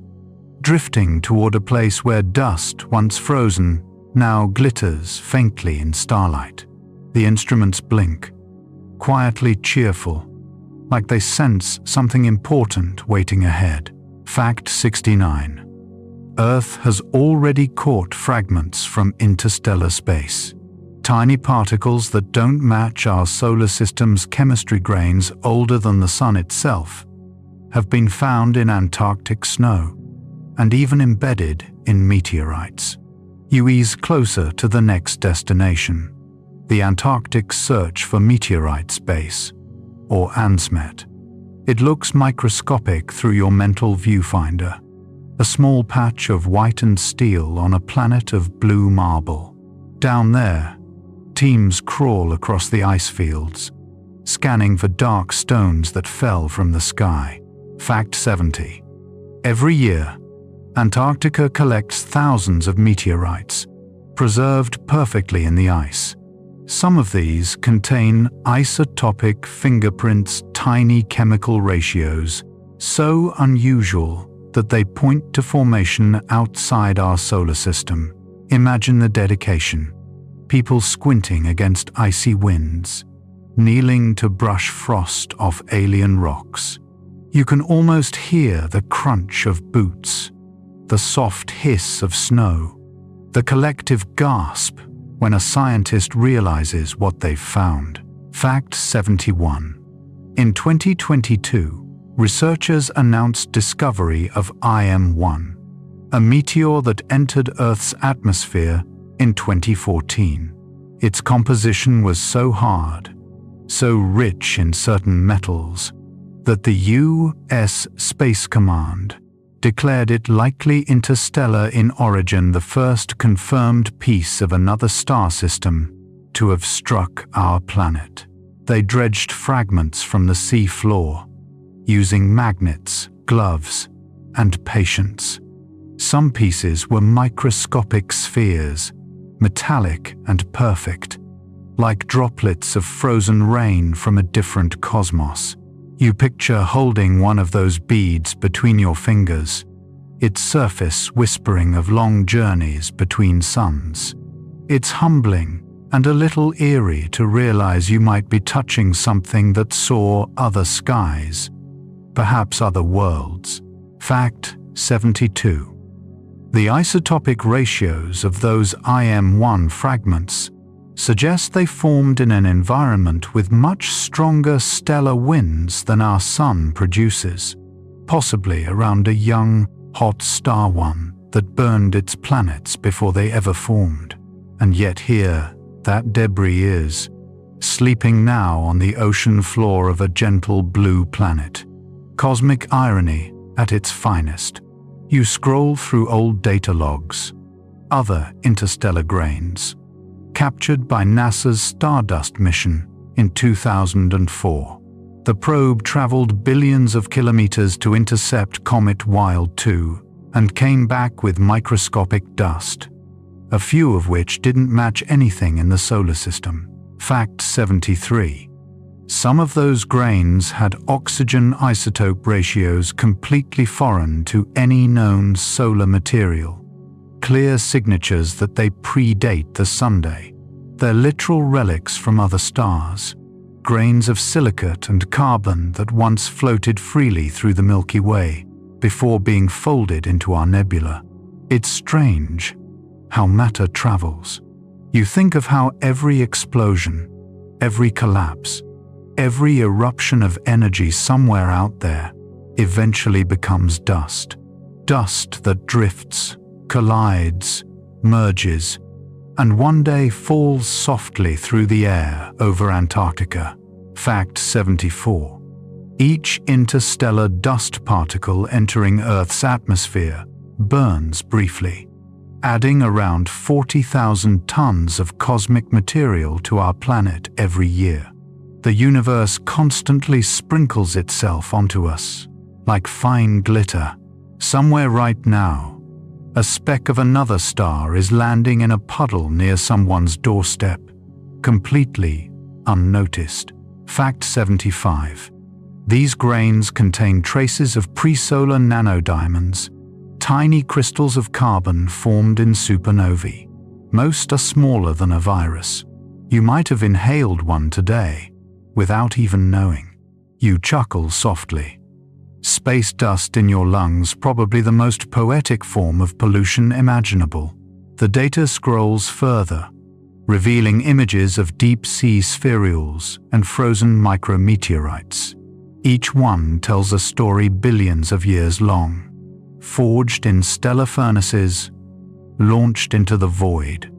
drifting toward a place where dust, once frozen, now glitters faintly in starlight. The instruments blink, quietly cheerful, like they sense something important waiting ahead. Fact 69. Earth has already caught fragments from interstellar space, Tiny particles that don't match our solar system's chemistry, grains older than the sun itself, have been found in Antarctic snow and even embedded in meteorites. You ease closer to the next destination, the Antarctic Search for Meteorites Base, or ANSMET. It looks microscopic through your mental viewfinder, a small patch of whitened steel on a planet of blue marble. Down there, teams crawl across the ice fields, scanning for dark stones that fell from the sky. Fact 70. Every year, Antarctica collects thousands of meteorites, preserved perfectly in the ice. Some of these contain isotopic fingerprints, tiny chemical ratios, so unusual that they point to formation outside our solar system. Imagine the dedication. People squinting against icy winds, kneeling to brush frost off alien rocks. You can almost hear the crunch of boots, the soft hiss of snow, the collective gasp when a scientist realizes what they've found. Fact 71. In 2022, researchers announced discovery of IM-1, a meteor that entered Earth's atmosphere in 2014. Its composition was so hard, so rich in certain metals, that the U.S. Space Command declared it likely interstellar in origin, the first confirmed piece of another star system to have struck our planet. They dredged fragments from the sea floor, using magnets, gloves, and patience. Some pieces were microscopic spheres, metallic and perfect, like droplets of frozen rain from a different cosmos. You picture holding one of those beads between your fingers, its surface whispering of long journeys between suns. It's humbling and a little eerie to realize you might be touching something that saw other skies, perhaps other worlds. Fact 72. The isotopic ratios of those IM-1 fragments suggest they formed in an environment with much stronger stellar winds than our sun produces, possibly around a young, hot star one that burned its planets before they ever formed. And yet here, that debris is, sleeping now on the ocean floor of a gentle blue planet. Cosmic irony at its finest. You scroll through old data logs, other interstellar grains, captured by NASA's Stardust mission in 2004. The probe traveled billions of kilometers to intercept Comet Wild 2 and came back with microscopic dust, a few of which didn't match anything in the solar system. Fact 73. Some of those grains had oxygen isotope ratios completely foreign to any known solar material, clear signatures that they predate the Sunday. They're literal relics from other stars, grains of silicate and carbon that once floated freely through the Milky Way before being folded into our nebula. It's strange how matter travels. You think of how every explosion, every collapse, every eruption of energy somewhere out there eventually becomes dust. Dust that drifts, collides, merges, and one day falls softly through the air over Antarctica. Fact 74. Each interstellar dust particle entering Earth's atmosphere burns briefly, adding around 40,000 tons of cosmic material to our planet every year. The universe constantly sprinkles itself onto us, like fine glitter. Somewhere right now, a speck of another star is landing in a puddle near someone's doorstep, completely unnoticed. Fact 75. These grains contain traces of presolar nanodiamonds, tiny crystals of carbon formed in supernovae. Most are smaller than a virus. You might have inhaled one today, without even knowing. You chuckle softly. Space dust in your lungs, probably the most poetic form of pollution imaginable. The data scrolls further, revealing images of deep-sea spherules and frozen micrometeorites. Each one tells a story billions of years long, forged in stellar furnaces, launched into the void,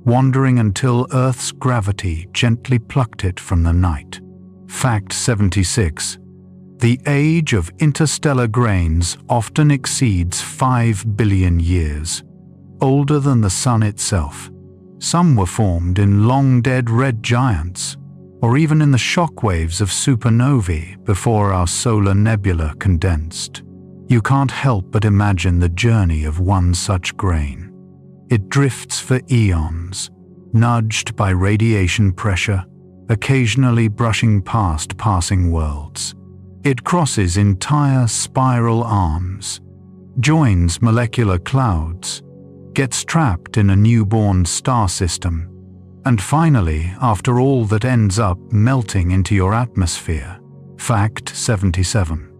wandering until Earth's gravity gently plucked it from the night. Fact 76. The age of interstellar grains often exceeds 5 billion years, older than the Sun itself. Some were formed in long-dead red giants, or even in the shockwaves of supernovae before our solar nebula condensed. You can't help but imagine the journey of one such grain. It drifts for eons, nudged by radiation pressure, occasionally brushing past passing worlds. It crosses entire spiral arms, joins molecular clouds, gets trapped in a newborn star system, and finally, after all that ends up melting into your atmosphere. Fact 77.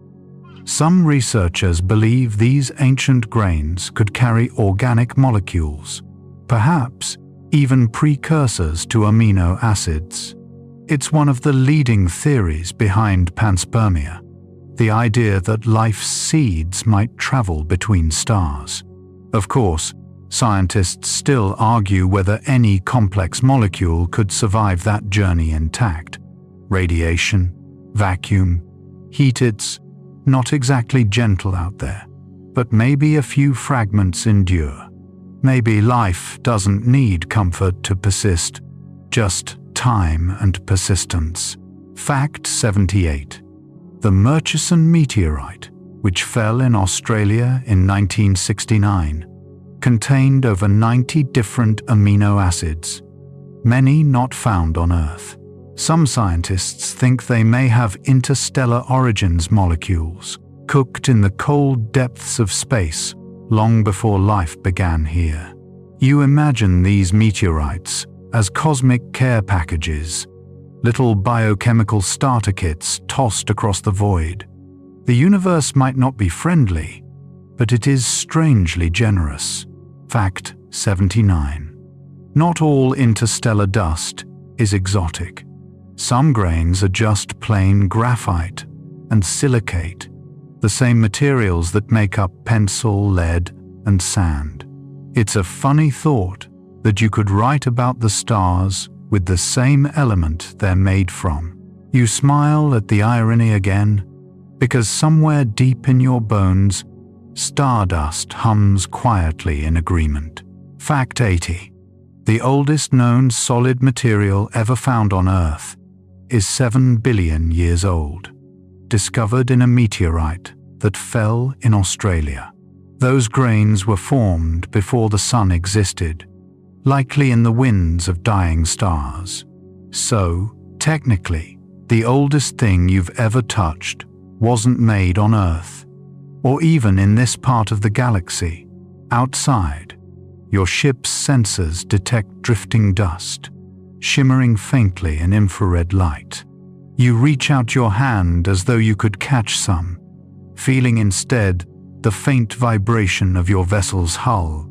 Some researchers believe these ancient grains could carry organic molecules, perhaps even precursors to amino acids. It's one of the leading theories behind panspermia, the idea that life's seeds might travel between stars. Of course, scientists still argue whether any complex molecule could survive that journey intact. Radiation, vacuum, heat. It's not exactly gentle out there, but maybe a few fragments endure. Maybe life doesn't need comfort to persist, just time and persistence. Fact 78. The Murchison meteorite, which fell in Australia in 1969, contained over 90 different amino acids, many not found on Earth. Some scientists think they may have interstellar origins molecules, cooked in the cold depths of space long before life began here. You imagine these meteorites as cosmic care packages, little biochemical starter kits tossed across the void. The universe might not be friendly, but it is strangely generous. Fact 79. Not all interstellar dust is exotic. Some grains are just plain graphite and silicate, the same materials that make up pencil, lead, and sand. It's a funny thought that you could write about the stars with the same element they're made from. You smile at the irony again, because somewhere deep in your bones, stardust hums quietly in agreement. Fact 80. The oldest known solid material ever found on Earth is 7 billion years old, discovered in a meteorite that fell in Australia. Those grains were formed before the Sun existed, likely in the winds of dying stars. So, technically, the oldest thing you've ever touched wasn't made on Earth, or even in this part of the galaxy. Outside, your ship's sensors detect drifting dust, shimmering faintly in infrared light. You reach out your hand as though you could catch some, feeling instead the faint vibration of your vessel's hull,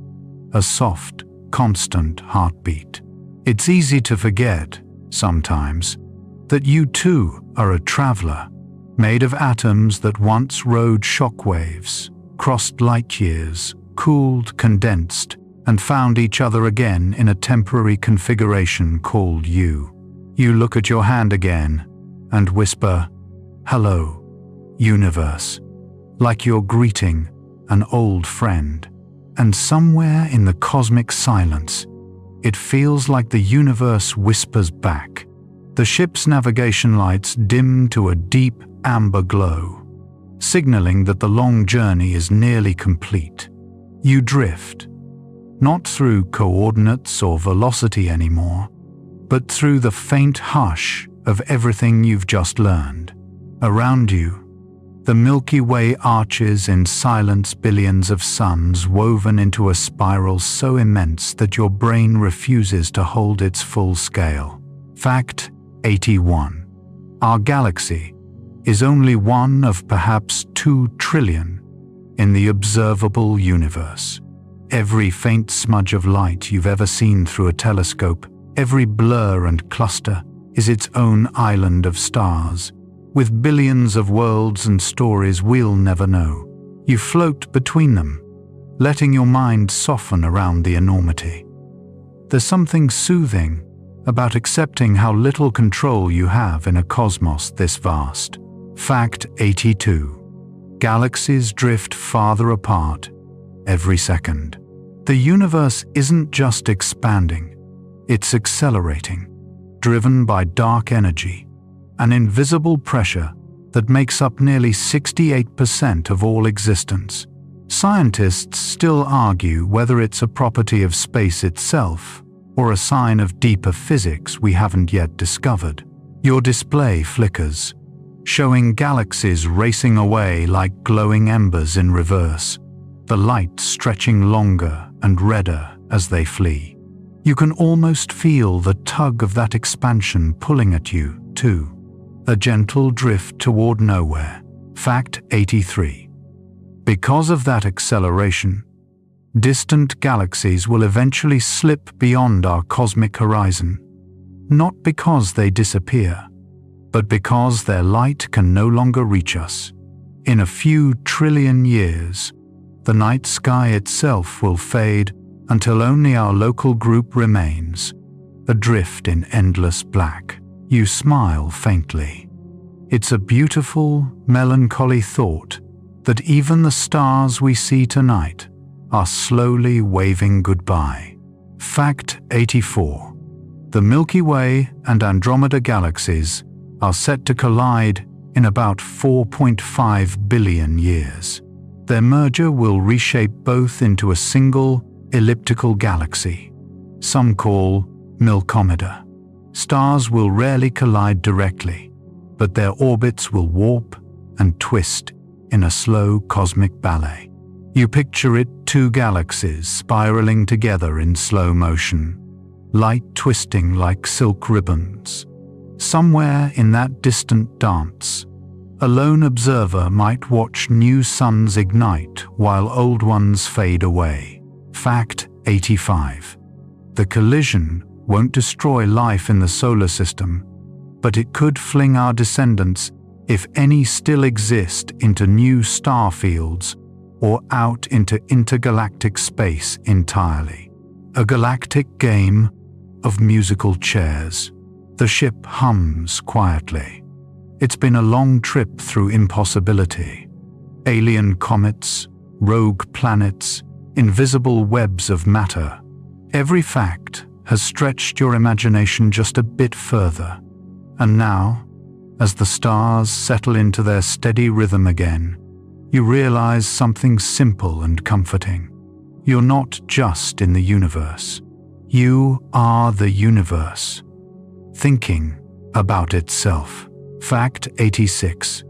a soft, constant heartbeat. It's easy to forget, sometimes, that you too are a traveler, made of atoms that once rode shockwaves, crossed light years, cooled, condensed, and found each other again in a temporary configuration called you. You look at your hand again and whisper, "Hello, universe," like you're greeting an old friend. And somewhere in the cosmic silence, it feels like the universe whispers back. The ship's navigation lights dim to a deep amber glow, signaling that the long journey is nearly complete. You drift, not through coordinates or velocity anymore, but through the faint hush of everything you've just learned. Around you, the Milky Way arches in silence, billions of suns woven into a spiral so immense that your brain refuses to hold its full scale. Fact 81. Our galaxy is only one of perhaps 2 trillion in the observable universe. Every faint smudge of light you've ever seen through a telescope Every blur and cluster is its own island of stars, with billions of worlds and stories we'll never know. You float between them, letting your mind soften around the enormity. There's something soothing about accepting how little control you have in a cosmos this vast. Fact 82. Galaxies drift farther apart every second. The universe isn't just expanding, it's accelerating, driven by dark energy, an invisible pressure that makes up nearly 68% of all existence. Scientists still argue whether it's a property of space itself or a sign of deeper physics we haven't yet discovered. Your display flickers, showing galaxies racing away like glowing embers in reverse, the light stretching longer and redder as they flee. You can almost feel the tug of that expansion pulling at you, too. A gentle drift toward nowhere. Fact 83. Because of that acceleration, distant galaxies will eventually slip beyond our cosmic horizon, not because they disappear, but because their light can no longer reach us. In a few trillion years, the night sky itself will fade until only our local group remains, adrift in endless black. You smile faintly. It's a beautiful, melancholy thought that even the stars we see tonight are slowly waving goodbye. Fact 84. The Milky Way and Andromeda galaxies are set to collide in about 4.5 billion years. Their merger will reshape both into a single elliptical galaxy, some call Milkomeda. Stars will rarely collide directly, but their orbits will warp and twist in a slow cosmic ballet. You picture it, two galaxies spiraling together in slow motion, light twisting like silk ribbons. Somewhere in that distant dance, a lone observer might watch new suns ignite while old ones fade away. Fact 85. The collision won't destroy life in the solar system, but it could fling our descendants, if any still exist, into new star fields or out into intergalactic space entirely. A galactic game of musical chairs. The ship hums quietly. It's been a long trip through impossibility. Alien comets, rogue planets, invisible webs of matter. Every fact has stretched your imagination just a bit further. And now, as the stars settle into their steady rhythm again, you realize something simple and comforting. You're not just in the universe. You are the universe, thinking about itself. Fact 86.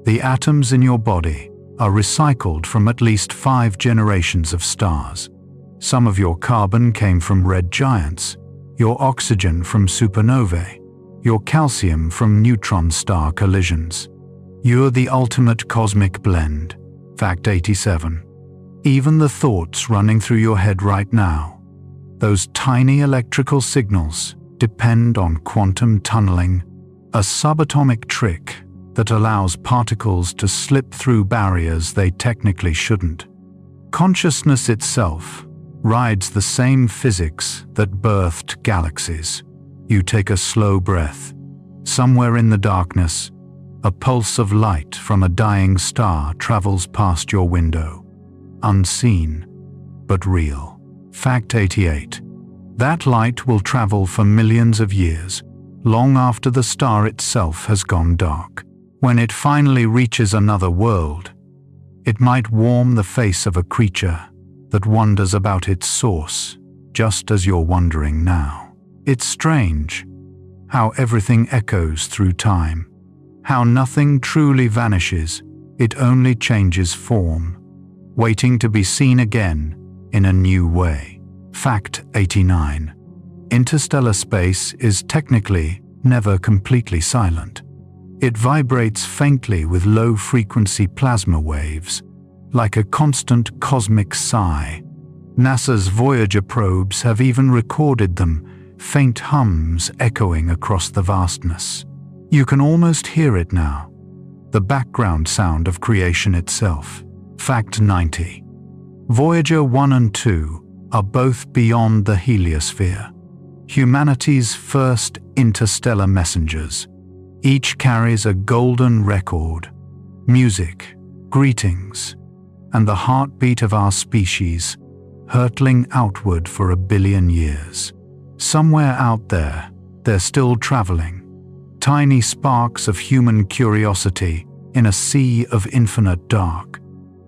The atoms in your body are recycled from at least 5 generations of stars. Some of your carbon came from red giants, your oxygen from supernovae, your calcium from neutron star collisions. You're the ultimate cosmic blend. Fact 87. Even the thoughts running through your head right now, those tiny electrical signals, depend on quantum tunneling, a subatomic trick that allows particles to slip through barriers they technically shouldn't. Consciousness itself rides the same physics that birthed galaxies. You take a slow breath. Somewhere in the darkness, a pulse of light from a dying star travels past your window. Unseen, but real. Fact 88. That light will travel for millions of years, long after the star itself has gone dark. When it finally reaches another world, it might warm the face of a creature that wonders about its source, just as you're wondering now. It's strange how everything echoes through time, how nothing truly vanishes, it only changes form, waiting to be seen again in a new way. Fact 89. Interstellar space is technically never completely silent. It vibrates faintly with low-frequency plasma waves, like a constant cosmic sigh. NASA's Voyager probes have even recorded them, faint hums echoing across the vastness. You can almost hear it now, the background sound of creation itself. Fact 90. Voyager 1 and 2 are both beyond the heliosphere, humanity's first interstellar messengers. Each carries a golden record, music, greetings, and the heartbeat of our species, hurtling outward for 1 billion years. Somewhere out there, they're still traveling, tiny sparks of human curiosity in a sea of infinite dark.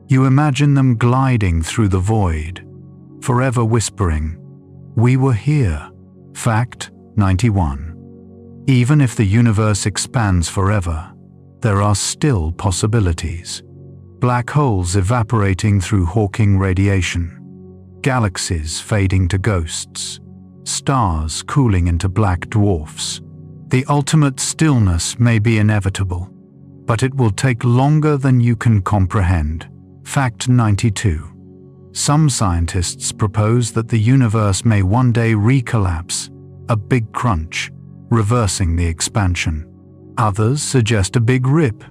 You imagine them gliding through the void, forever whispering, "We were here." Fact 91. Even if the universe expands forever, there are still possibilities. Black holes evaporating through Hawking radiation, galaxies fading to ghosts, stars cooling into black dwarfs. The ultimate stillness may be inevitable, but it will take longer than you can comprehend. Fact 92. Some scientists propose that the universe may one day recollapse, a big crunch, reversing the expansion. Others suggest a big rip,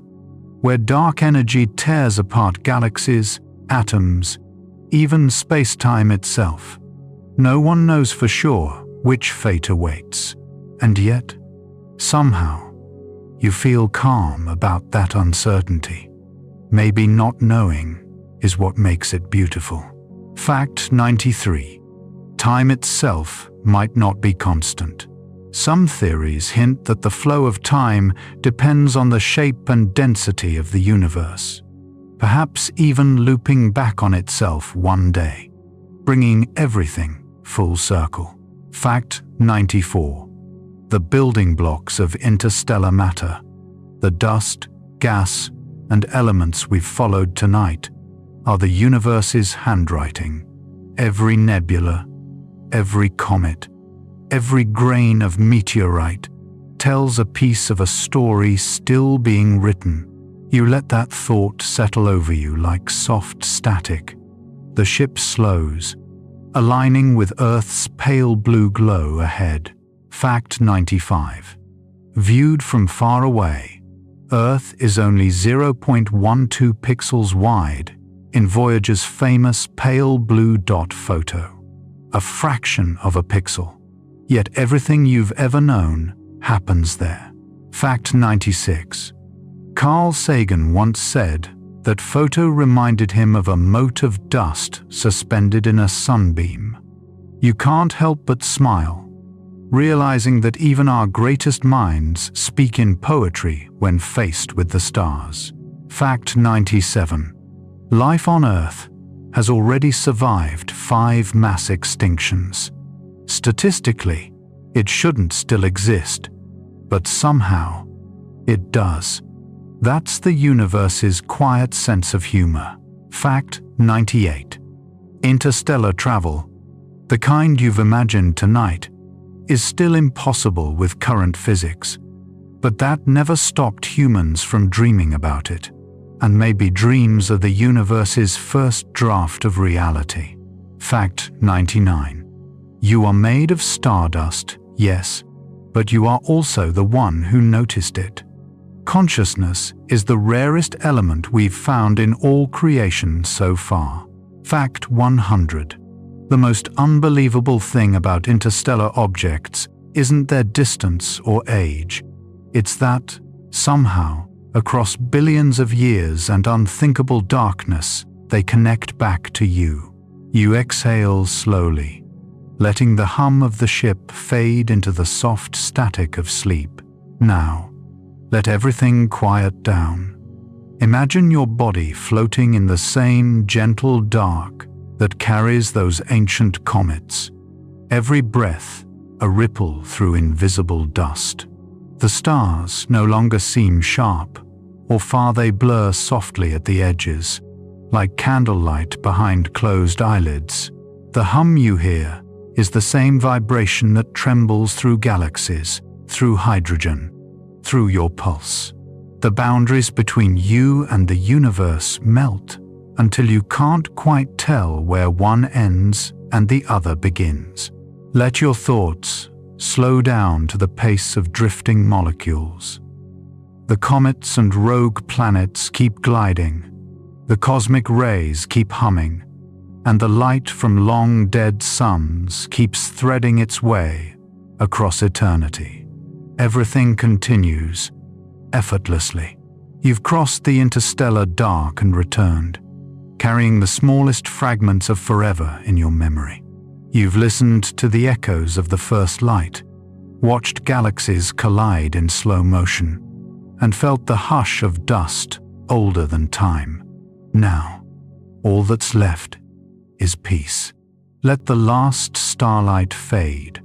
where dark energy tears apart galaxies, atoms, even space-time itself. No one knows for sure which fate awaits, and yet, somehow, you feel calm about that uncertainty. Maybe not knowing is what makes it beautiful. Fact 93. Time itself might not be constant. Some theories hint that the flow of time depends on the shape and density of the universe, perhaps even looping back on itself one day, bringing everything full circle. Fact 94. The building blocks of interstellar matter, the dust, gas, and elements we've followed tonight, are the universe's handwriting. Every nebula, every comet, every grain of meteorite tells a piece of a story still being written. You let that thought settle over you like soft static. The ship slows, aligning with Earth's pale blue glow ahead. Fact 95. Viewed from far away, Earth is only 0.12 pixels wide in Voyager's famous pale blue dot photo, a fraction of a pixel. Yet everything you've ever known happens there. Fact 96. Carl Sagan once said that photo reminded him of a mote of dust suspended in a sunbeam. You can't help but smile, realizing that even our greatest minds speak in poetry when faced with the stars. Fact 97. Life on Earth has already survived 5 mass extinctions. Statistically, it shouldn't still exist, but somehow it does. That's the universe's quiet sense of humor. Fact 98. Interstellar travel, the kind you've imagined tonight, is still impossible with current physics, but that never stopped humans from dreaming about it, and maybe dreams are the universe's first draft of reality. Fact 99. You are made of stardust, yes, but you are also the one who noticed it. Consciousness is the rarest element we've found in all creation so far. Fact 100. The most unbelievable thing about interstellar objects isn't their distance or age. It's that, somehow, across billions of years and unthinkable darkness, they connect back to you. You exhale slowly, letting the hum of the ship fade into the soft static of sleep. Now, let everything quiet down. Imagine your body floating in the same gentle dark that carries those ancient comets. Every breath, a ripple through invisible dust. The stars no longer seem sharp, or far they blur softly at the edges, like candlelight behind closed eyelids. The hum you hear is the same vibration that trembles through galaxies, through hydrogen, through your pulse. The boundaries between you and the universe melt until you can't quite tell where one ends and the other begins. Let your thoughts slow down to the pace of drifting molecules. The comets and rogue planets keep gliding, the cosmic rays keep humming, and the light from long-dead suns keeps threading its way across eternity. Everything continues, effortlessly. You've crossed the interstellar dark and returned, carrying the smallest fragments of forever in your memory. You've listened to the echoes of the first light, watched galaxies collide in slow motion, and felt the hush of dust older than time. Now, all that's left is peace. Let the last starlight fade,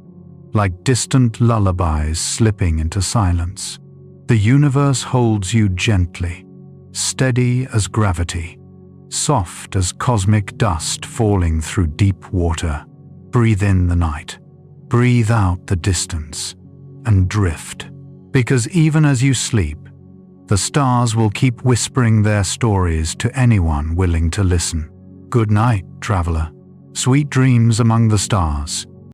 like distant lullabies slipping into silence. The universe holds you gently, steady as gravity, soft as cosmic dust falling through deep water. Breathe in the night, breathe out the distance, and drift. Because even as you sleep, the stars will keep whispering their stories to anyone willing to listen. Good night, traveler. Sweet dreams among the stars.